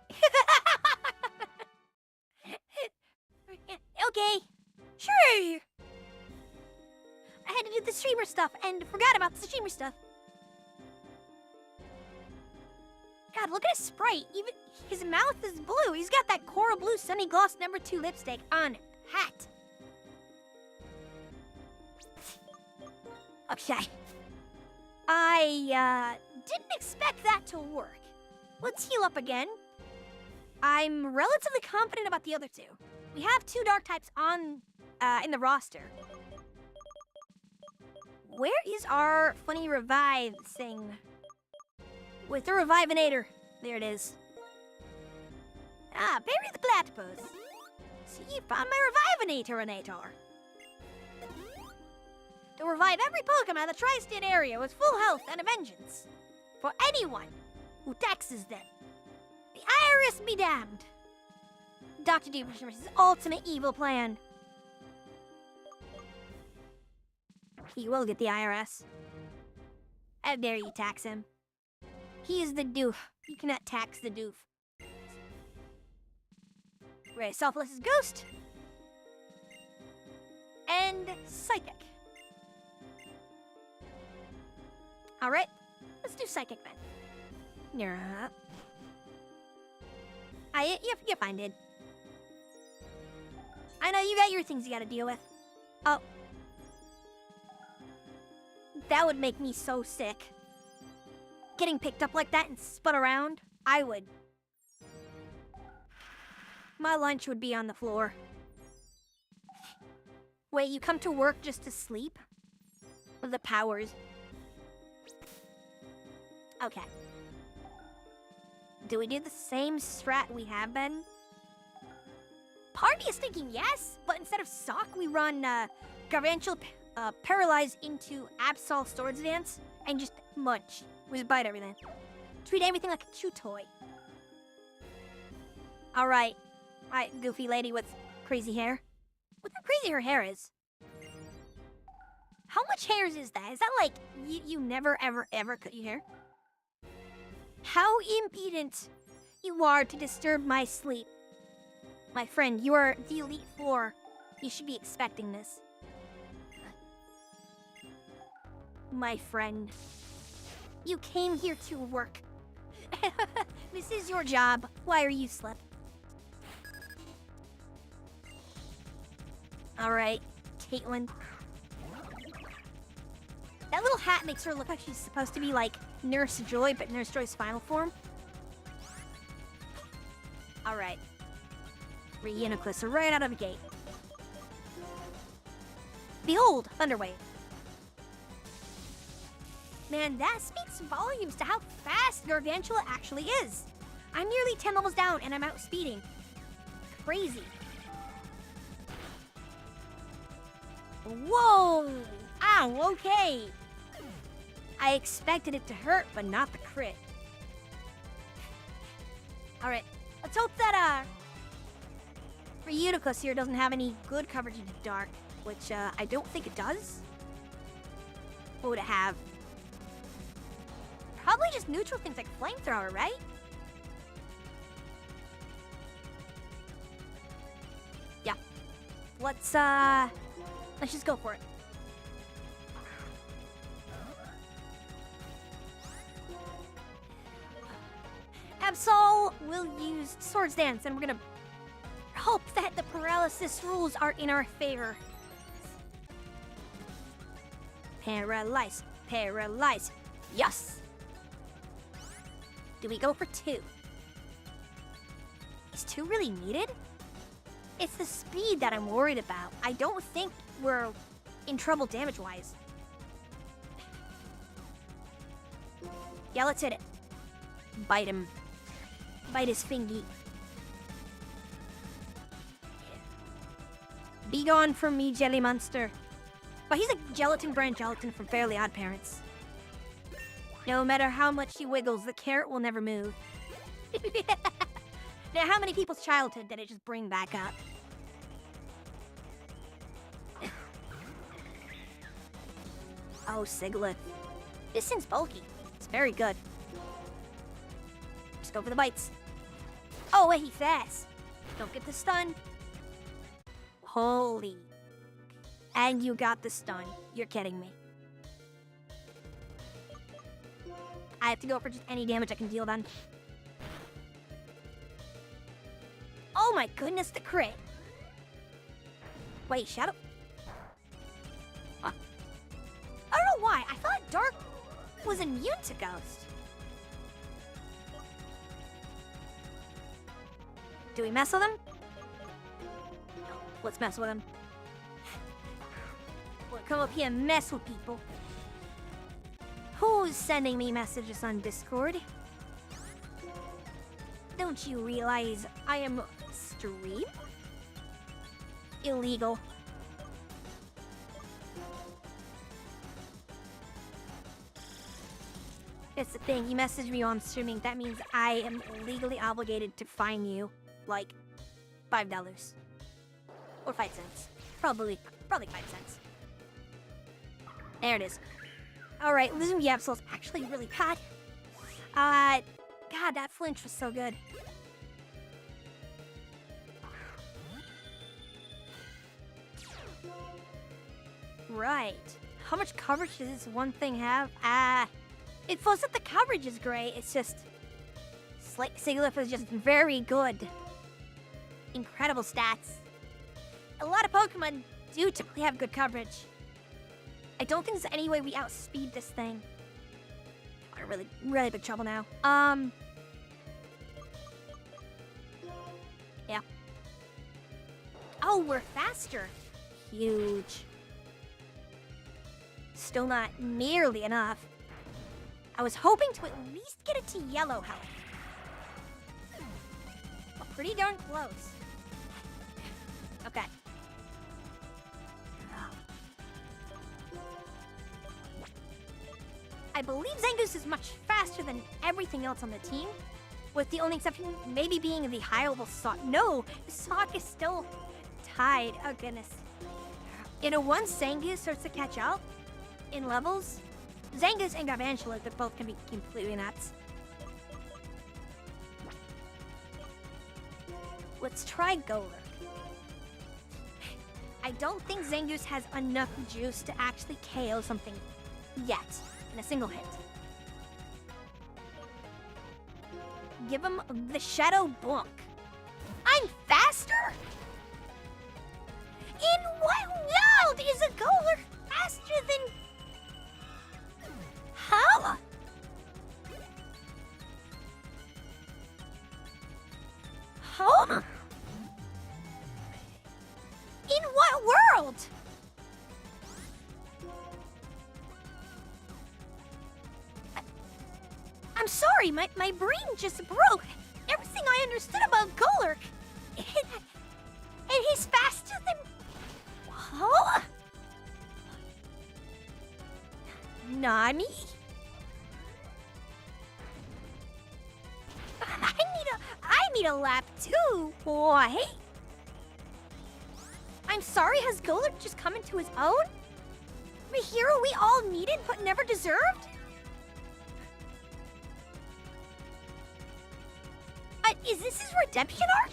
Okay. Sure. I had to do the streamer stuff and forgot about the streamer stuff. God, look at his sprite. Even his mouth is blue. He's got that coral blue Sunny Gloss #2 lipstick on hat. Okay. I didn't expect that to work. Let's heal up again. I'm relatively confident about the other two. We have 2 dark types on in the roster. Where is our funny revive thing? With the Revivinator. There it is. Ah, bury the platypus. See, you found my Revivinator. To revive every Pokemon in the Tri-State area with full health and a vengeance. For anyone who taxes them. The IRS be damned. Dr. Doom's ultimate evil plan. He will get the IRS. How dare you tax him? He is the doof. You cannot tax the doof. Ray Selfless's Ghost. And Psychic. Alright, let's do Psychic then. You're up. You're fine, dude. I know you got your things you gotta deal with. Oh. That would make me so sick. Getting picked up like that and spun around, I would. My lunch would be on the floor. Wait, you come to work just to sleep? With the powers. Okay. Do we do the same strat we have been? Party is thinking yes, but instead of Sock, we run Gargantual Paralyze into Absol Swords Dance and just munch. We just bite everything. Treat everything like a chew toy. Alright. Alright, goofy lady with crazy hair. What the crazy her hair is? How much hairs is that? Is that like, you never ever cut your hair? How impudent you are to disturb my sleep. My friend, you are the Elite Four. You should be expecting this. My friend, you came here to work. This is your job. Why are you asleep? Alright, Caitlyn. That little hat makes her look like she's supposed to be like Nurse Joy, but Nurse Joy's final form. Alright. 3 Uniclus right out of the gate. Behold, Thunderwave. Man, that speaks volumes to how fast Gargantua actually is. I'm nearly 10 levels down and I'm outspeeding. Crazy. Whoa! Ow, okay. I expected it to hurt, but not the crit. Alright, let's hope that, Uniclus here doesn't have any good coverage in the dark, which, I don't think it does. What would it have? Probably just neutral things like Flamethrower, right? Yeah. Let's just go for it. Absol will use Swords Dance, and we're gonna hope that the paralysis rules are in our favor. Paralyze. Paralyze. Yes! Do we go for 2? Is 2 really needed? It's the speed that I'm worried about. I don't think we're in trouble damage-wise. Yeah, let's hit it. Bite him. Bite his fingy. Be gone from me, Jelly Monster. But he's a gelatin brand gelatin from Fairly Odd Parents. No matter how much he wiggles, the carrot will never move. Now, how many people's childhood did it just bring back up? Oh, Sigilyph. This thing's bulky. It's very good. Just go for the bites. Oh, wait, he's fast. Don't get the stun. Holy. And you got the stun. You're kidding me. I have to go for just any damage I can deal then. Oh my goodness, the crit. Wait, Shadow? I don't know why. I thought Dark was immune to Ghost. Do we mess with him? No, let's mess with him. We'll come up here and mess with people. Who's sending me messages on Discord? Don't you realize I am stream? Illegal. It's the thing, you message me while I'm streaming, that means I am legally obligated to fine you, like, $5. Or 5 cents. Probably 5 cents. There it is. Alright, losing the Absol's actually really bad. God, that flinch was so good. Right. How much coverage does this one thing have? It feels that the coverage is great. It's just... Sigilyph is just very good. Incredible stats. A lot of Pokemon do typically have good coverage. I don't think there's any way we outspeed this thing. I'm in really big trouble now. Yeah. Oh, we're faster. Huge. Still not nearly enough. I was hoping to at least get it to yellow health. But pretty darn close. Okay. I believe Zangoose is much faster than everything else on the team, with the only exception maybe being the high-level Sock. No, Sock is still tied. Oh, goodness. Once Zangoose starts to catch up in levels, Zangoose and Gargantua, they're both can be completely nuts. Let's try Golurk. I don't think Zangoose has enough juice to actually KO something yet in a single hit. Give him the Shadow Bonk. I'm faster? In what Golurk faster than... How? How? In what world? I'm sorry, my brain just broke. Everything I understood about Golurk. And he's faster than... Huh? Nani? I need a lap too. What? I'm sorry, has Golurk just come into his own? The hero we all needed but never deserved? Is this his redemption arc?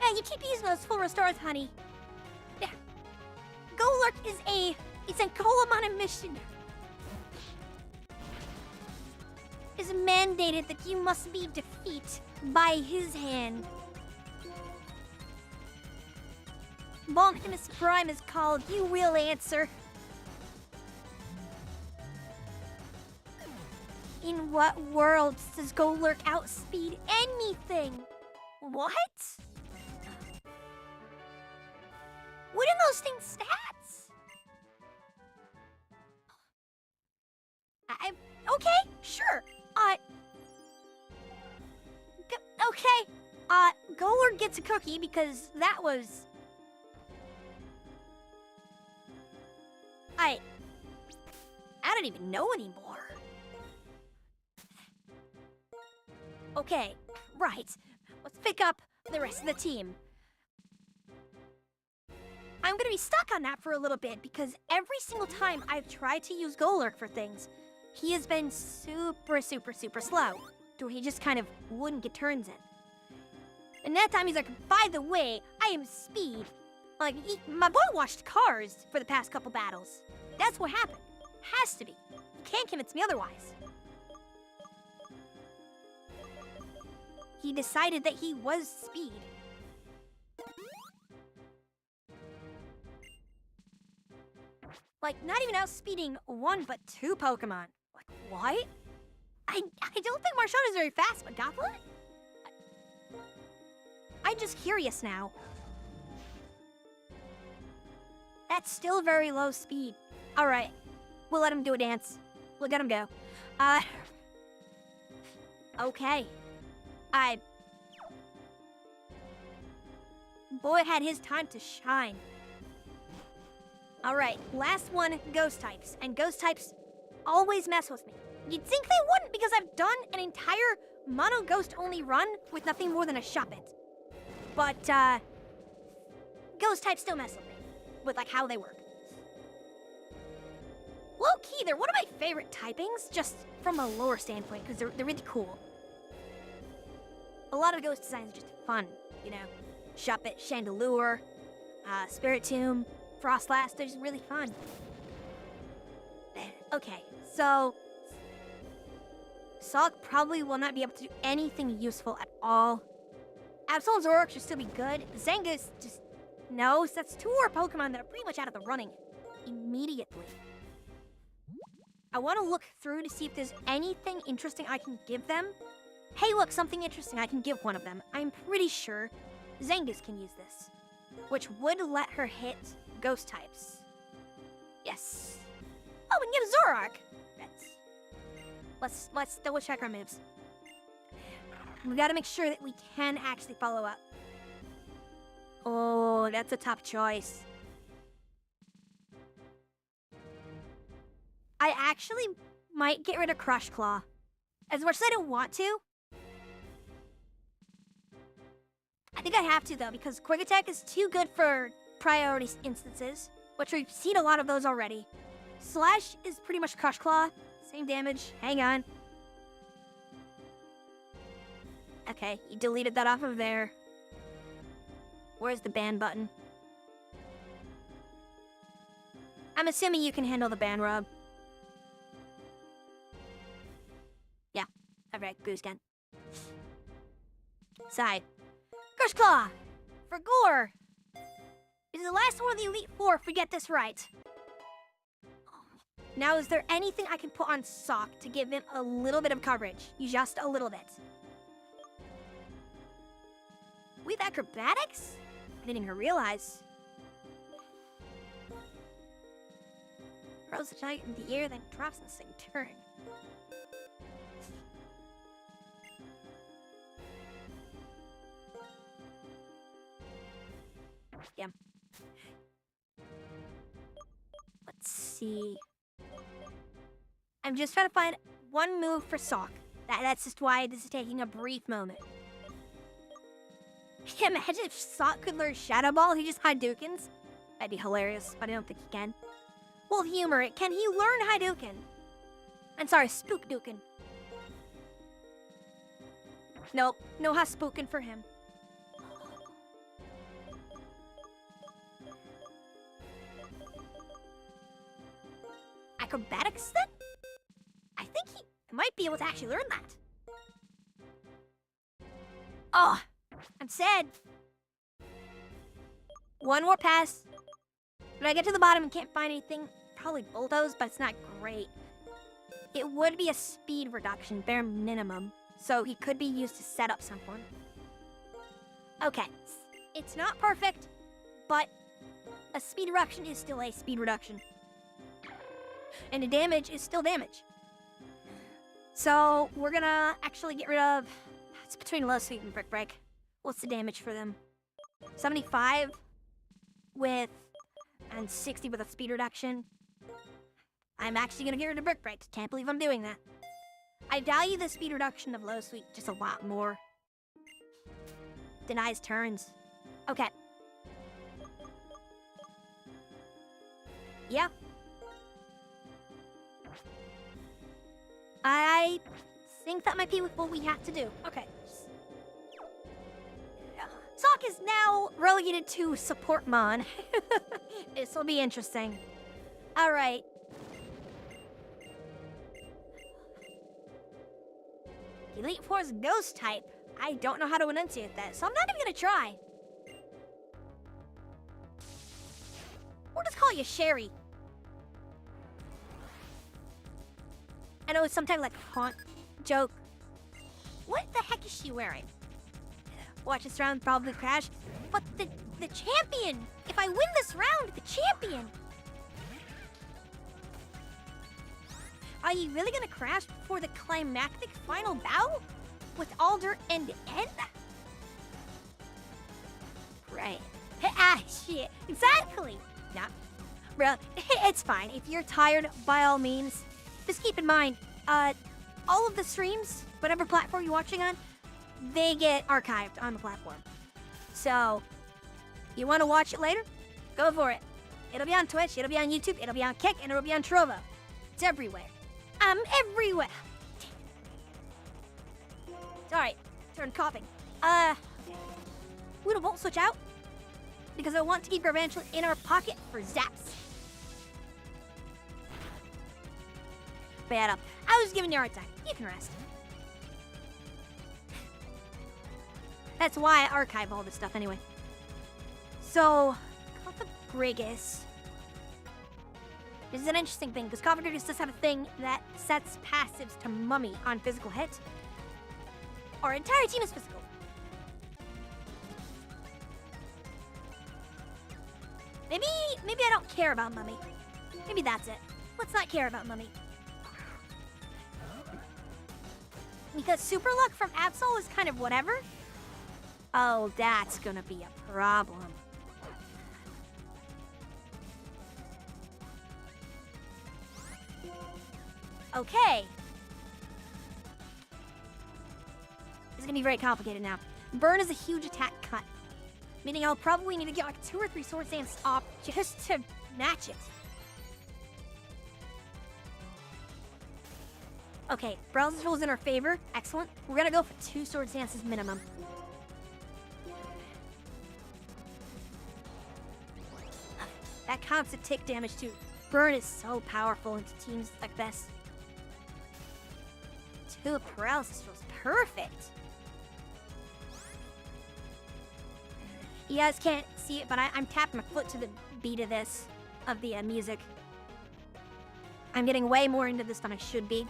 Hey, you keep using those full restores, honey. Yeah. Golurk is it's a golem on a mission. It's mandated that you must be defeated by his hand. Longinus Prime is called, you will answer. In what world does Golurk outspeed anything? What? What are those things' stats? Okay, sure. Okay. Golurk gets a cookie because that was... I don't even know anymore. Okay, right. Let's pick up the rest of the team. I'm gonna be stuck on that for a little bit because every single time I've tried to use Golurk for things, he has been super slow. So he just kind of wouldn't get turns in. And that time he's like, by the way, I am speed. Like, my boy watched Cars for the past couple battles. That's what happened. Has to be. You can't convince me otherwise. He decided that he was speed. Like, not even outspeeding one but two Pokemon. Like, what? I don't think Marshawn is very fast, but Gothlet? I'm just curious now. That's still very low speed. Alright, we'll let him do a dance. We'll let him go. Okay. Boy had his time to shine. Alright, last one, Ghost types. And Ghost types always mess with me. You'd think they wouldn't because I've done an entire mono Ghost only run with nothing more than a Shuppet. But, Ghost types still mess with me. With, like, how they work. Low-key, they're one of my favorite typings, just from a lore standpoint, because they're really cool. A lot of Ghost designs are just fun, you know? Shuppet, Chandelure, Spiritomb, Frostlass, they're just really fun. Okay, so... Salk probably will not be able to do anything useful at all. Absol and Zoroark should still be good. Zangus just... No, that's two more Pokemon that are pretty much out of the running immediately. I want to look through to see if there's anything interesting I can give them. Hey, look, something interesting I can give one of them. I'm pretty sure Zangus can use this, which would let her hit Ghost types. Yes. Oh, we can get a Zoroark. Let's double check our moves. We gotta make sure that we can actually follow up. Oh, that's a tough choice. I actually might get rid of Crush Claw. As much as I don't want to. I think I have to, though, because Quick Attack is too good for priority instances, which we've seen a lot of those already. Slash is pretty much Crush Claw. Same damage. Hang on. Okay, you deleted that off of there. Where's the ban button? I'm assuming you can handle the ban rub. Yeah, I Perfect. Boost gun. Side. Curse Claw! For Gore! This is the last one of the Elite Four if we get this right. Now, is there anything I can put on Sock to give him a little bit of coverage? Just a little bit. With acrobatics? I didn't even realize. Throws the giant in the air, then drops in the same turn. Yeah. Let's see. I'm just trying to find one move for Sock. That's just why this is taking a brief moment. Imagine if Sock could learn Shadow Ball, he just Hadoukens. That'd be hilarious, but I don't think he can. We'll humor it. Can he learn Hadouken? I'm sorry, Spookdouken. Nope, no Haspooken for him. Acrobatics then? I think he might be able to actually learn that. Oh, I'm sad. One more pass. When I get to the bottom and can't find anything, probably Bulldoze, but it's not great. It would be a speed reduction, bare minimum, so he could be used to set up someone. Okay, it's not perfect, but a speed reduction is still a speed reduction. And the damage is still damage. So we're gonna actually get rid of... It's between Low Sweep and Brick Break. What's the damage for them? 75 with... and 60 with a speed reduction. I'm actually gonna get rid of Brick Break. Can't believe I'm doing that. I value the speed reduction of Low Sweep just a lot more. Denies turns. Okay. Yeah. I think that might be what we have to do. Okay. Sock is now relegated to support Mon. This will be interesting. Alright. Elite Four's Ghost type. I don't know how to enunciate that, so I'm not even gonna try. We'll just call you Sherry. I know it's sometimes like a haunt joke. What the heck is she wearing? Watch this round probably crash. But the champion! If I win this round, the champion! Are you really gonna crash before the climactic final bout? With Alder and N? Right. Ah, shit. Exactly! Nah. Bro, it's fine. If you're tired, by all means, just keep in mind, all of the streams, whatever platform you're watching on, they get archived on the platform. So, you want to watch it later? Go for it. It'll be on Twitch, it'll be on YouTube, it'll be on Kick, and it'll be on Trovo. It's everywhere. I'm everywhere. Sorry, turned coughing. We don't Volt Switch out because I want to keep our Eventually in our pocket for zaps. Bad up. I was giving you a hard time. You can rest. That's why I archive all this stuff anyway. So, Cofagrigus. This is an interesting thing, because Cofagrigus does have a thing that sets passives to Mummy on physical hit. Our entire team is physical. Maybe I don't care about Mummy. Maybe that's it. Let's not care about Mummy. Because Super Luck from Absol is kind of whatever. Oh, that's gonna be a problem. Okay. This is gonna be very complicated now. Burn is a huge attack cut, meaning I'll probably need to get like 2 or 3 Sword Dance off just to match it. Okay, Browser's rules in our favor. Excellent. We're gonna go for 2 Sword Dances minimum. That constant tick damage too. Burn is so powerful into teams like this. Ooh, paralysis feels perfect. You guys can't see it, but I'm tapping my foot to the beat of this, of the music. I'm getting way more into this than I should be.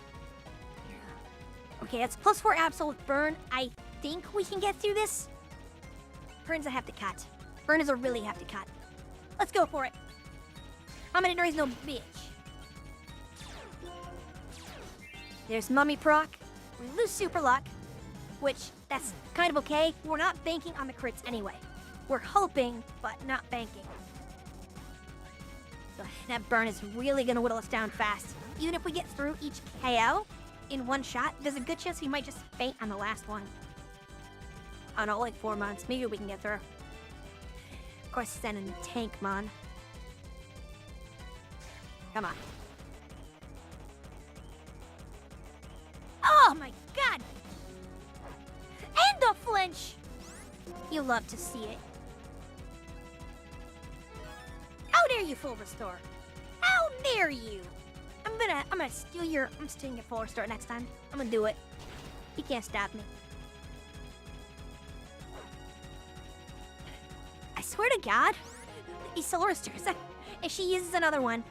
Okay, that's +4 Absol with Burn. I think we can get through this. Burn's a hefty cut. Burn is a really hefty cut. Let's go for it. Hominidori's no bitch. There's Mummy proc. We lose Super Luck, which that's kind of okay. We're not banking on the crits anyway. We're hoping, but not banking. That Burn is really gonna whittle us down fast. Even if we get through each KO in one shot, there's a good chance we might just faint on the last one. Oh no, like 4 months. Maybe we can get through. Of course, sending Tankmon. Come on. Oh my god! And the flinch! You love to see it. How dare you full restore? How dare you? I'm gonna steal your full restore next time. I'm gonna do it. You can't stop me. I swear to God, these soul restores. If she uses another one.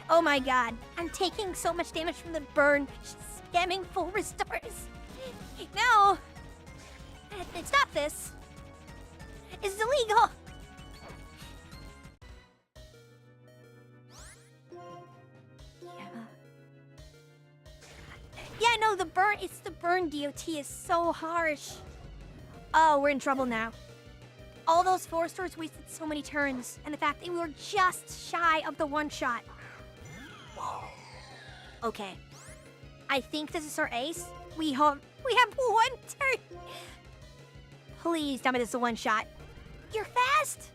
Oh my god, I'm taking so much damage from the Burn. She's scamming full restores. No! Stop this. It's illegal. Yeah, no, the Burn, it's the Burn DOT is so harsh. Oh, we're in trouble now. All those 4 stores wasted so many turns, and the fact that we were just shy of the one shot. Okay. I think this is our ace. We have 1 turn. Please tell me this is a one shot. You're fast.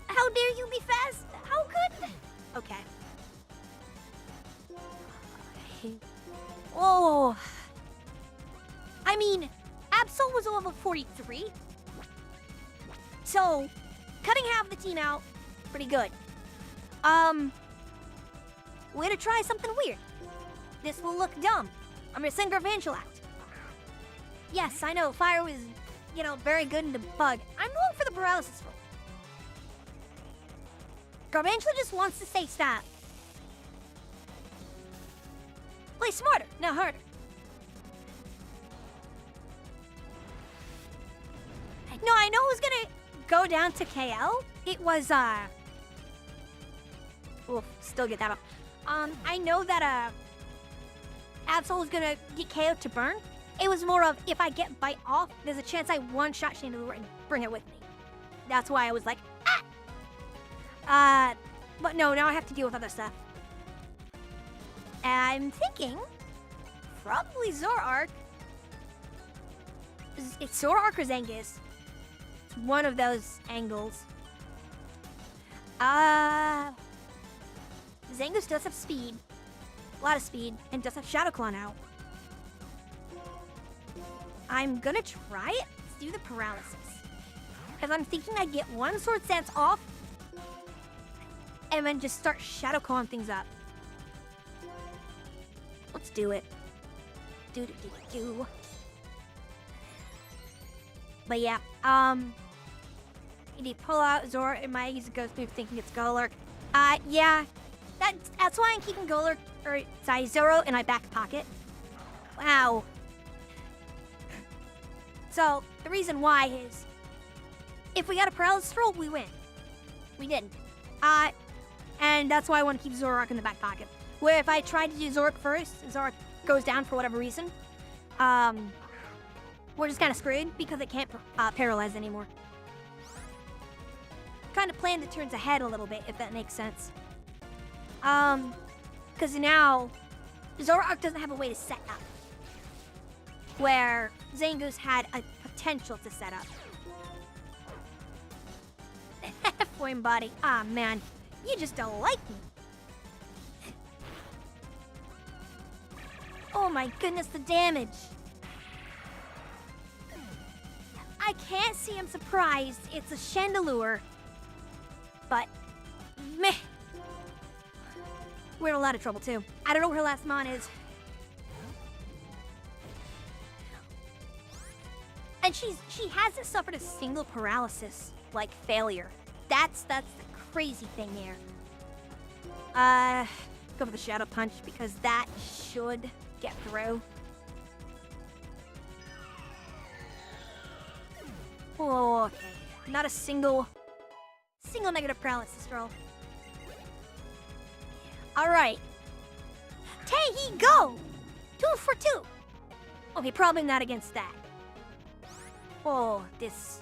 How dare you be fast? How good? Okay. Oh. I mean, Absol was a level 43. So, cutting half the team out, pretty good. Way to try something weird. This will look dumb. I'm gonna send Garvangel out. Yes, I know, fire was, very good in the bug. I'm going for the paralysis roll. Garvangel just wants to stay stat. Play smarter, not harder. No, I know it was gonna go down to KL. It was, Oof, still get that off. I know that, Absol was gonna get KO'd to Burn. It was more of, if I get Bite off, there's a chance I one-shot Chandelure and bring it with me. That's why I was like, ah! But no, now I have to deal with other stuff. I'm thinking, probably Zoroark. It's Zoroark or Zangus. It's one of those angles. Zangus does have speed. A lot of speed. And does have Shadow Claw now. I'm gonna try it. Let's do the paralysis. Because I'm thinking I get 1 sword stance off. And then just start Shadow Clawing things up. Let's do it. Do. But yeah, you need to pull out Zora and my goes through thinking it's Golurk. Yeah, that's why I'm keeping Golurk, Zoro in my back pocket. Wow. So, the reason why is, if we got a paralysis roll, we win. We didn't. And that's why I want to keep Zoroark in the back pocket. Where if I try to do Zoroark first, Zoroark goes down for whatever reason, we're just kind of screwed because it can't paralyze anymore. Trying to plan the turns ahead a little bit, if that makes sense. Because now, Zoroark doesn't have a way to set up. Where Zangoose had a potential to set up. Flame body. Ah, man. You just don't like me. Oh my goodness, the damage. I can't see I'm surprised. It's a Chandelure. But, meh. We're in a lot of trouble, too. I don't know where her last mon is. And she hasn't suffered a single paralysis, like, failure. That's the crazy thing here. Go for the Shadow Punch, because that should get through. Oh, okay. Not a single negative paralysis roll. Alright. There he go! 2 for 2. Okay, probably not against that. Oh, this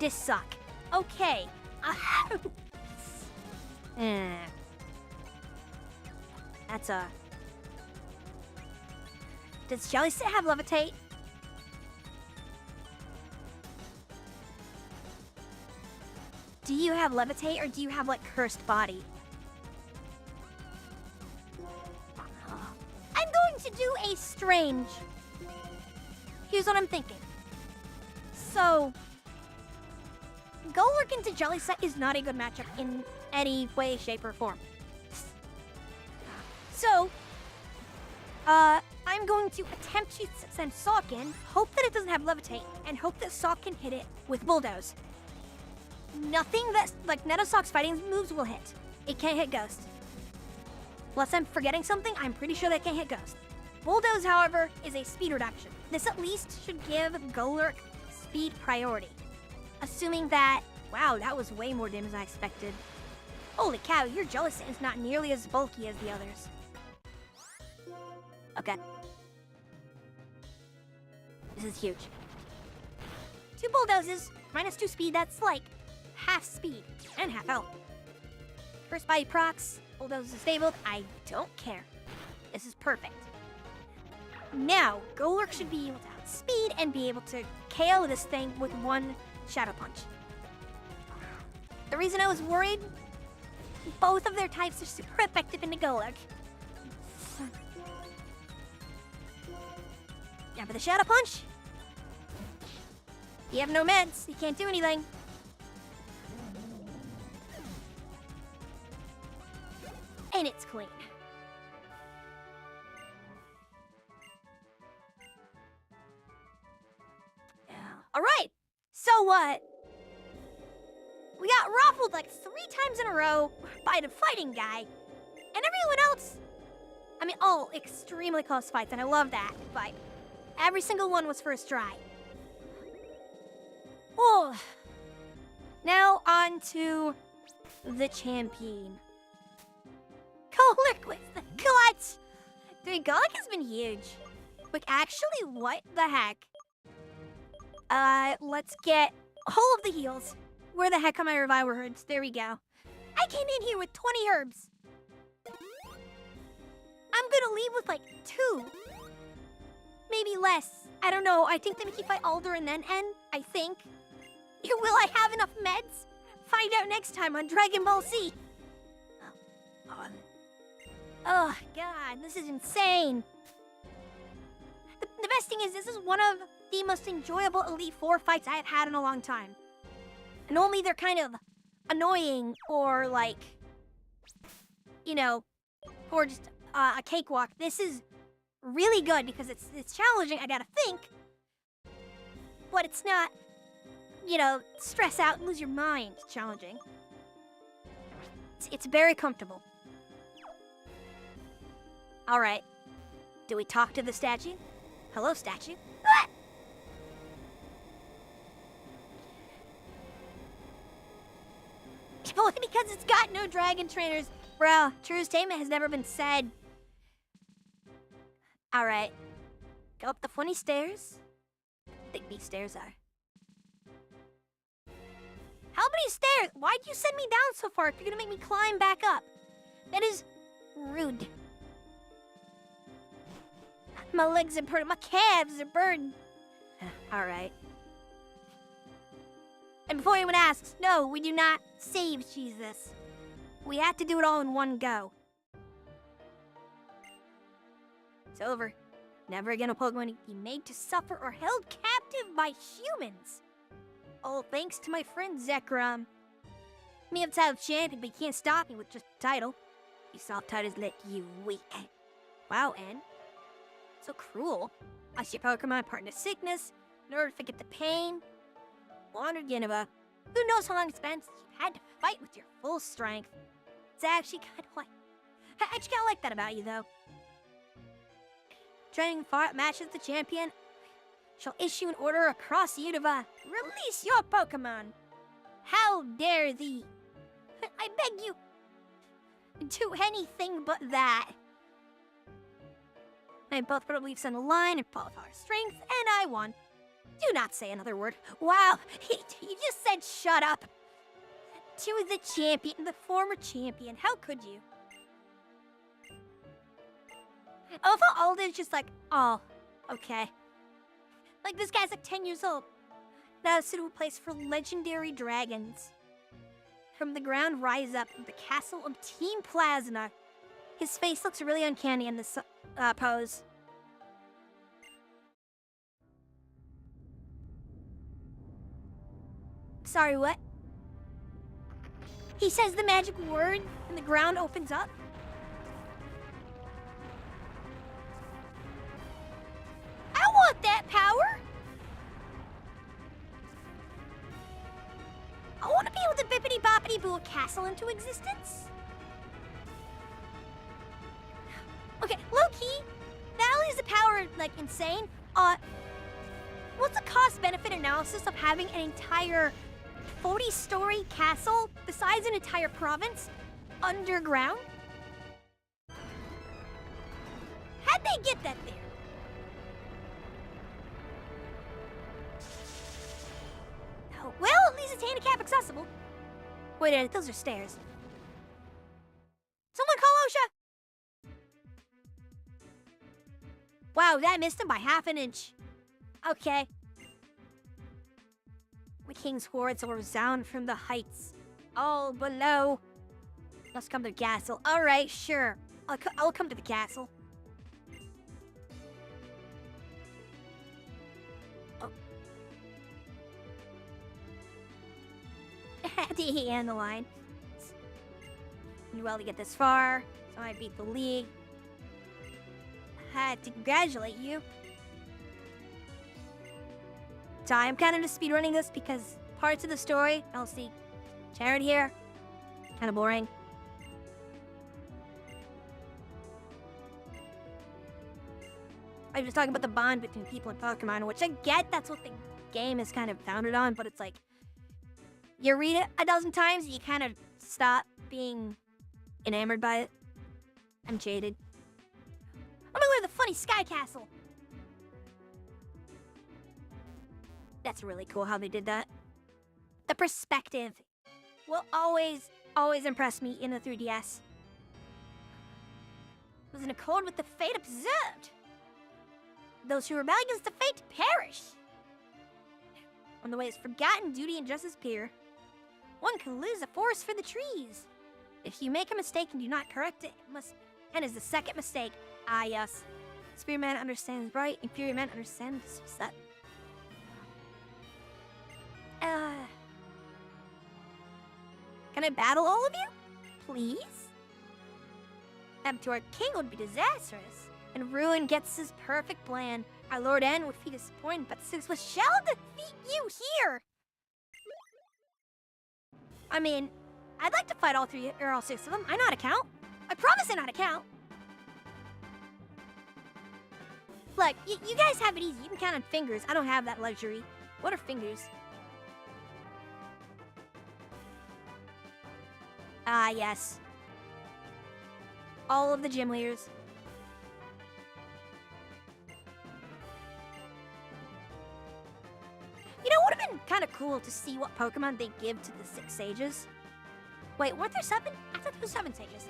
suck. Okay. That's a... Does Jellyset have Levitate? Do you have Levitate, or do you have, like, Cursed Body? I'm going to do a strange... Here's what I'm thinking. So... Golurk into Jellyset is not a good matchup in any way, shape, or form. So... I'm going to attempt to send Sawk in, hope that it doesn't have Levitate, and hope that Sawk can hit it with Bulldoze. Nothing that, like, Netosawk's fighting moves will hit. It can't hit Ghost. Unless I'm forgetting something, I'm pretty sure that can't hit Ghost. Bulldoze, however, is a speed reduction. This at least should give Golurk speed priority. Assuming that... Wow, that was way more damage than I expected. Holy cow, your Jellicent is not nearly as bulky as the others. Okay. This is huge. 2 Bulldozes, minus 2 speed, that's like half speed and half health. First body procs, Bulldoze is disabled, I don't care. This is perfect. Now, Golurk should be able to outspeed and be able to KO this thing with 1 Shadow Punch. The reason I was worried, both of their types are super effective into Golurk. Now for the Shadow Punch. You have no meds, you can't do anything. And it's clean. Alright, so we got ruffled like 3 times in a row by the fighting guy. And everyone else, I mean, all extremely close fights, and I love that, but every single one was first try. Oh. Now on to the champion. Golurk with the clutch! Dude, Golurk has been huge. Like, actually, what the heck? Let's get all of the heals. Where the heck are my revival herbs? There we go. I came in here with 20 herbs. I'm gonna leave with like 2. Maybe less. I don't know. I think they make you fight Alder and then end, I think. Will I have enough meds? Find out next time on Dragon Ball Z. Oh, God, this is insane. The best thing is, this is one of the most enjoyable Elite Four fights I have had in a long time. And only they're kind of annoying or, like, you know, or just a cakewalk. This is really good because it's challenging, I gotta think. But it's not, you know, stress out and lose your mind challenging. It's very comfortable. Alright. Do we talk to the statue? Hello, statue. Ah! Only because it's got no dragon trainers. Bro, true statement has never been said. Alright. Go up the funny stairs. I think these stairs are. How many stairs? Why'd you send me down so far if you're gonna make me climb back up? That is rude. My legs are burning. My calves are burning. Alright. And before anyone asks, no, we do not save Jesus. We have to do it all in one go. It's over. Never again will Pokemon be made to suffer or held captive by humans. All thanks to my friend Zekrom. Me have the title of champion, but you can't stop me with just the title. You soft-hearted lick, you weak. Wow, Anne. So cruel. Lost your Pokemon part into sickness in order to forget the pain. Wandered Unova. Who knows how long it's been since you've had to fight with your full strength. It's actually kind of like... I actually kind of like that about you, though. Training far matches the champion shall issue an order across Unova. Release your Pokemon. How dare thee? I beg you. Do anything but that. I both put beliefs on the line and follow our strength, and I won. Do not say another word. Wow, you just said shut up. To the champion, the former champion. How could you? Oh, if all is just like, oh, okay. Like, this guy's like 10 years old. Now a suitable place for legendary dragons. From the ground rise up the castle of Team Plasma. His face looks really uncanny in this pose. Sorry, what? He says the magic word and the ground opens up? I want that power! I want to be able to bippity-boppity-boo a castle into existence. Okay, low-key, not only is the power, like, insane, what's the cost-benefit analysis of having an entire 40-story castle, besides an entire province, underground? How'd they get that there? Oh, well, at least it's handicap accessible. Wait a minute, those are stairs. Someone call OSHA! Wow, that missed him by half an inch. Okay. The king's hordes will resound from the heights. All below. Let's come to the castle. Alright, sure. I'll come to the castle. Oh. At the end of the line. You well to get this far, so I beat the league. I had to congratulate you. So I'm kind of just speedrunning this because parts of the story, I'll see Jared here, kind of boring. I was talking about the bond between people and Pokemon, which I get that's what the game is kind of founded on, but it's like, you read it a dozen times, you kind of stop being enamored by it. I'm jaded. I'm gonna go to the funny Sky Castle. That's really cool how they did that. The perspective will always impress me in the 3DS. It was in accord with the fate observed. Those who rebel against the fate perish. When the way is forgotten, duty and justice appear. One can lose a forest for the trees. If you make a mistake and do not correct it, it must end as the second mistake. Ah, yes. Spirit Man understands right, Inferior Man understands set. Can I battle all of you? Please? Up to our king would be disastrous, and ruin gets his perfect plan. Our Lord N would be disappointed, but Six was shall defeat you here. I mean, I'd like to fight all three or all six of them. I know how to count. I promise I know how to count. Look, you guys have it easy. You can count on fingers. I don't have that luxury. What are fingers? Ah, yes. All of the gym leaders. You know, it would have been kind of cool to see what Pokemon they give to the 6 sages. Wait, weren't there 7? I thought there was 7 sages.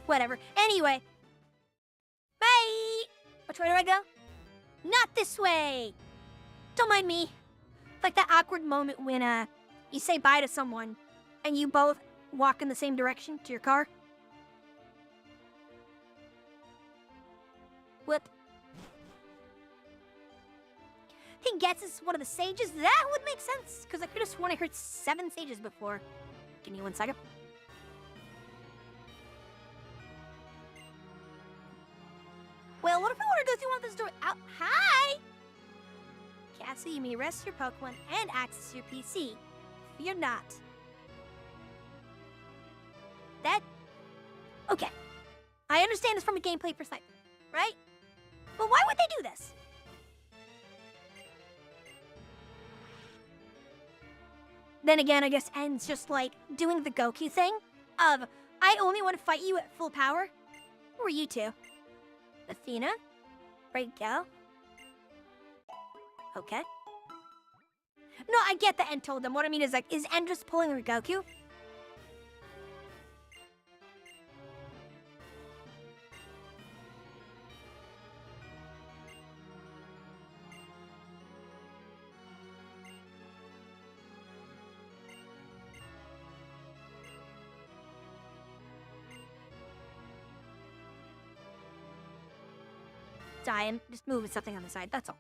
Whatever. Anyway. Bye! Which way do I go? Not this way! Don't mind me. Like that awkward moment when, you say bye to someone and you both walk in the same direction to your car. Whoop. He gets is one of the sages. That would make sense, because I could have sworn I heard 7 sages before. Give me 1 second. Well, what if I want to go through one of those doors? Oh, hi! Cassie, you may rest your Pokemon and access your PC. Fear not. That... Okay. I understand this from a gameplay perspective, right? But why would they do this? Then again, I guess N's just like doing the Goku thing of, I only want to fight you at full power. Who are you two? Athena? Great gal? Okay. No, I get that N told them. What I mean is, like, is N just pulling her Goku? Sorry, I'm just moving something on the side, that's all.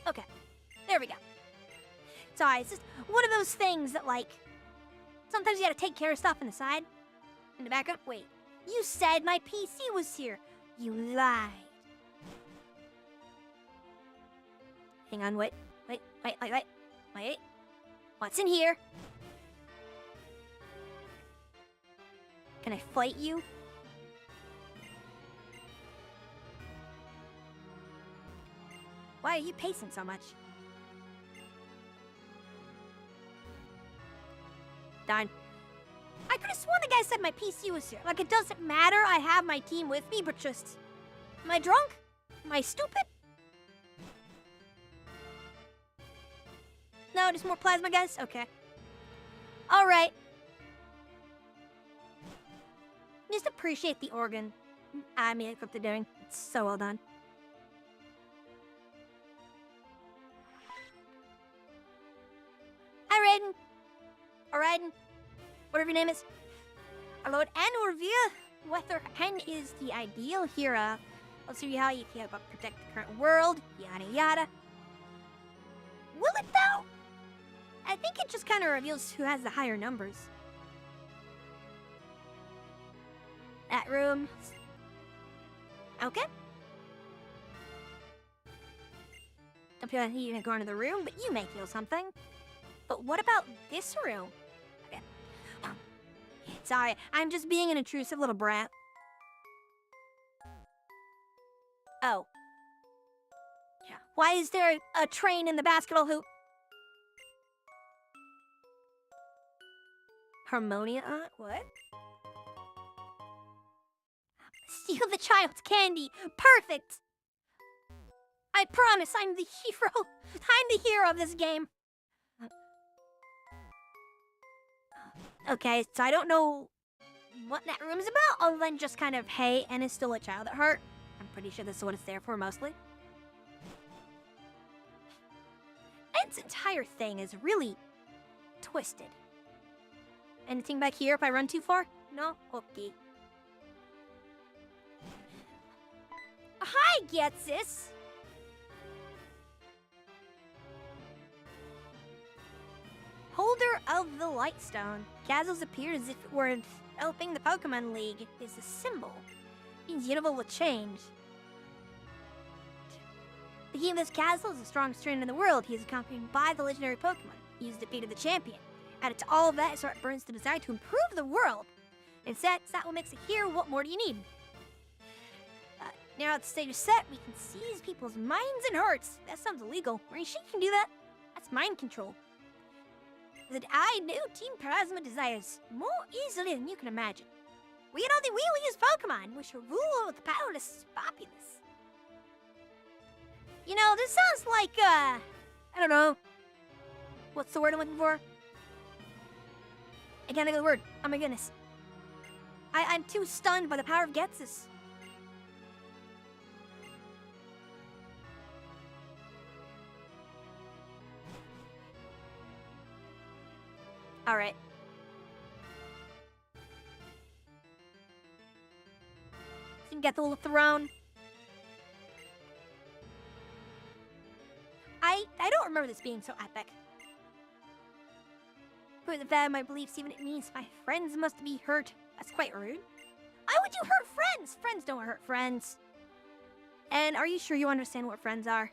Okay, there we go. Sorry, it's just one of those things that, like, sometimes you gotta take care of stuff on the side. In the background. Wait, you said my PC was here. You lied. Hang on, wait. What's in here? Can I fight you? Why are you pacing so much? Darn. I could have sworn the guy said my PC was here. Like, it doesn't matter, I have my team with me, but just... Am I drunk? Am I stupid? No, just more plasma, guys? Okay. Alright. Just appreciate the organ. I mean, what they're doing. It's so well done. Hi, Raiden. Or Raiden. Whatever your name is. Our Lord N review whether N is the ideal hero. Let's see how you can protect the current world. Yada yada. Will it though? I think it just kind of reveals who has the higher numbers. That room. Okay. Don't feel like you can go into the room, but you may feel something. But what about this room? Okay. Sorry, I'm just being an intrusive little brat. Oh. Yeah. Why is there a train in the basketball hoop? Harmonia? What? Steal the child's candy. Perfect. I promise I'm the hero. I'm the hero of this game. Okay, so I don't know what that room is about, other than just kind of, hey, N is still a child at heart. I'm pretty sure this is what it's there for, mostly. N's entire thing is really twisted. Anything back here if I run too far? No? Okay. Hi, Getsis! Holder of the Lightstone. Castles appear as if it were helping the Pokemon League. Is a symbol. Means Univille will change. The king of this castle is the strongest trainer in the world. He is accompanied by the legendary Pokemon. He has defeated the champion. Added to all of that, his heart burns the desire to improve the world. In fact, that will make it here. What more do you need? Now that the stage is set, we can seize people's minds and hearts. That sounds illegal. Are she can do that? That's mind control. That I know Team Plasma desires more easily than you can imagine. We know the wheeliest Pokemon, which will rule with the powerless populace. You know, this sounds like, I don't know. What's the word I'm looking for? I can't think of the word. Oh my goodness. I'm too stunned by the power of Getsis. Alright. So you can get the little throne. remember this being so epic. For the value of my beliefs, even it means my friends must be hurt. That's quite rude. Why would you hurt friends? Friends don't hurt friends. And are you sure you understand what friends are?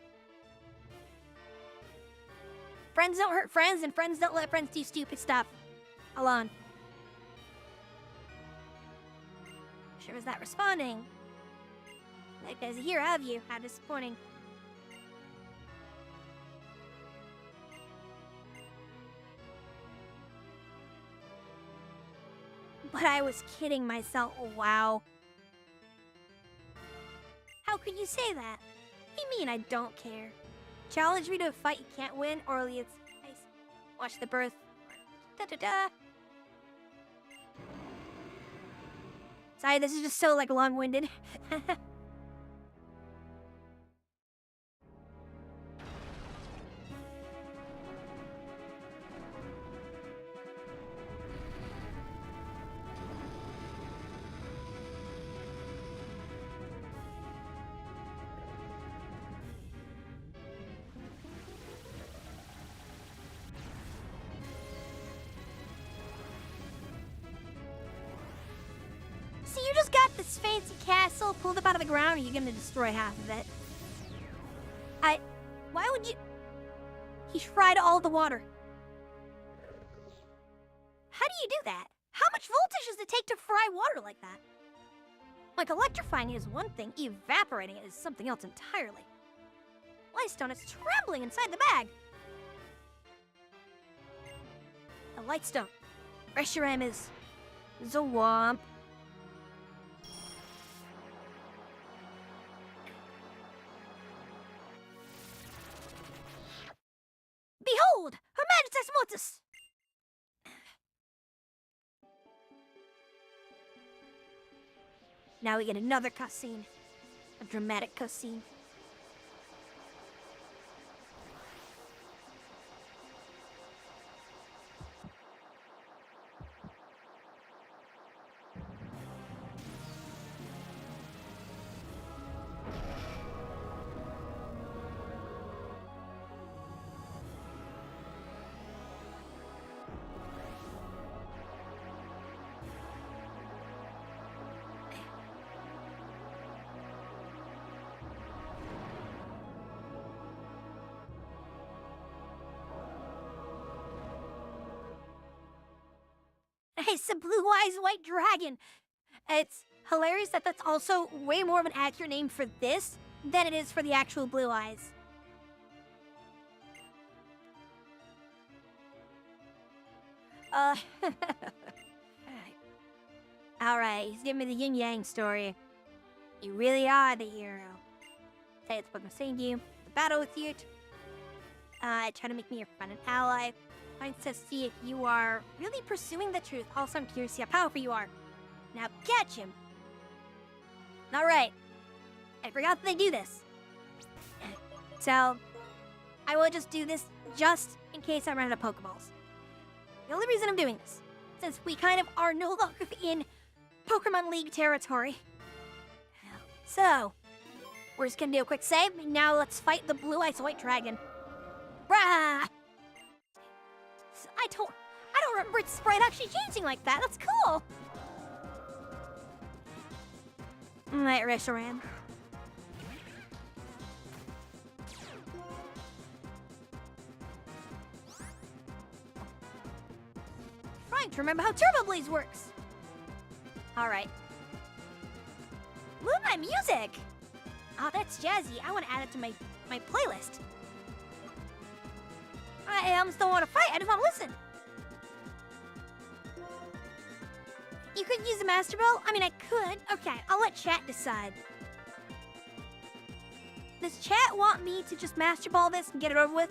Friends don't hurt friends, and friends don't let friends do stupid stuff. Alone. Sure is that responding? That guy's here, have you? How disappointing. But I was kidding myself. Wow. How could you say that? What do you mean I don't care? Challenge me to a fight you can't win, or it's nice. Watch the birth. Da-da-da. Sorry, this is just so, like, long-winded. So you just got this fancy castle pulled up out of the ground, and you're gonna destroy half of it. Why would you... He fried all the water. How do you do that? How much voltage does it take to fry water like that? Like, electrifying it is one thing, evaporating it is something else entirely. Lightstone is trembling inside the bag. A Lightstone. Reshiram is... Zwamp. Behold! Her Majesty's Mortis! Now we get another cutscene. A dramatic cutscene. It's a blue-eyes white dragon. It's hilarious that that's also way more of an accurate name for this than it is for the actual blue eyes. Alright, he's giving me the yin-yang story. You really are the hero. Say it's what I'm saying to you. The battle with you. Try to make me your friend and ally. Trying to see if you are really pursuing the truth. Also, I'm curious to see how powerful you are. Now catch him. Alright. I forgot that they do this. So, I will just do this just in case I run out of Pokeballs. The only reason I'm doing this, since we kind of are no longer in Pokemon League territory. So, we're just gonna do a quick save, and now let's fight the blue-eyes white dragon. Brah! I don't remember its sprite actually changing like that. That's cool. Alright, Reshiram. Trying to remember how Turbo Blaze works. Alright. Look at my music. Oh, that's jazzy. I want to add it to my playlist. I almost don't want to fight. I just want to listen. You could use a Master Ball? I mean, I could. Okay, I'll let chat decide. Does chat want me to just Master Ball this and get it over with?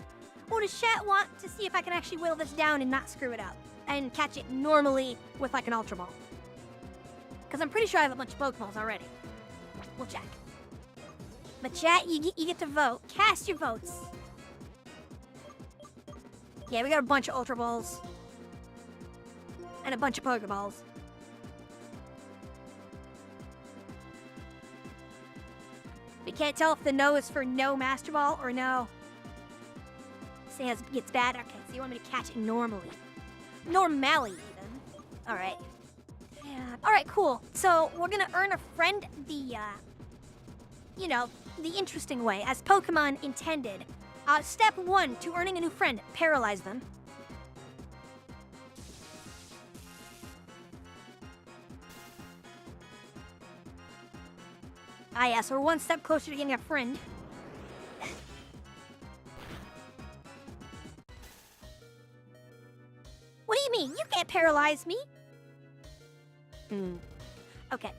Or does chat want to see if I can actually whittle this down and not screw it up? And catch it normally with like an Ultra Ball? Because I'm pretty sure I have a bunch of Pokeballs already. We'll check. But chat, you get to vote. Cast your votes. Yeah, we got a bunch of Ultra Balls. And a bunch of Pokeballs. We can't tell if the no is for no Master Ball or no. say gets bad? Okay, so you want me to catch it normally. Normally, even. Alright. Yeah. Alright, cool. So, we're gonna earn a friend the, you know, the interesting way, as Pokemon intended. Step 1 to earning a new friend, paralyze them. Ah, yeah, so we're one step closer to getting a friend. What do you mean? You can't paralyze me. Okay.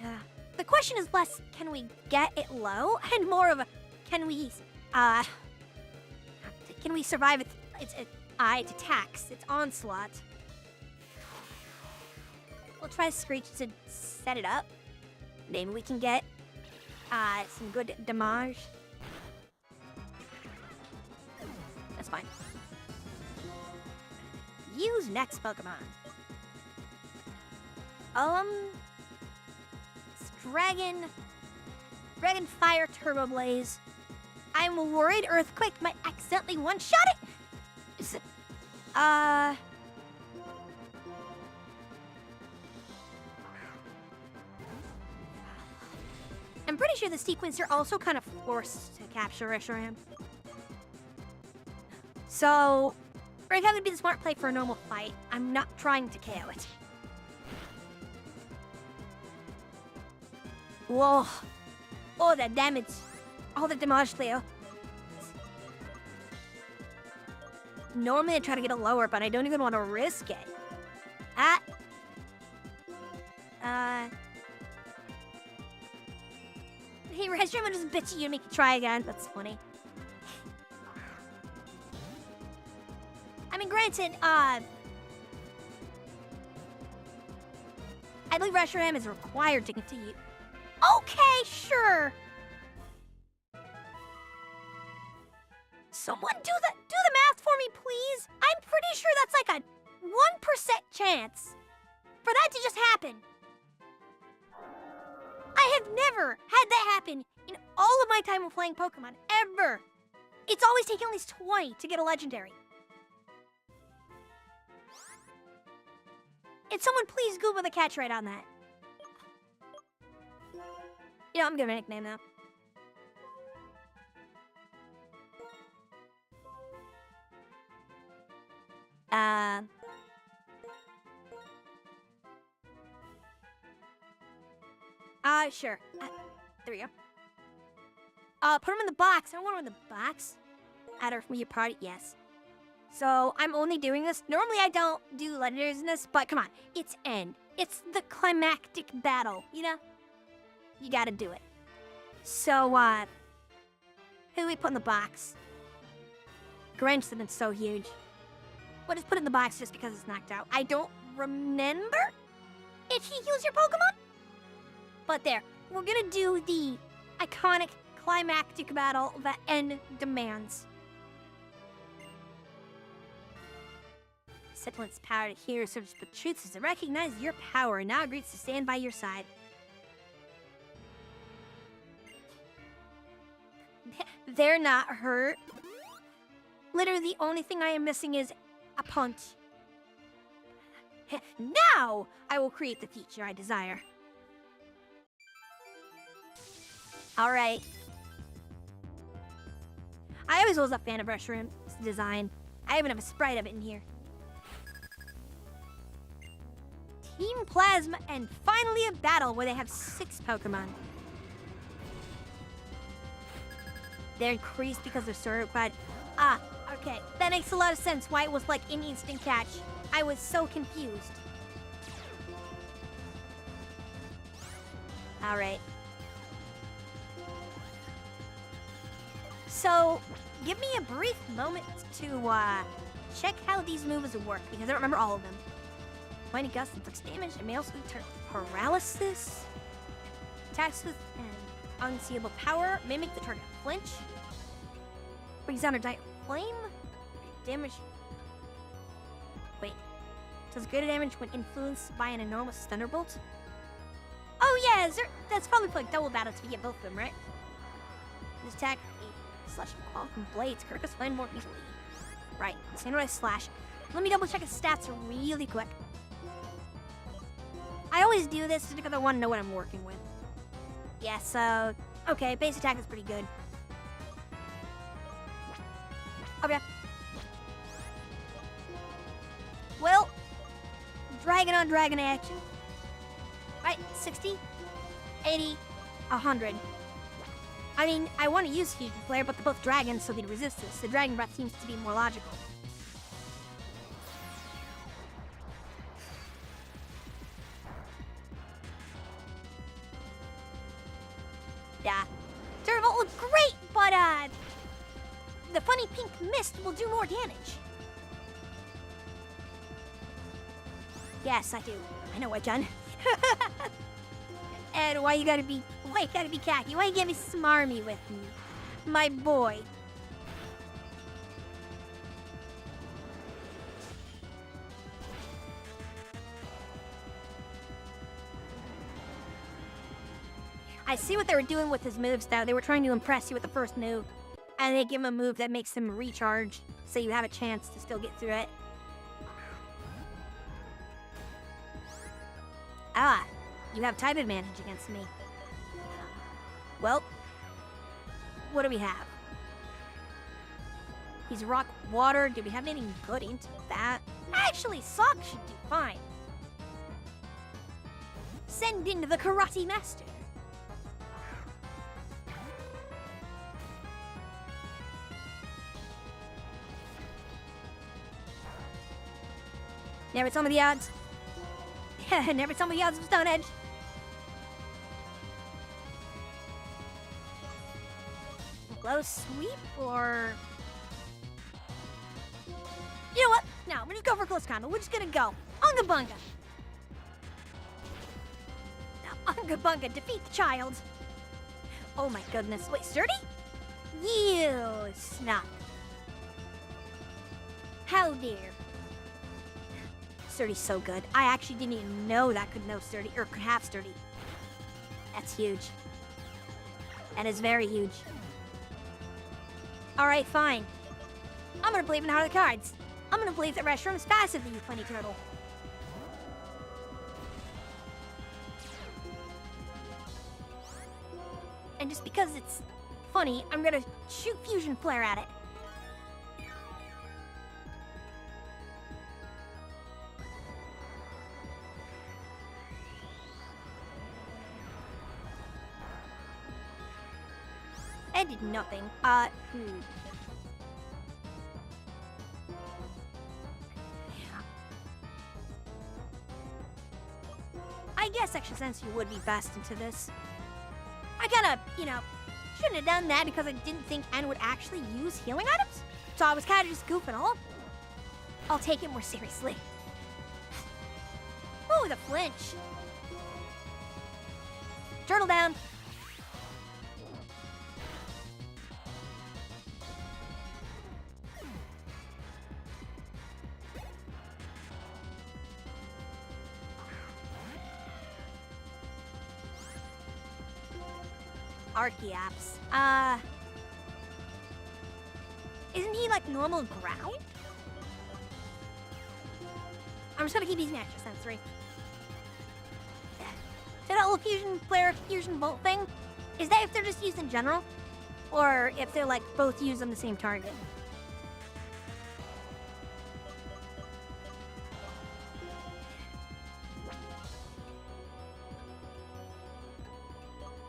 Yeah. The question is less, can we get it low? And more of a, can we survive its attacks, its onslaught? We'll try Screech to set it up. Maybe we can get some good damage. That's fine. Use next Pokemon. It's Dragon Fire Turbo Blaze. I'm worried Earthquake might accidentally one-shot it. I'm pretty sure the sequencer also kind of forced to capture Reshiram. So, I think that would be the smart play for a normal fight. I'm not trying to KO it. Whoa. Oh, that damage. All the damage, Leo. Normally I try to get it lower, but I don't even want to risk it. Hey, Reshiram, I'm just bitching you to make you try again. That's funny. I mean, granted, I believe Reshiram is required to continue. Okay, sure. Someone do the math for me, please. I'm pretty sure that's like a 1% chance for that to just happen. I have never had that happen in all of my time of playing Pokemon, ever. It's always taken at least 20 to get a legendary. And someone please Google the catch rate on that. You know, I'm giving a nickname now. Sure. There we go. Put them in the box. I don't want them in the box. Add her from your party. Yes. So, I'm only doing this. Normally, I don't do legendaries in this, but come on. It's end. It's the climactic battle, you know? You gotta do it. So, who do we put in the box? Grenson is so huge. We'll just put it in the box just because it's knocked out. I don't remember if he heals your Pokemon. But there, we're gonna do the iconic climactic battle that N demands. Settlant's power to hear serves but truth is to recognize your power and now agrees to stand by your side. They're not hurt. Literally, the only thing I am missing is a punch. Now, I will create the future I desire. Alright. I always was a fan of Reshiram's design. I even have a sprite of it in here. Team Plasma, and finally a battle where they have 6 Pokemon. They're increased because they're certified. Okay. That makes a lot of sense why it was like an instant catch. I was so confused. Alright. So, give me a brief moment to check how these moves work, because I don't remember all of them. Mighty Gust inflicts damage, and may also turn paralysis. Attacks with an unseeable power, may make the target flinch. Brings down a giant flame. Damage. Wait. Does greater damage when influenced by an enormous thunderbolt? Oh yeah, that's probably for like double battles if you get both of them, right? This attack Slash from blades. Kirkus land more easily. Right. Standardized slash. Let me double check his stats really quick. I always do this just because I want to know what I'm working with. Yeah, so... Okay, base attack is pretty good. Okay. Well, dragon on dragon action. Right, 60, 80, 100. I mean, I want to use Fusion Flare, but they're both dragons, so they'd resist this. The Dragon Breath seems to be more logical. Yeah. Turbo looks great, but, the funny pink mist will do more damage. Yes, I do. I know what, John. And why you gotta be cocky? Why you gotta be smarmy with me? My boy. I see what they were doing with his moves, though. They were trying to impress you with the first move. And they give him a move that makes him recharge, so you have a chance to still get through it. Ah, you have type advantage against me. Well, what do we have? He's rock, water. Do we have anything good into that? Actually, Sock should do fine. Send in the Karate Master. Never tell me the odds. Never tell me the odds of Stone Edge. Glow sweep or... You know what? No, we're just going for close combat. We're just gonna go. Unga Bunga. Now, Unga Bunga, defeat the child. Oh my goodness. Wait, sturdy? You snap. How dare. Sturdy's so good. I actually didn't even know that could know sturdy, or could have sturdy. That's huge. That is very huge. Alright, fine. I'm gonna believe in how the cards. I'm gonna believe that Restroom is passive, you funny turtle. And just because it's funny, I'm gonna shoot Fusion Flare at it. I did nothing. Yeah. I guess actually since you would be best into this. I kinda, shouldn't have done that because I didn't think N would actually use healing items. So I was kinda just goofing off. I'll take it more seriously. Oh, the flinch. Turtle down. Archeops. Isn't he like normal ground? I'm just gonna keep using extra sensory. So that little fusion flare, fusion bolt thing, is that if they're just used in general? Or if they're like both used on the same target?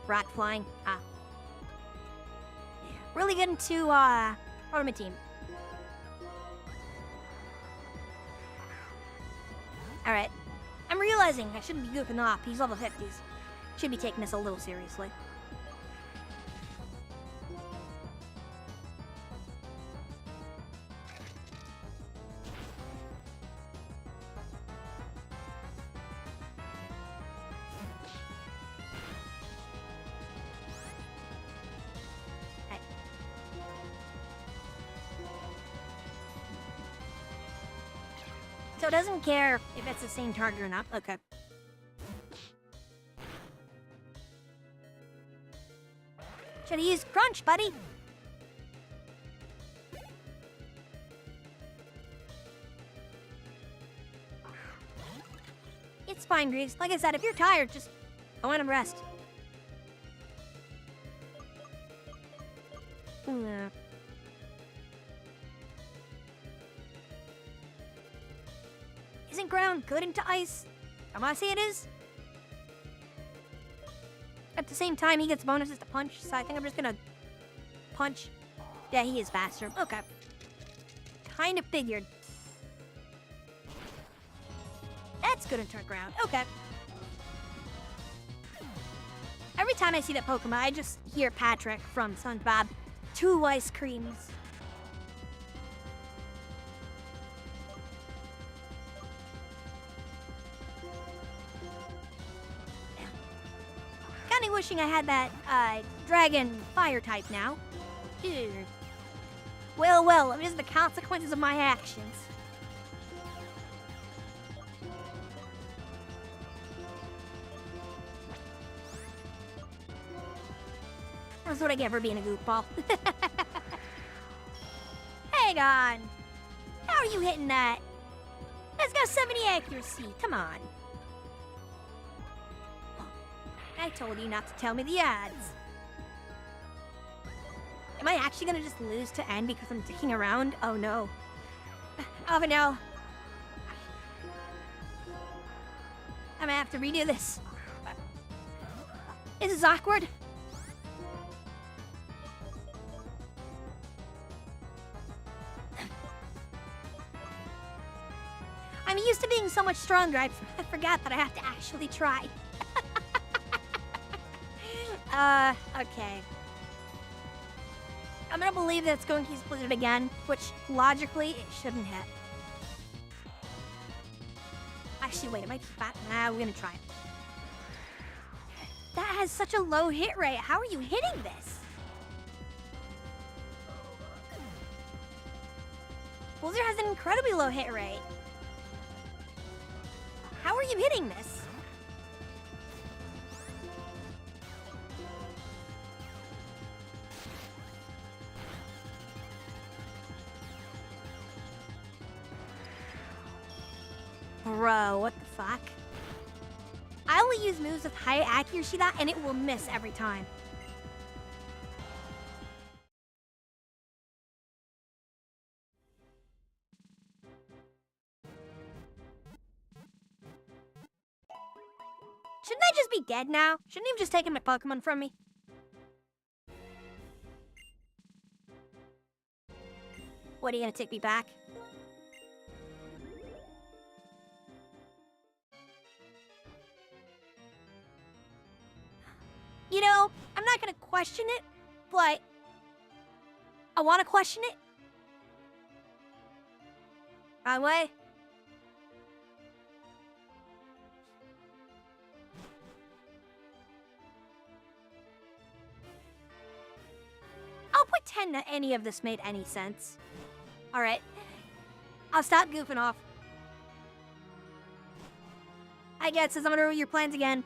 Rock flying. Really good into Ornament Team. Alright. I'm realizing I shouldn't be goofing off. He's level 50s. Should be taking this a little seriously. So it doesn't care if it's the same target or not. Okay. Should've used Crunch, buddy. fine, Greaves. Like I said, if you're tired, just go on and rest. Yeah. Isn't ground good into ice? Am I say it is? At the same time, he gets bonuses to punch, so I think I'm just gonna punch. Yeah, he is faster. Okay. Kind of figured. That's good into ground. Okay. Every time I see that Pokemon, I just hear Patrick from SpongeBob. 2 ice creams. Kinda wishing I had that, dragon fire type now. Ew. Well, it is the consequences of my actions. That's what I get for being a goofball. Hang on. How are you hitting that? That's got 70 accuracy. Come on. I told you not to tell me the odds. Am I actually gonna just lose to N because I'm dicking around? Oh no. Oh, but no. I'm gonna have to redo this. This is awkward. I'm used to being so much stronger, I forgot that I have to actually try. Okay. I'm gonna believe that it's going to use Blizzard again, which logically it shouldn't hit. Actually, wait, it might be fat. Nah, we're gonna try it. That has such a low hit rate. How are you hitting this? Blizzard has an incredibly low hit rate. How are you hitting this? Bro, what the fuck? I only use moves with high accuracy that, and it will miss every time. Shouldn't I just be dead now? Shouldn't he have just taken my Pokemon from me? What, are you gonna take me back? You know, I'm not gonna question it, but I wanna question it. Wrong way. I'll pretend that any of this made any sense. Alright. I'll stop goofing off. I guess I'm gonna ruin your plans again.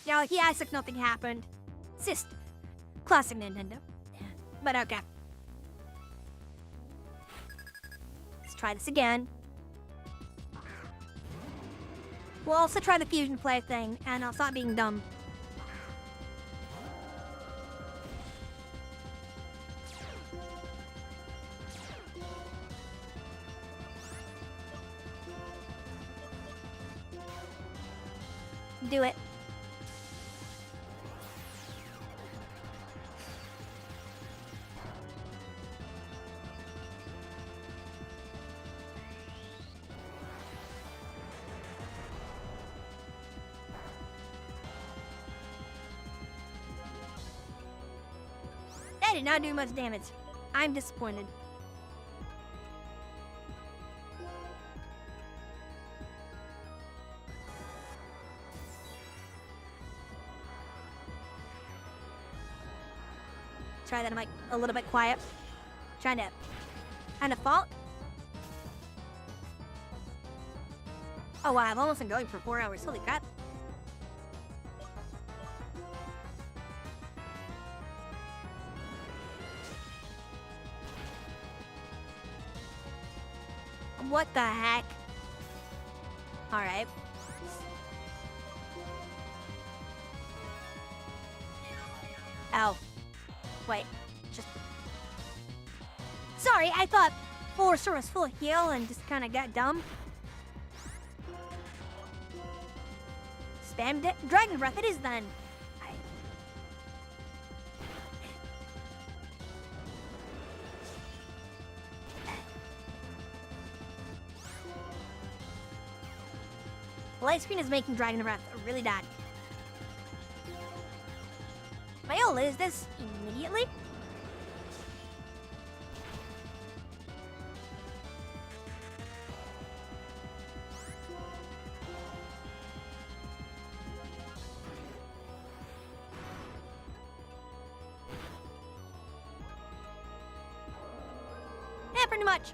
Now, he acts like nothing happened. It's just classic Nintendo. But okay. Let's try this again. We'll also try the fusion play thing, and I'll stop being dumb. Do it. That did not do much damage. I'm disappointed. Try that, I'm like a little bit quiet. Trying to kind of fault. Oh wow, I've almost been going for 4 hours. Holy crap. What the heck? Alright. Ow. Wait. Just... Sorry, I thought Forester was full of heal and just kind of got dumb. Spammed it. Dragon Breath it is then. Light screen is making Dragon Breath really bad. I'll lose this immediately. Yeah, pretty much.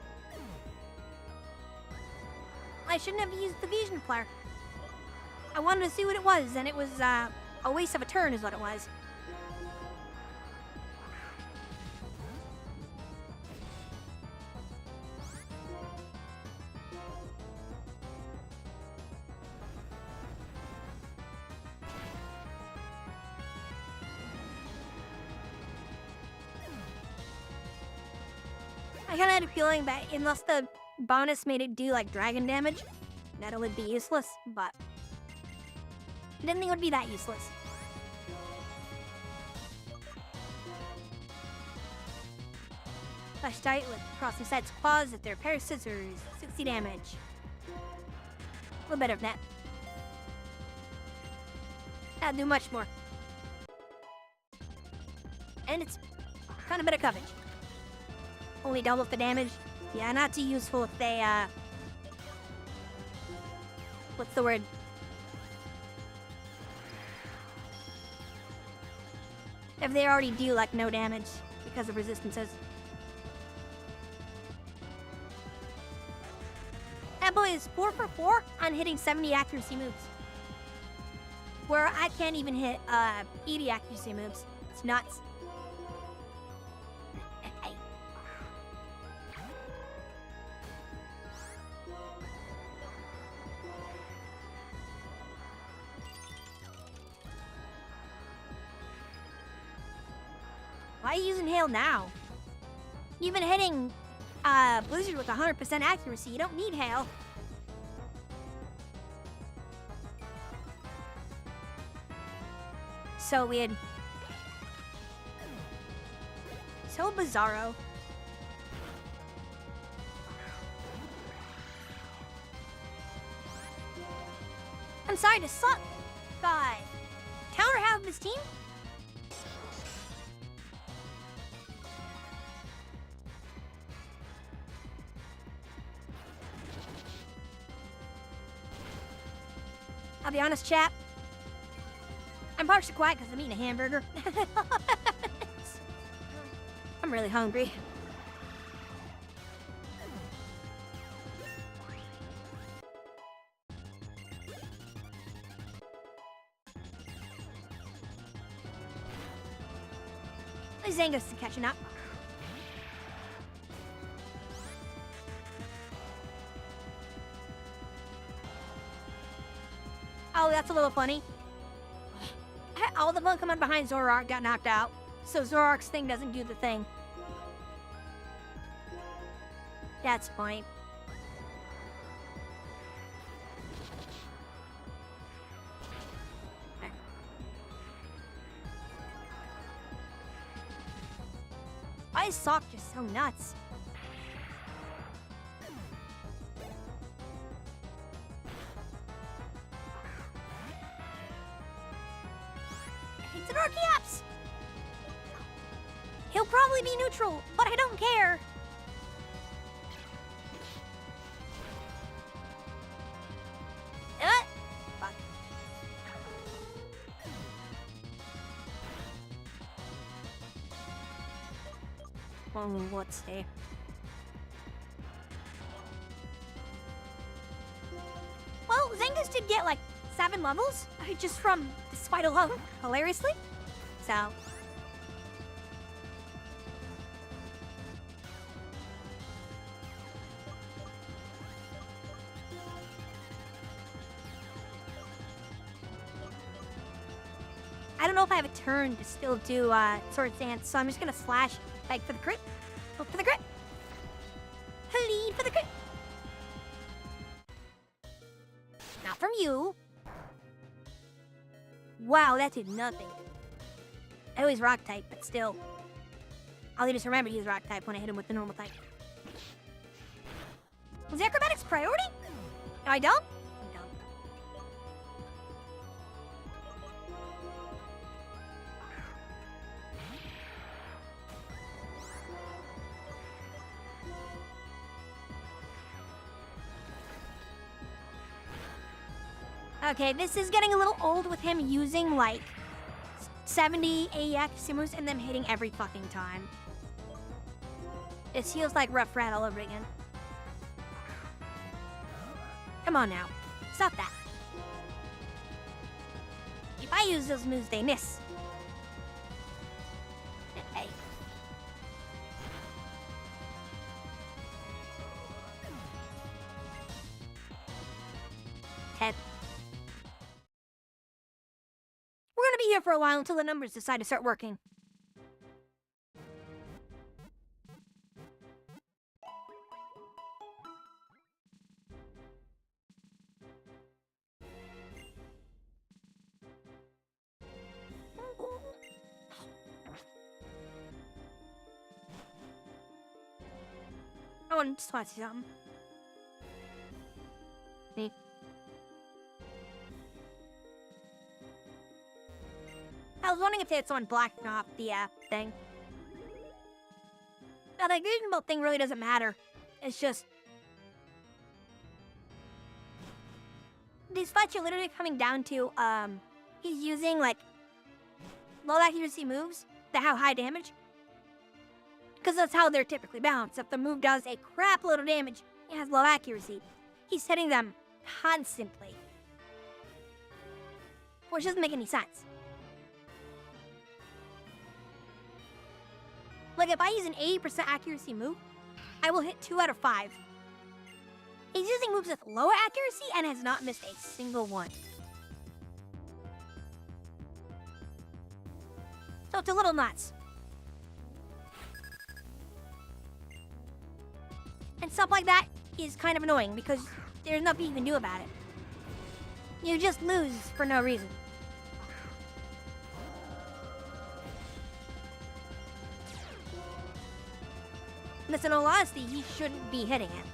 I shouldn't have used the Vision Flare. I wanted to see what it was, and it was a waste of a turn is what it was. I kinda had a feeling that unless the bonus made it do like dragon damage, that it would be useless, but I didn't think it would be that useless. Flash tight with crossing side's claws at their pair of scissors, 60 damage. A little bit of that. That'll do much more. And it's kind of better coverage. Only double the damage. Yeah, not too useful if they, what's the word? If they already do, like, no damage because of resistances. That boy is 4 for 4 on hitting 70 accuracy moves. Where I can't even hit, 80 accuracy moves. It's nuts. Why are you using Hail now? You've been hitting Blizzard with 100% accuracy. You don't need Hail. So weird. So bizarro. I'm sorry to suck, but counter half of his team? I'll be honest, chap. I'm partially quiet because I'm eating a hamburger. I'm really hungry. Zangus is catching up. Oh, that's a little funny. All the Pokemon behind Zoroark got knocked out, so Zoroark's thing doesn't do the thing. That's the point. Why is Sock just so nuts? He'll probably be neutral, but I don't care. Fuck. Well, let's see. Well, Zangus did get like 7 levels just from this fight alone, hilariously. So. I don't know if I have a turn to still do Sword Dance, so I'm just gonna slash like for the crit. Hope for the crit. Lead for the crit. Not from you. Wow, that did nothing. I know he's rock type, but still. I'll just remember he's rock type when I hit him with the normal type. Was the acrobatics priority? No, I don't? I'm dumb. Okay, this is getting a little old with him using like 70 AX moves and then hitting every fucking time. It feels like Rough Rat all over again. Come on now. Stop that. If I use those moves, they miss. Hey. Head. We're gonna be here for a while until the numbers decide to start working. I just want to see something. Me. I was wondering if they had someone blacking off the thing. Now, the reasonable thing really doesn't matter. It's just... these fights are literally coming down to, he's using, like, low accuracy moves that have high damage. Because that's how they're typically balanced. If the move does a crap load of damage, it has low accuracy. He's hitting them constantly. Which doesn't make any sense. Like, if I use an 80% accuracy move, I will hit 2 out of 5. He's using moves with lower accuracy and has not missed a single one. So it's a little nuts. And stuff like that is kind of annoying because there's nothing you can do about it. You just lose for no reason. Listen, in all honesty, he shouldn't be hitting it.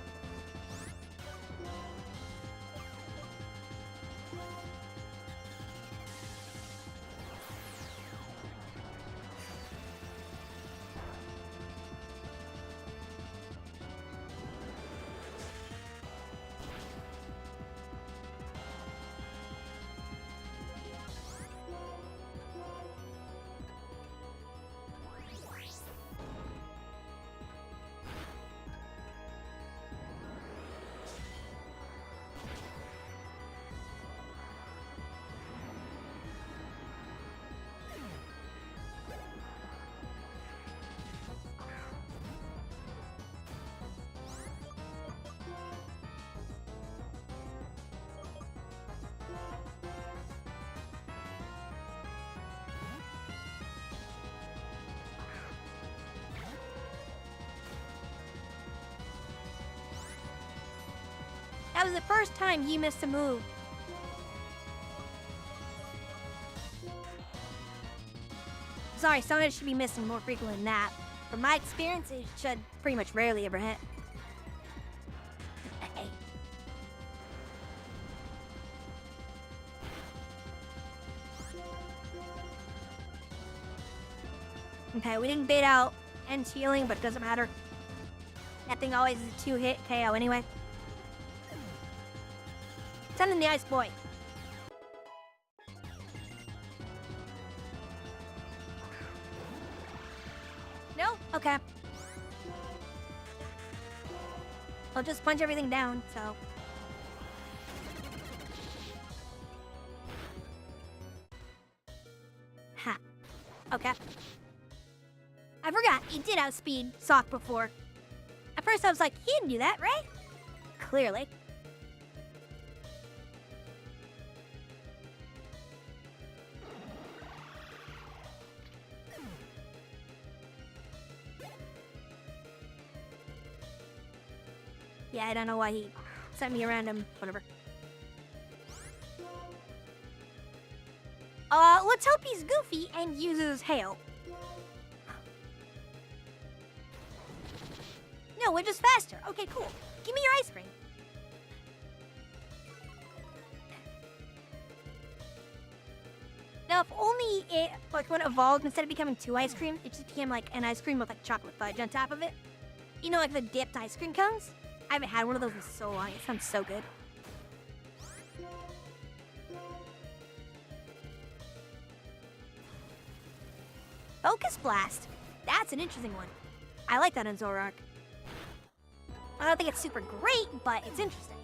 That was the first time he missed a move. Sorry, Sona should be missing more frequently than that. From my experience, it should pretty much rarely ever hit. Okay, we didn't bait out End's healing, but it doesn't matter. That thing always is a 2-hit KO anyway. Send in the ice boy. No? Okay. I'll just punch everything down, so... Ha. Okay. I forgot, he did outspeed Sock before. At first I was like, he didn't do that, right? Clearly. Yeah, I don't know why he sent me a random whatever. Let's hope he's goofy and uses hail. No, we're just faster. Okay, cool. Give me your ice cream. Now, if only it, like, when it evolved, instead of becoming 2 ice cream, it just became, like, an ice cream with, like, chocolate fudge on top of it. You know, like the dipped ice cream cones? I haven't had one of those in so long. It sounds so good. Focus Blast. That's an interesting one. I like that in Zoroark. I don't think it's super great, but it's interesting.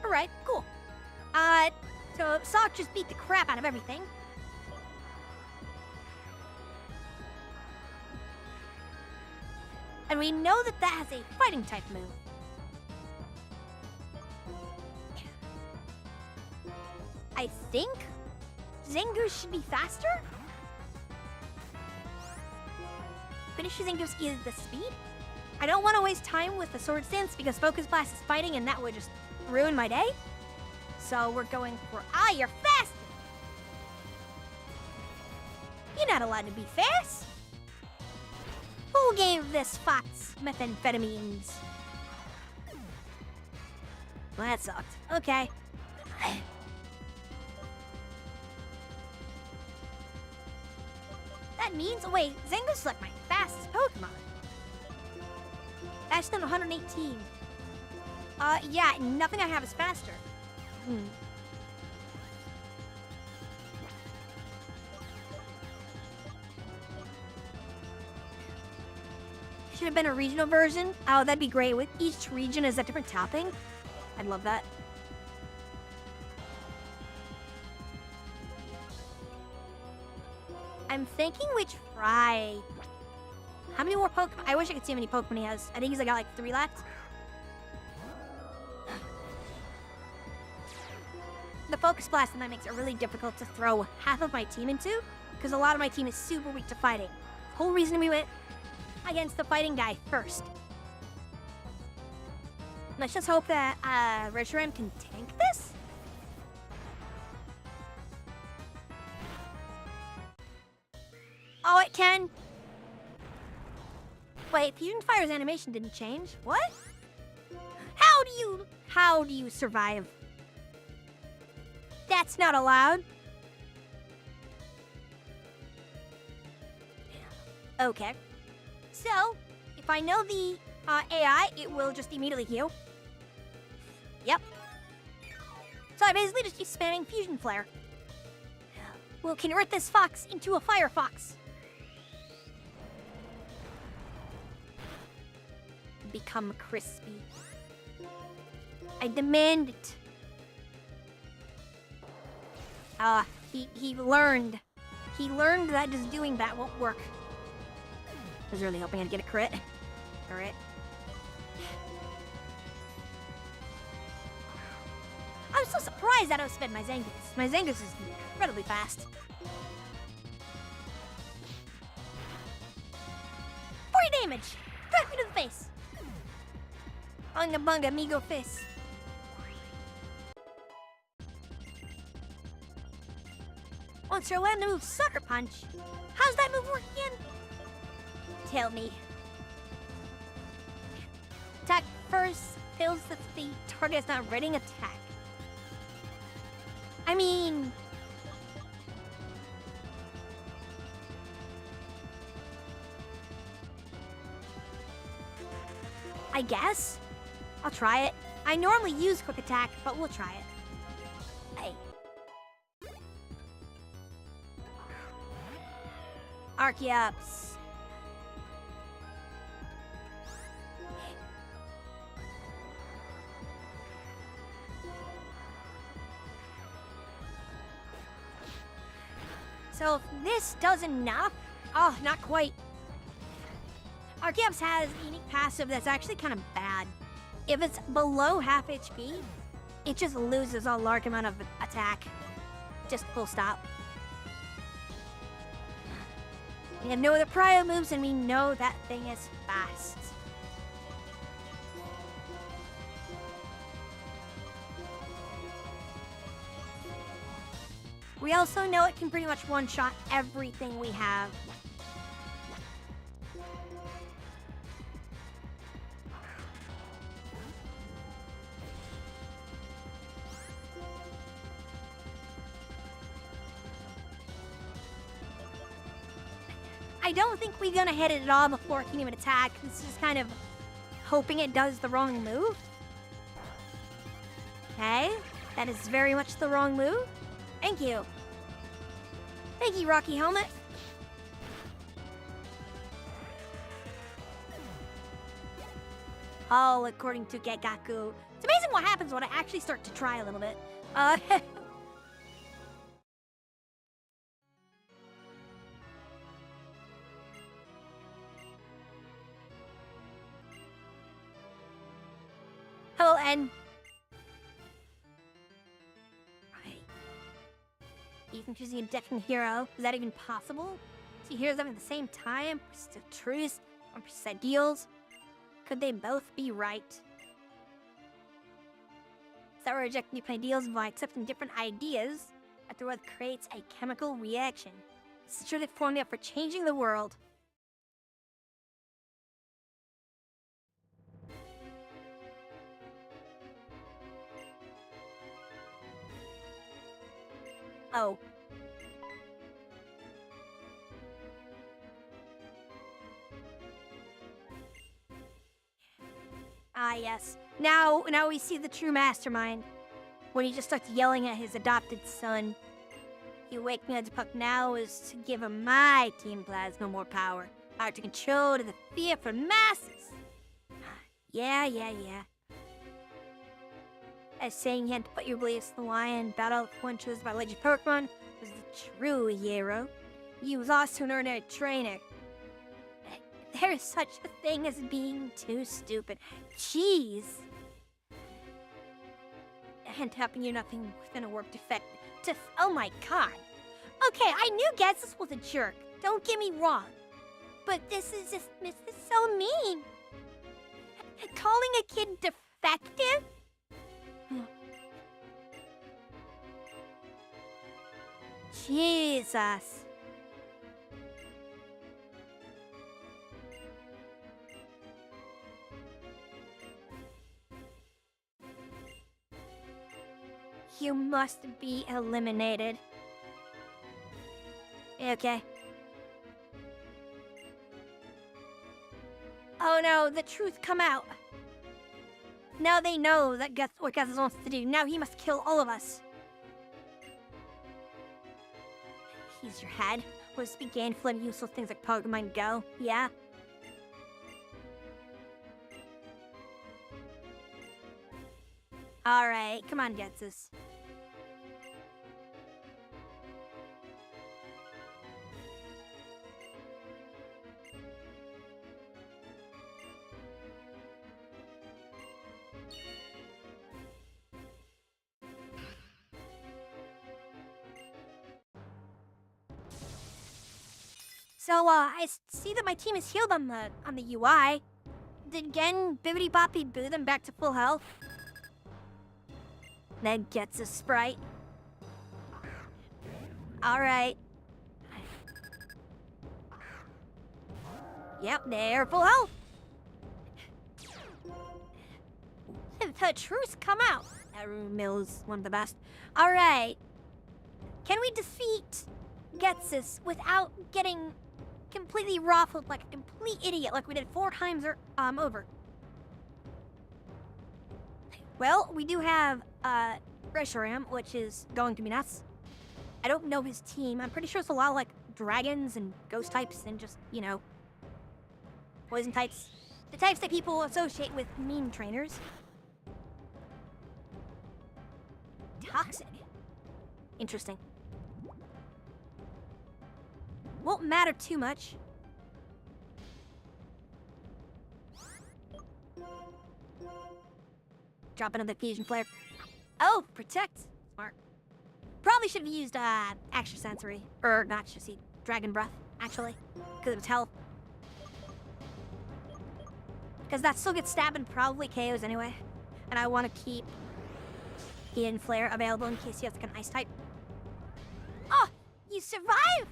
Alright, cool. So Sock just beat the crap out of everything. And we know that that has a fighting type move. I think Zangoose should be faster? Finish Zangoose is the speed? I don't want to waste time with the Sword Stance because Focus Blast is fighting and that would just ruin my day. So we're going for, you're fast! You're not allowed to be fast. Who gave this fox methamphetamines? Well, that sucked. Okay. That means, wait, Zangoose is like my fastest Pokemon. That's done 118. Yeah, nothing I have is faster. Should have been a regional version. Oh, that'd be great. With each region is a different topping. I'd love that. I'm thinking we try. How many more Pokemon? I wish I could see how many Pokemon he has. I think he's got like 3 left. The Focus Blast and that makes it really difficult to throw half of my team into, because a lot of my team is super weak to fighting. Whole reason we went against the fighting guy first. Let's just hope that Reshiram can tank this. Oh, it can. Wait, Fusion Fire's animation didn't change. What? How do you survive? That's not allowed. Okay. So, if I know the AI, it will just immediately heal. Yep. So I basically just keep spamming Fusion Flare. We'll convert this fox into a fire fox. Become crispy. I demand it. He learned. He learned that just doing that won't work. I was really hoping I'd get a crit. Alright. I'm so surprised I don't spend my Zangoose. My Zangoose is incredibly fast. 40 damage! Strike me to the face! Bunga bunga, amigo fist. Once you're allowed to move Sucker Punch, how's that move work again? Tell me. Attack first fills the target is not readying attack. I mean... I guess. I'll try it. I normally use Quick Attack, but we'll try it. Hey. Archeops. So if this does enough... Oh, not quite. Archeops has a unique passive that's actually kind of bad. If it's below half HP, it just loses a large amount of attack. Just full stop. We have no other Primal moves, and we know that thing is fast. We also know it can pretty much one-shot everything we have. I don't think we're gonna hit it at all before it can even attack. This is kind of hoping it does the wrong move. Okay, that is very much the wrong move. Thank you. Thank you, Rocky Helmet. All according to Gegaku. It's amazing what happens when I actually start to try a little bit. Hello, N. Right. Ethan choosing a decking hero. Is that even possible? Two heroes having the same time? Pursuit of truth? Or pursuit deals? Could they both be right? Is that we're rejecting different ideals by accepting different ideas? Afterward creates a chemical reaction. This is truly formula for changing the world. Oh. Ah, yes. Now we see the true mastermind. When he just starts yelling at his adopted son. You wake me up to puck now is to give him my Team Plasma more power. Power to control to the fear for masses. Yeah. As saying he had to put your beliefs in the line and battle with one chosen by legend Pokemon was the true hero. He was also an ordinary trainer. There is such a thing as being too stupid. Jeez. And helping you nothing within a warp defect. Oh my god. Okay, I knew Getsus was a jerk. Don't get me wrong. But this is so mean. Calling a kid defective? Jesus. You must be eliminated. Okay. Oh no, the truth come out. Now they know that what Getsus wants to do. Now he must kill all of us. Use your head. Was to be gainful and useful things like Pokemon Go. Yeah. Alright, come on, Getsus. So, I see that my team is healed on the UI. Did Gen Bibbidi Boppy boo them back to full health? That gets a sprite. Alright. Yep, they're full health. The truth come out. That Mill's one of the best. Alright. Can we defeat Getsus without getting completely ruffled like a complete idiot like we did 4 times over? Well, we do have Reshiram, which is going to be nuts. I don't know his team. I'm pretty sure it's a lot of like dragons and ghost types and just, you know, poison types. The types that people associate with mean trainers. Toxic. Interesting. Won't matter too much. Drop another fusion flare. Oh, protect. Smart. Probably should have used extra sensory. Or not, just dragon breath. actually, because of its health. Because that still gets stabbed and probably KOs anyway. And I want to keep Hidden Flare available in case you have like an ice type. Oh, you survive!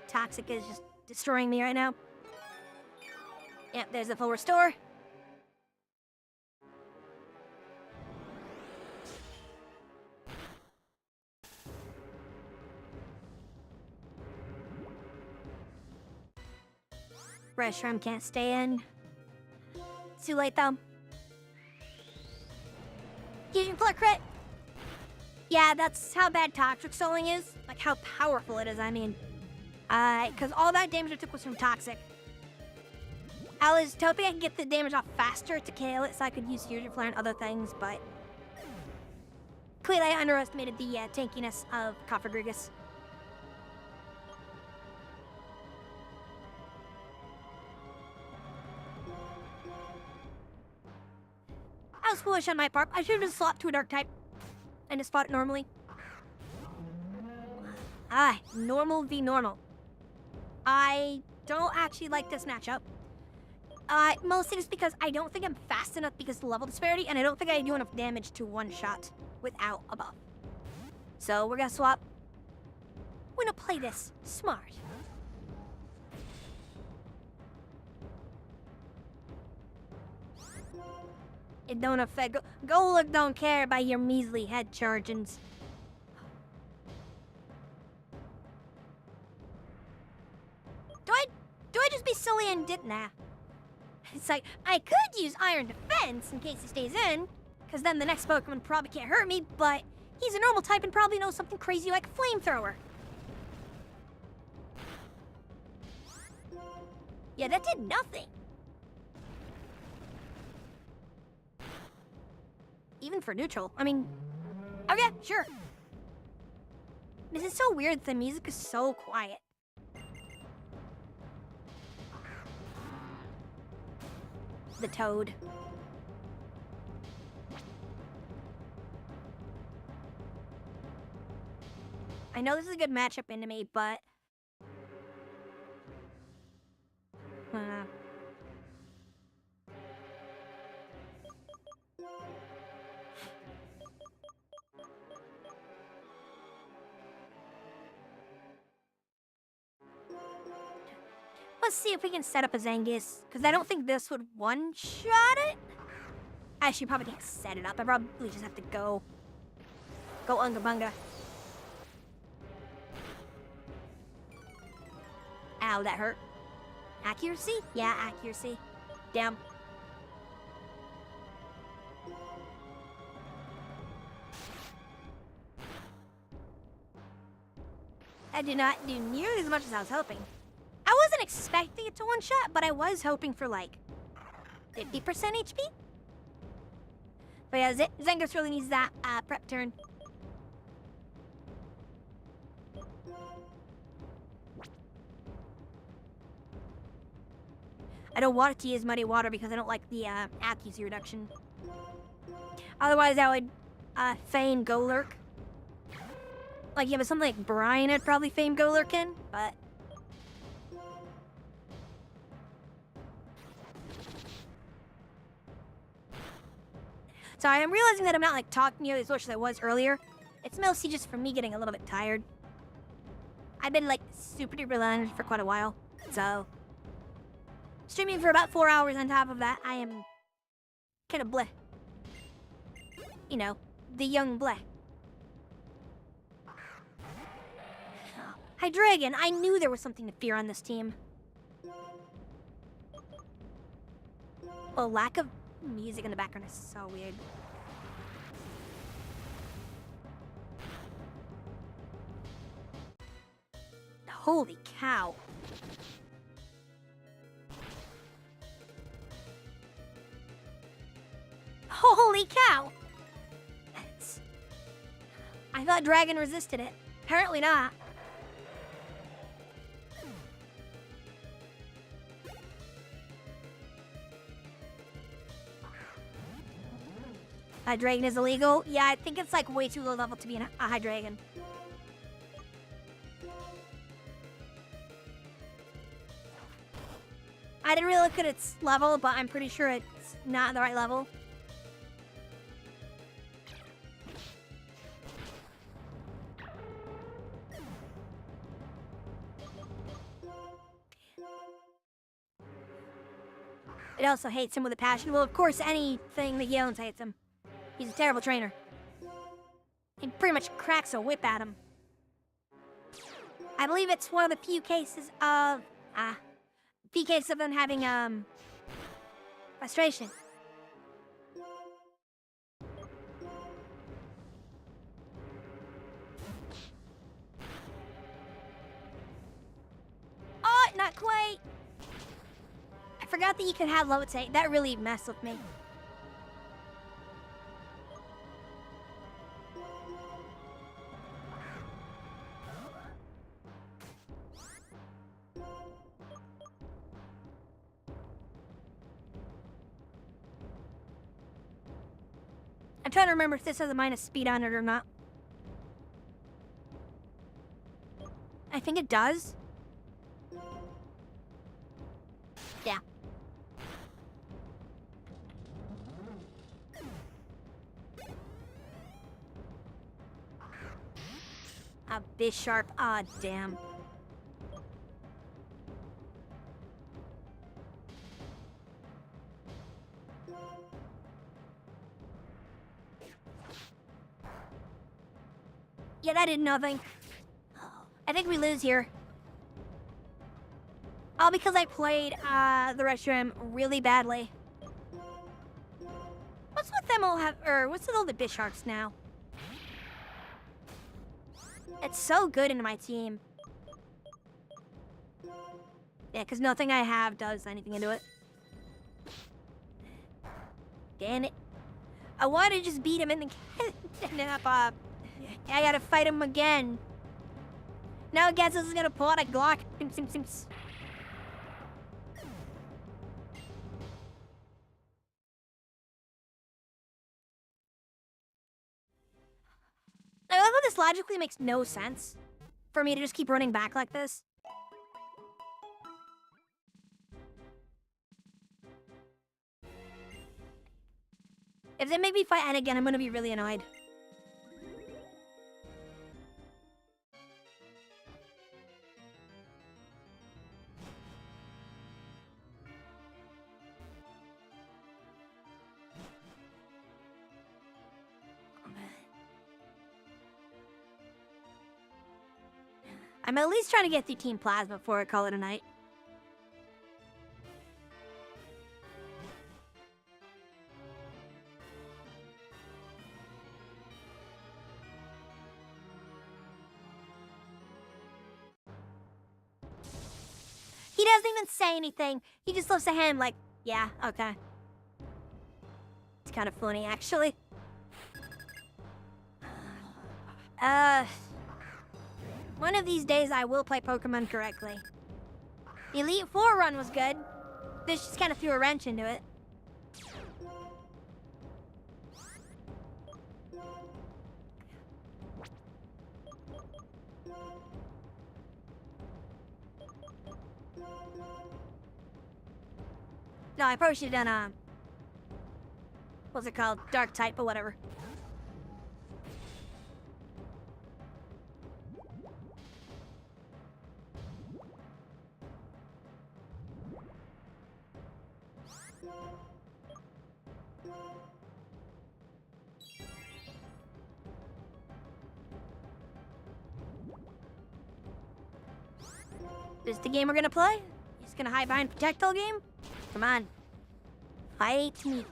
Toxic is just destroying me right now. Yep, there's the full restore. Restroom can't stay in. It's too late though. Fusion Flare crit! Yeah, that's how bad Toxic Soloing is. Like how powerful it is, I mean. Because all that damage I took was from Toxic. I was hoping I could get the damage off faster to KO it so I could use Fusion Flare and other things, but clearly I underestimated the tankiness of Cofagrigus. That was foolish on my part. I should have just swapped to a dark type and just fought it normally. Normal v normal. I don't actually like this matchup. Mostly just because I don't think I'm fast enough because of the level disparity, and I don't think I do enough damage to one-shot without a buff. So we're gonna swap. We're gonna play this smart. It don't affect... Golurk don't care about your measly head chargings. Do I just be silly and did... Nah. It's like, I could use Iron Defense in case he stays in, because then the next Pokemon probably can't hurt me, but he's a normal type and probably knows something crazy like a Flamethrower. Yeah, that did nothing. Even for neutral. I mean, okay, sure. This is so weird. The music is so quiet. The Toad. I know this is a good matchup into me, but let's see if we can set up a Zangief, because I don't think this would one-shot it. I should probably can't set it up. I probably just have to go Unga Bunga. Ow, that hurt. Accuracy? Yeah, accuracy. Damn. I did not do nearly as much as I was hoping. I wasn't expecting it to one-shot, but I was hoping for like 50% HP. But yeah, Zangief really needs that prep turn. I don't want it to use Muddy Water because I don't like the accuracy reduction. Otherwise, I would feign Golurk. Like, yeah, but something like Brian, I'd probably feign Golurk in, but... Sorry, I'm realizing that I'm not, like, talking to you as much as I was earlier. It's mostly just from me getting a little bit tired. I've been, like, super duper lounge for quite a while, so... Streaming for about 4 hours on top of that, I am... kind of bleh. You know, the young bleh. Hydreigon, I knew there was something to fear on this team. Well, lack of music in the background is so weird. Holy cow. Holy cow! I thought Dragon resisted it. Apparently not. Hydreigon is illegal? Yeah, I think it's like way too low level to be a Hydreigon. I didn't really look at its level, but I'm pretty sure it's not the right level. It also hates him with a passion. Well, of course, anything that he owns hates him. He's a terrible trainer. He pretty much cracks a whip at him. I believe it's one of the few cases of them having frustration. Oh, not quite. I forgot that you could have levitate. That really messed with me. I'm trying to remember if this has a minus speed on it or not. I think it does. Yeah. A Bisharp. Ah, damn. Yeah, that did nothing. I think we lose here. All because I played the Reshiram really badly. What's with them all what's with all the Bisharps now? It's so good in my team. Yeah, because nothing I have does anything into it. Damn it. I wanted to just beat him and then ended up, I gotta fight him again. Now I guess this is gonna pull out a Glock. I love how this logically makes no sense for me to just keep running back like this. If they make me fight N again, I'm gonna be really annoyed. I'm at least trying to get through Team Plasma before I call it a night. He doesn't even say anything. He just looks at him like, yeah, okay. It's kind of funny, actually. One of these days I will play Pokemon correctly. The Elite Four run was good. This just kind of threw a wrench into it. No, I probably should have done, what's it called? Dark type, but whatever. This is the game we're gonna play? You're just gonna hide behind protect all game? Come on. Fight me.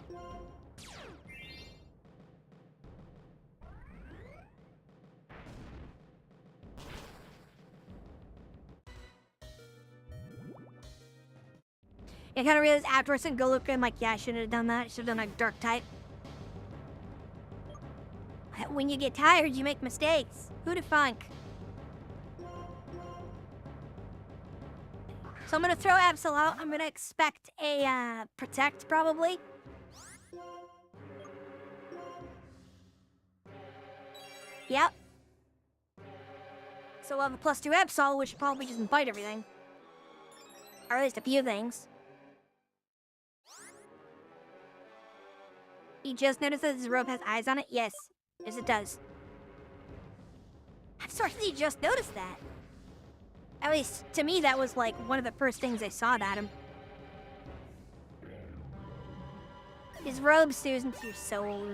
I kind of realized afterwards and go look and I'm like, yeah, I shouldn't have done that. I should have done a dark type. When you get tired, you make mistakes. Who'd have thunk? So I'm gonna throw Absol out. I'm gonna expect a protect probably. Yep. So we'll have a +2 Absol, which should probably just bite everything. Or at least a few things. He just noticed that his robe has eyes on it? Yes. Yes, it does. I'm sorry, he just noticed that. At least, to me, that was like one of the first things I saw about him. His robe steers into your soul.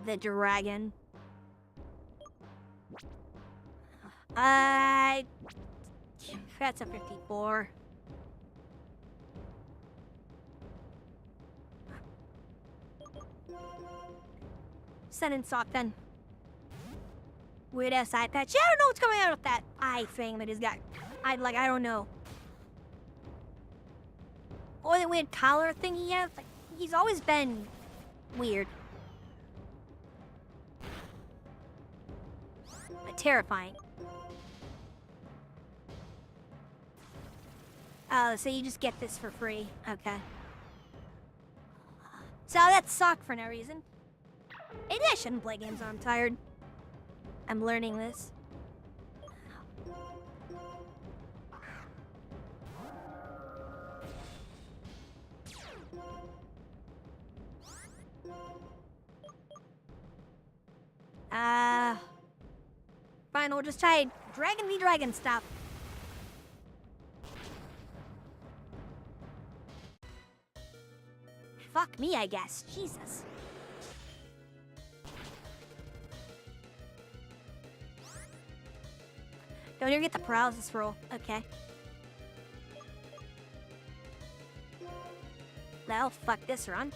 The dragon. That's a 54. Send in soft then. Weird ass eye patch. Yeah, I don't know what's coming out of that eye thing that he's got. I don't know. Or the weird collar thing he has. Like, he's always been weird. But terrifying. So you just get this for free. Okay. So that's sock for no reason. Maybe I shouldn't play games when I'm tired. I'm learning this. Fine, we'll just try Dragon v Dragon stuff. Fuck me, I guess. Jesus. Don't even get the paralysis roll. Okay. That'll fuck this run.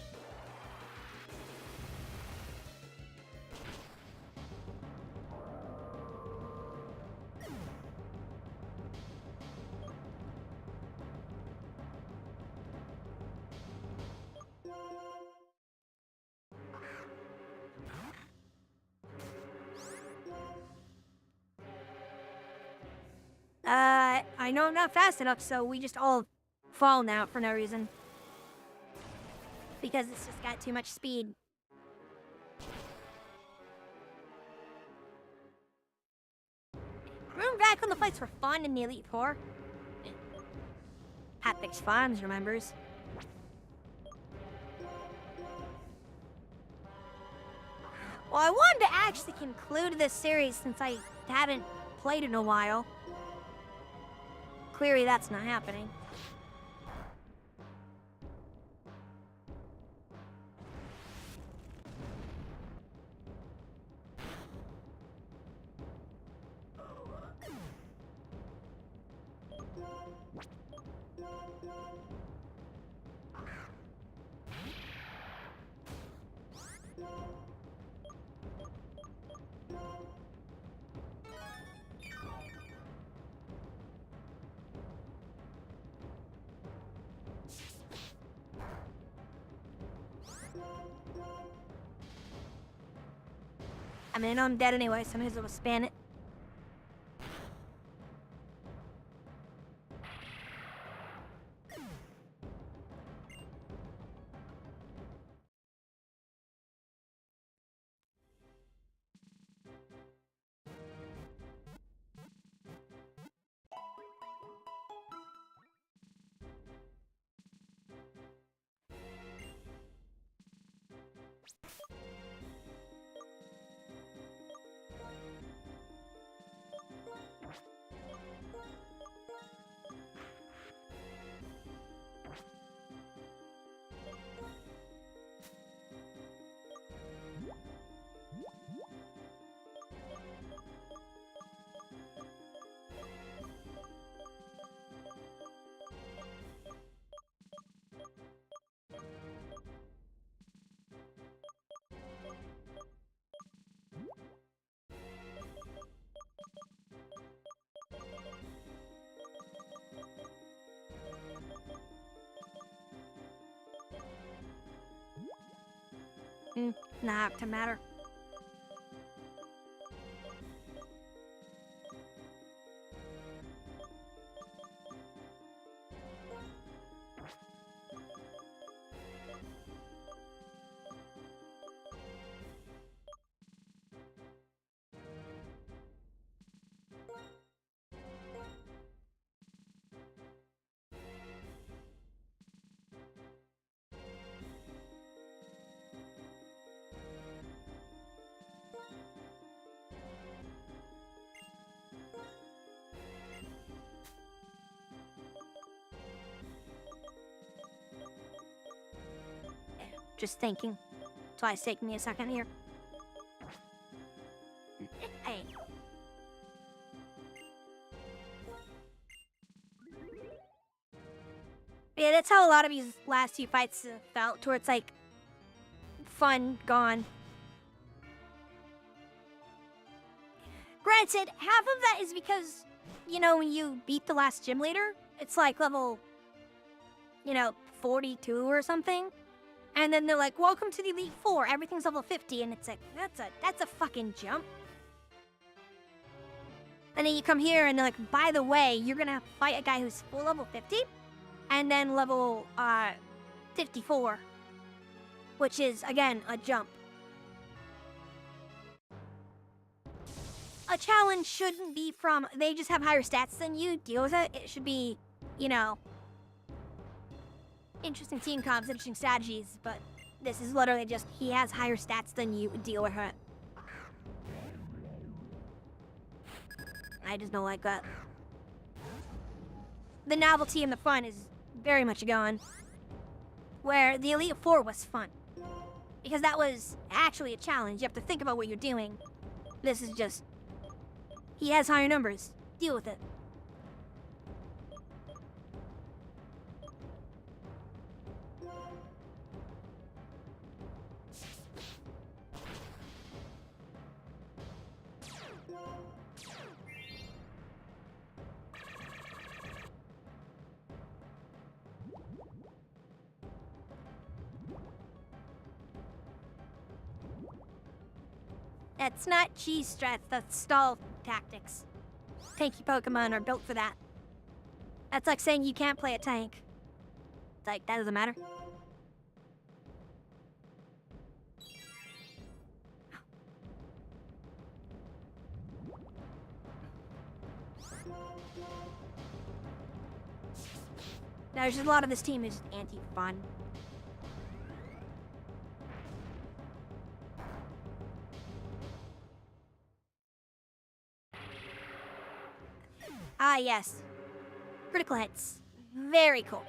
I know I'm not fast enough, so we just all fall now for no reason. Because it's just got too much speed. Remember back when the fights were fun in the Elite Four? Haptics Farms remembers. Well, I wanted to actually conclude this series since I haven't played in a while. Clearly that's not happening. I mean, I know I'm dead anyway, so I may as well span it. Not to matter. just thinking. That's why it's taking me a second here. Hey. Yeah, that's how a lot of these last few fights felt, where it's like fun gone. Granted, half of that is because, you know, when you beat the last gym leader, it's like level, you know, 42 or something. And then they're like, welcome to the Elite Four, everything's level 50, and it's like, that's a fucking jump. And then you come here and they're like, by the way, you're gonna fight a guy who's full level 50, and then level 54, which is, again, a jump. A challenge shouldn't be from, they just have higher stats than you, deal with it. It should be, you know, interesting team comps, interesting strategies, but this is literally just, he has higher stats than you, deal with it. I just don't like that. The novelty and the fun is very much gone. Where the Elite Four was fun. Because that was actually a challenge. You have to think about what you're doing. This is just... He has higher numbers. Deal with it. That's not cheese strats, that's stall tactics. Tanky Pokemon are built for that. That's like saying you can't play a tank. It's like, that doesn't matter. There's just a lot of this team is just anti-fun. Ah, yes. Critical hits. Very cool.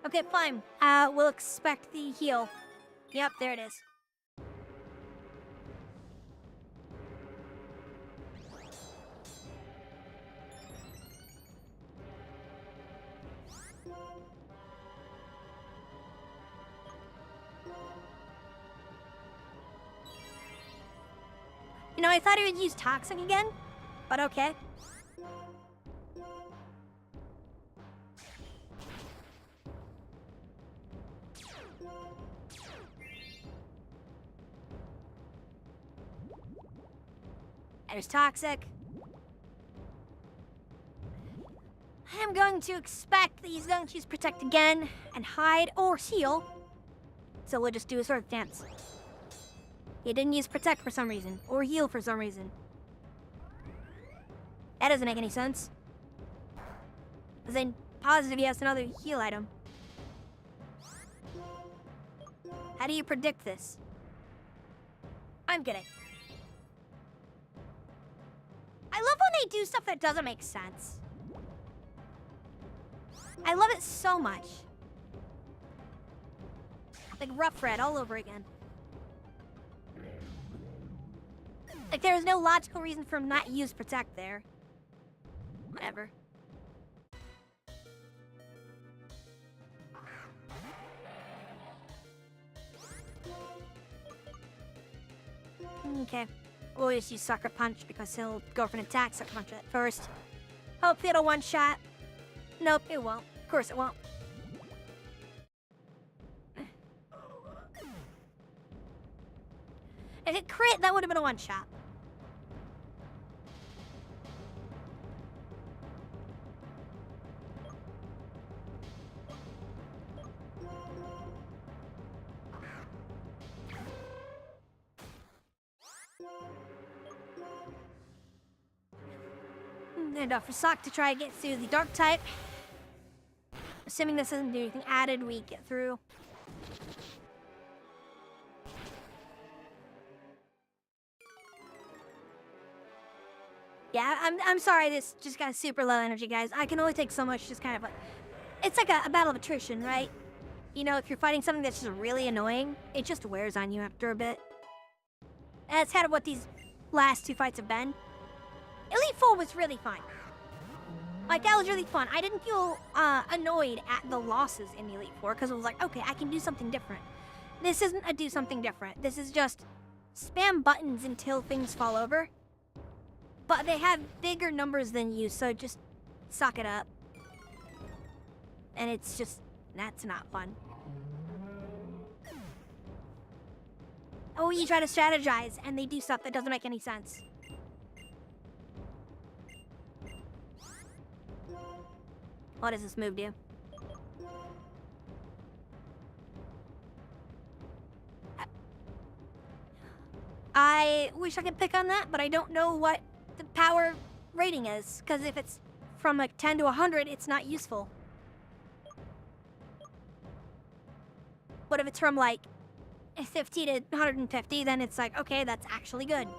Okay, fine. We'll expect the heal. Yep, there it is. You know, I thought he would use Toxic again, but okay. There's Toxic. I'm going to expect that he's going to use Protect again, and hide or heal. So we'll just do a Sword Dance. He didn't use Protect for some reason, or heal for some reason. That doesn't make any sense. Because I'm positive he has another heal item. How do you predict this? I'm kidding. I love when they do stuff that doesn't make sense. I love it so much. Like Rough Red all over again. Like, there's no logical reason for him not to use Protect there. Whatever. Okay. We'll just use Sucker Punch because he'll go for an attack Sucker Punch at first. Hopefully it'll one-shot. Nope, it won't. Of course it won't. If it crit, that would have been a one-shot. Enough for Sock to try to get through the Dark type. Assuming this doesn't do anything added, we get through. Yeah, I'm sorry this just got super low energy, guys. I can only take so much, just kind of like... It's like a battle of attrition, right? You know, if you're fighting something that's just really annoying, it just wears on you after a bit. And that's kind of what these last 2 fights have been. Elite Four was really fun. Like, that was really fun. I didn't feel annoyed at the losses in Elite Four, because it was like, okay, I can do something different. This isn't a do something different. This is just spam buttons until things fall over. But they have bigger numbers than you, so just suck it up. And it's just, that's not fun. Oh, you try to strategize, and they do stuff that doesn't make any sense. What does this move do? I wish I could pick on that, but I don't know what the power rating is, because if it's from like 10 to 100, it's not useful. But if it's from like 50 to 150, then it's like, okay, that's actually good.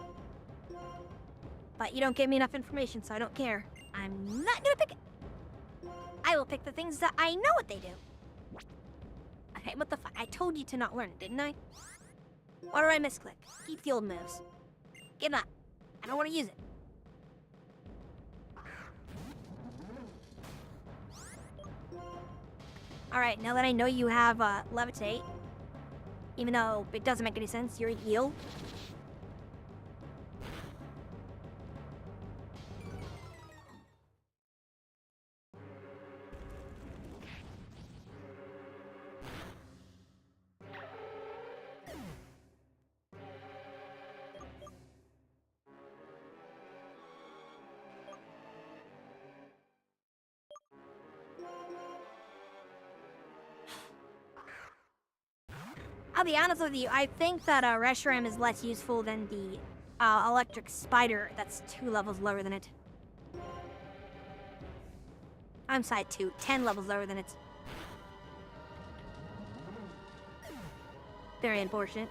But you don't give me enough information, so I don't care. I'm not gonna pick it. I will pick the things that I know what they do. Okay, what the fuck? I told you to not learn, didn't I? Why did I misclick? Keep the old moves. Give that. I don't want to use it. Alright, now that I know you have levitate, even though it doesn't make any sense, you're an eel. I'll be honest with you, I think that Reshiram is less useful than the electric spider that's 2 levels lower than it. I'm side 2, 10 levels lower than it. Very unfortunate.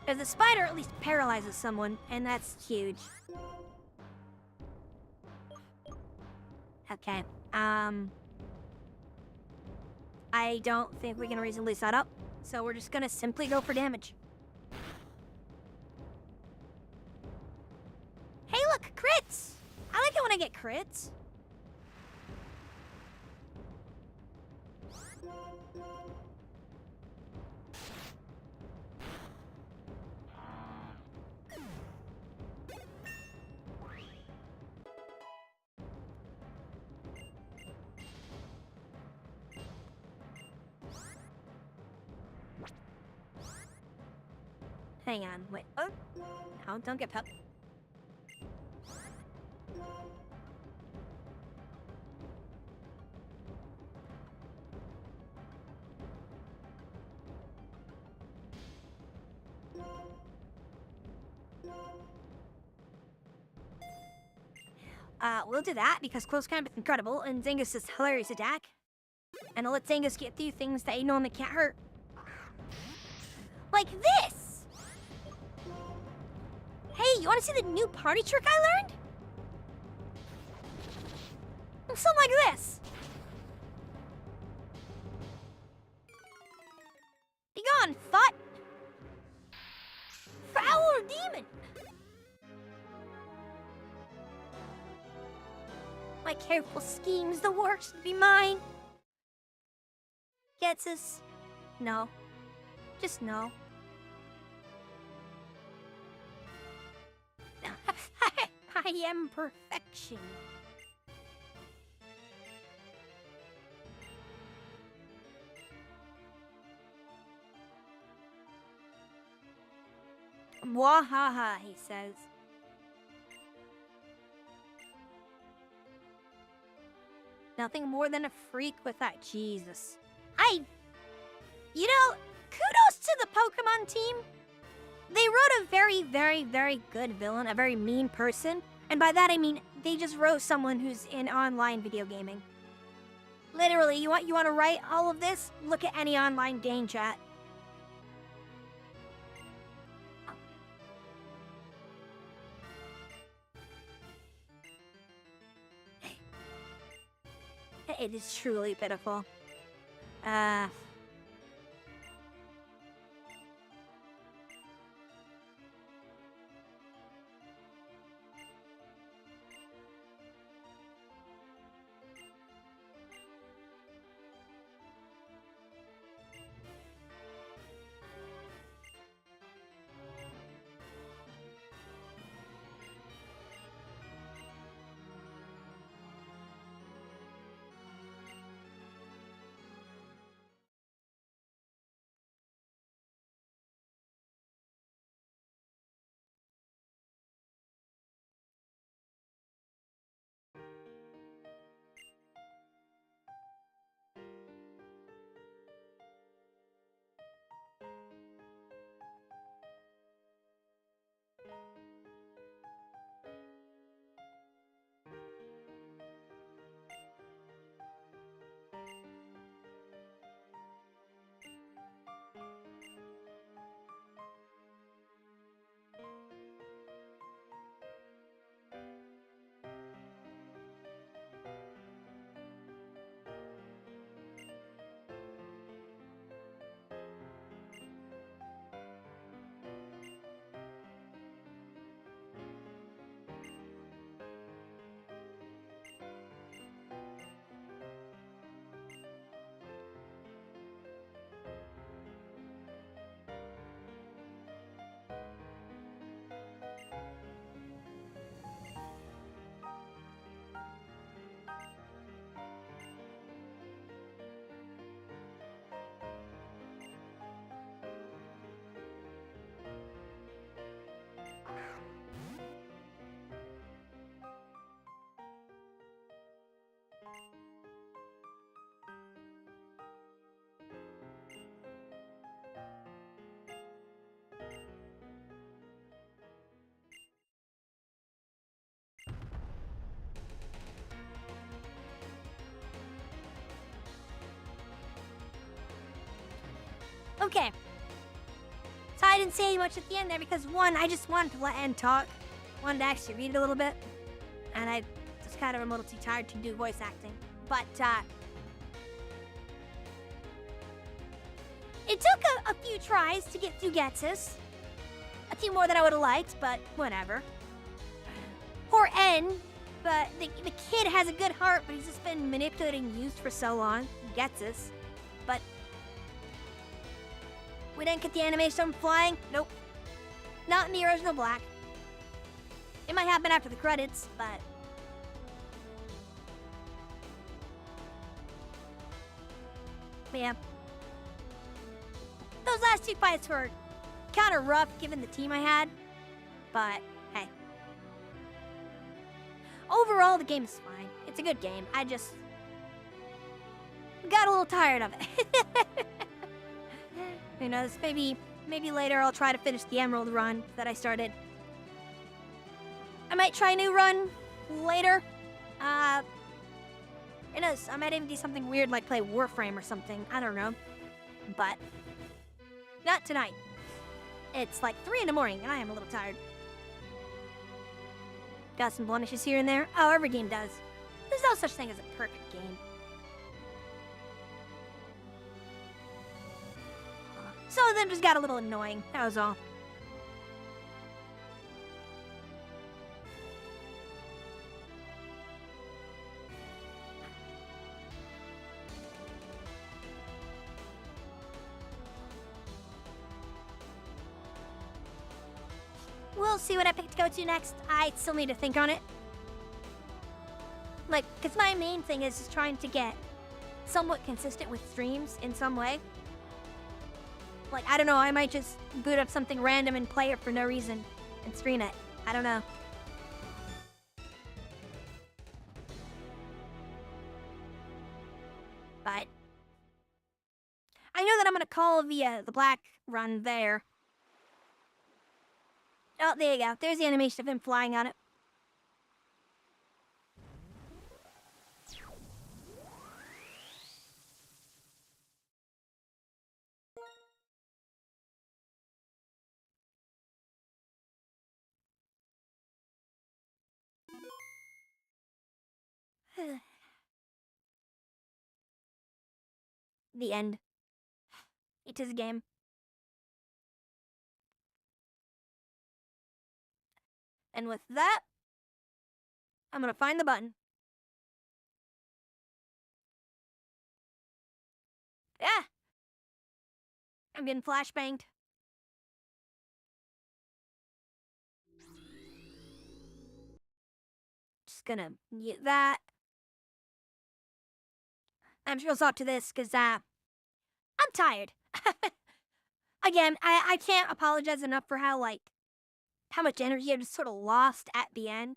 Because the spider at least paralyzes someone, and that's huge. Okay, I don't think we can reasonably set up, so we're just gonna simply go for damage. Hey look, crits! I like it when I get crits. Hang on, wait. Oh, no, don't get pep. We'll do that because close combat is incredible and Zangus' hilarious attack. And I'll let Zangus get through things that he normally can't hurt. Like this! Hey, you want to see the new party trick I learned? Something like this. Be gone, thought. Foul demon. My careful scheme's the worst to be mine. Gets us? No. Just no. I am perfection. Wahaha, he says. Nothing more than a freak without Jesus. You know, kudos to the Pokemon team. They wrote a very, very, very good villain, a very mean person. And by that I mean, they just wrote someone who's in online video gaming. Literally, you want to write all of this? Look at any online game chat. It is truly pitiful. Okay. So I didn't say much at the end there because, one, I just wanted to let Ann talk. Wanted to actually read it a little bit. And I just kind of am a little too tired to do voice acting. But, it took a few tries to get through Getsus. A few more than I would have liked, but whatever. Poor N, but the kid has a good heart, but he's just been manipulating youth for so long. Getsus. But we didn't get the animation of flying. Nope. Not in the original Black. It might happen after the credits, but yeah. Those last two fights were kind of rough given the team I had, but hey. Overall, the game is fine. It's a good game. I just got a little tired of it. Who knows? Maybe later I'll try to finish the Emerald run that I started. I might try a new run later. Who knows? I might even do something weird like play Warframe or something. I don't know. But not tonight. It's like 3 in the morning and I am a little tired. Got some blemishes here and there. Oh, every game does. There's no such thing as a perfect game. Some of them just got a little annoying. That was all. We'll see what I pick to go to next. I still need to think on it. Like, because my main thing is just trying to get somewhat consistent with streams in some way. Like, I don't know, I might just boot up something random and play it for no reason and stream it. I don't know. But I know that I'm gonna call the Black run there. Oh, there you go. There's the animation of him flying on it. The end. It is a game. And with that, I'm gonna find the button. Yeah! I'm getting flashbanged. Just gonna mute that. I'm sure I'll talk to this, because, I'm tired. Again, I can't apologize enough for how much energy I just sort of lost at the end.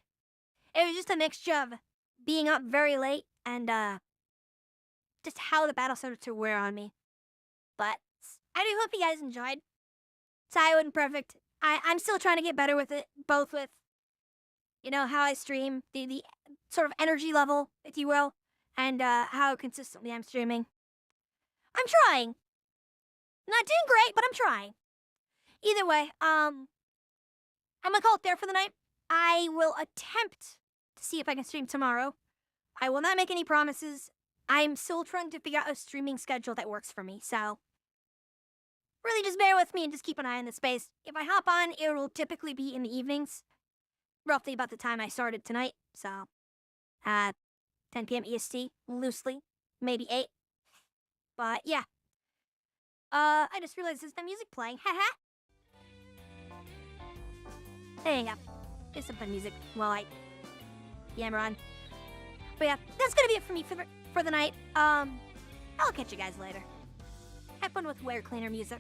It was just a mixture of being up very late and, just how the battle started to wear on me. But I do hope you guys enjoyed. Sorry I wasn't perfect. I'm still trying to get better with it, both with, how I stream, the sort of energy level, if you will, and how consistently I'm streaming. I'm trying. Not doing great, but I'm trying. Either way, I'm gonna call it there for the night. I will attempt to see if I can stream tomorrow. I will not make any promises. I'm still trying to figure out a streaming schedule that works for me, so really just bear with me and just keep an eye on the space. If I hop on, it will typically be in the evenings, roughly about the time I started tonight, so 10 p.m. EST, loosely, maybe 8. But yeah. I just realized there's no music playing. Haha. There you go. There's some fun music while I yammer on. But yeah, that's gonna be it for me for the night. I'll catch you guys later. Have fun with Wear Cleaner music.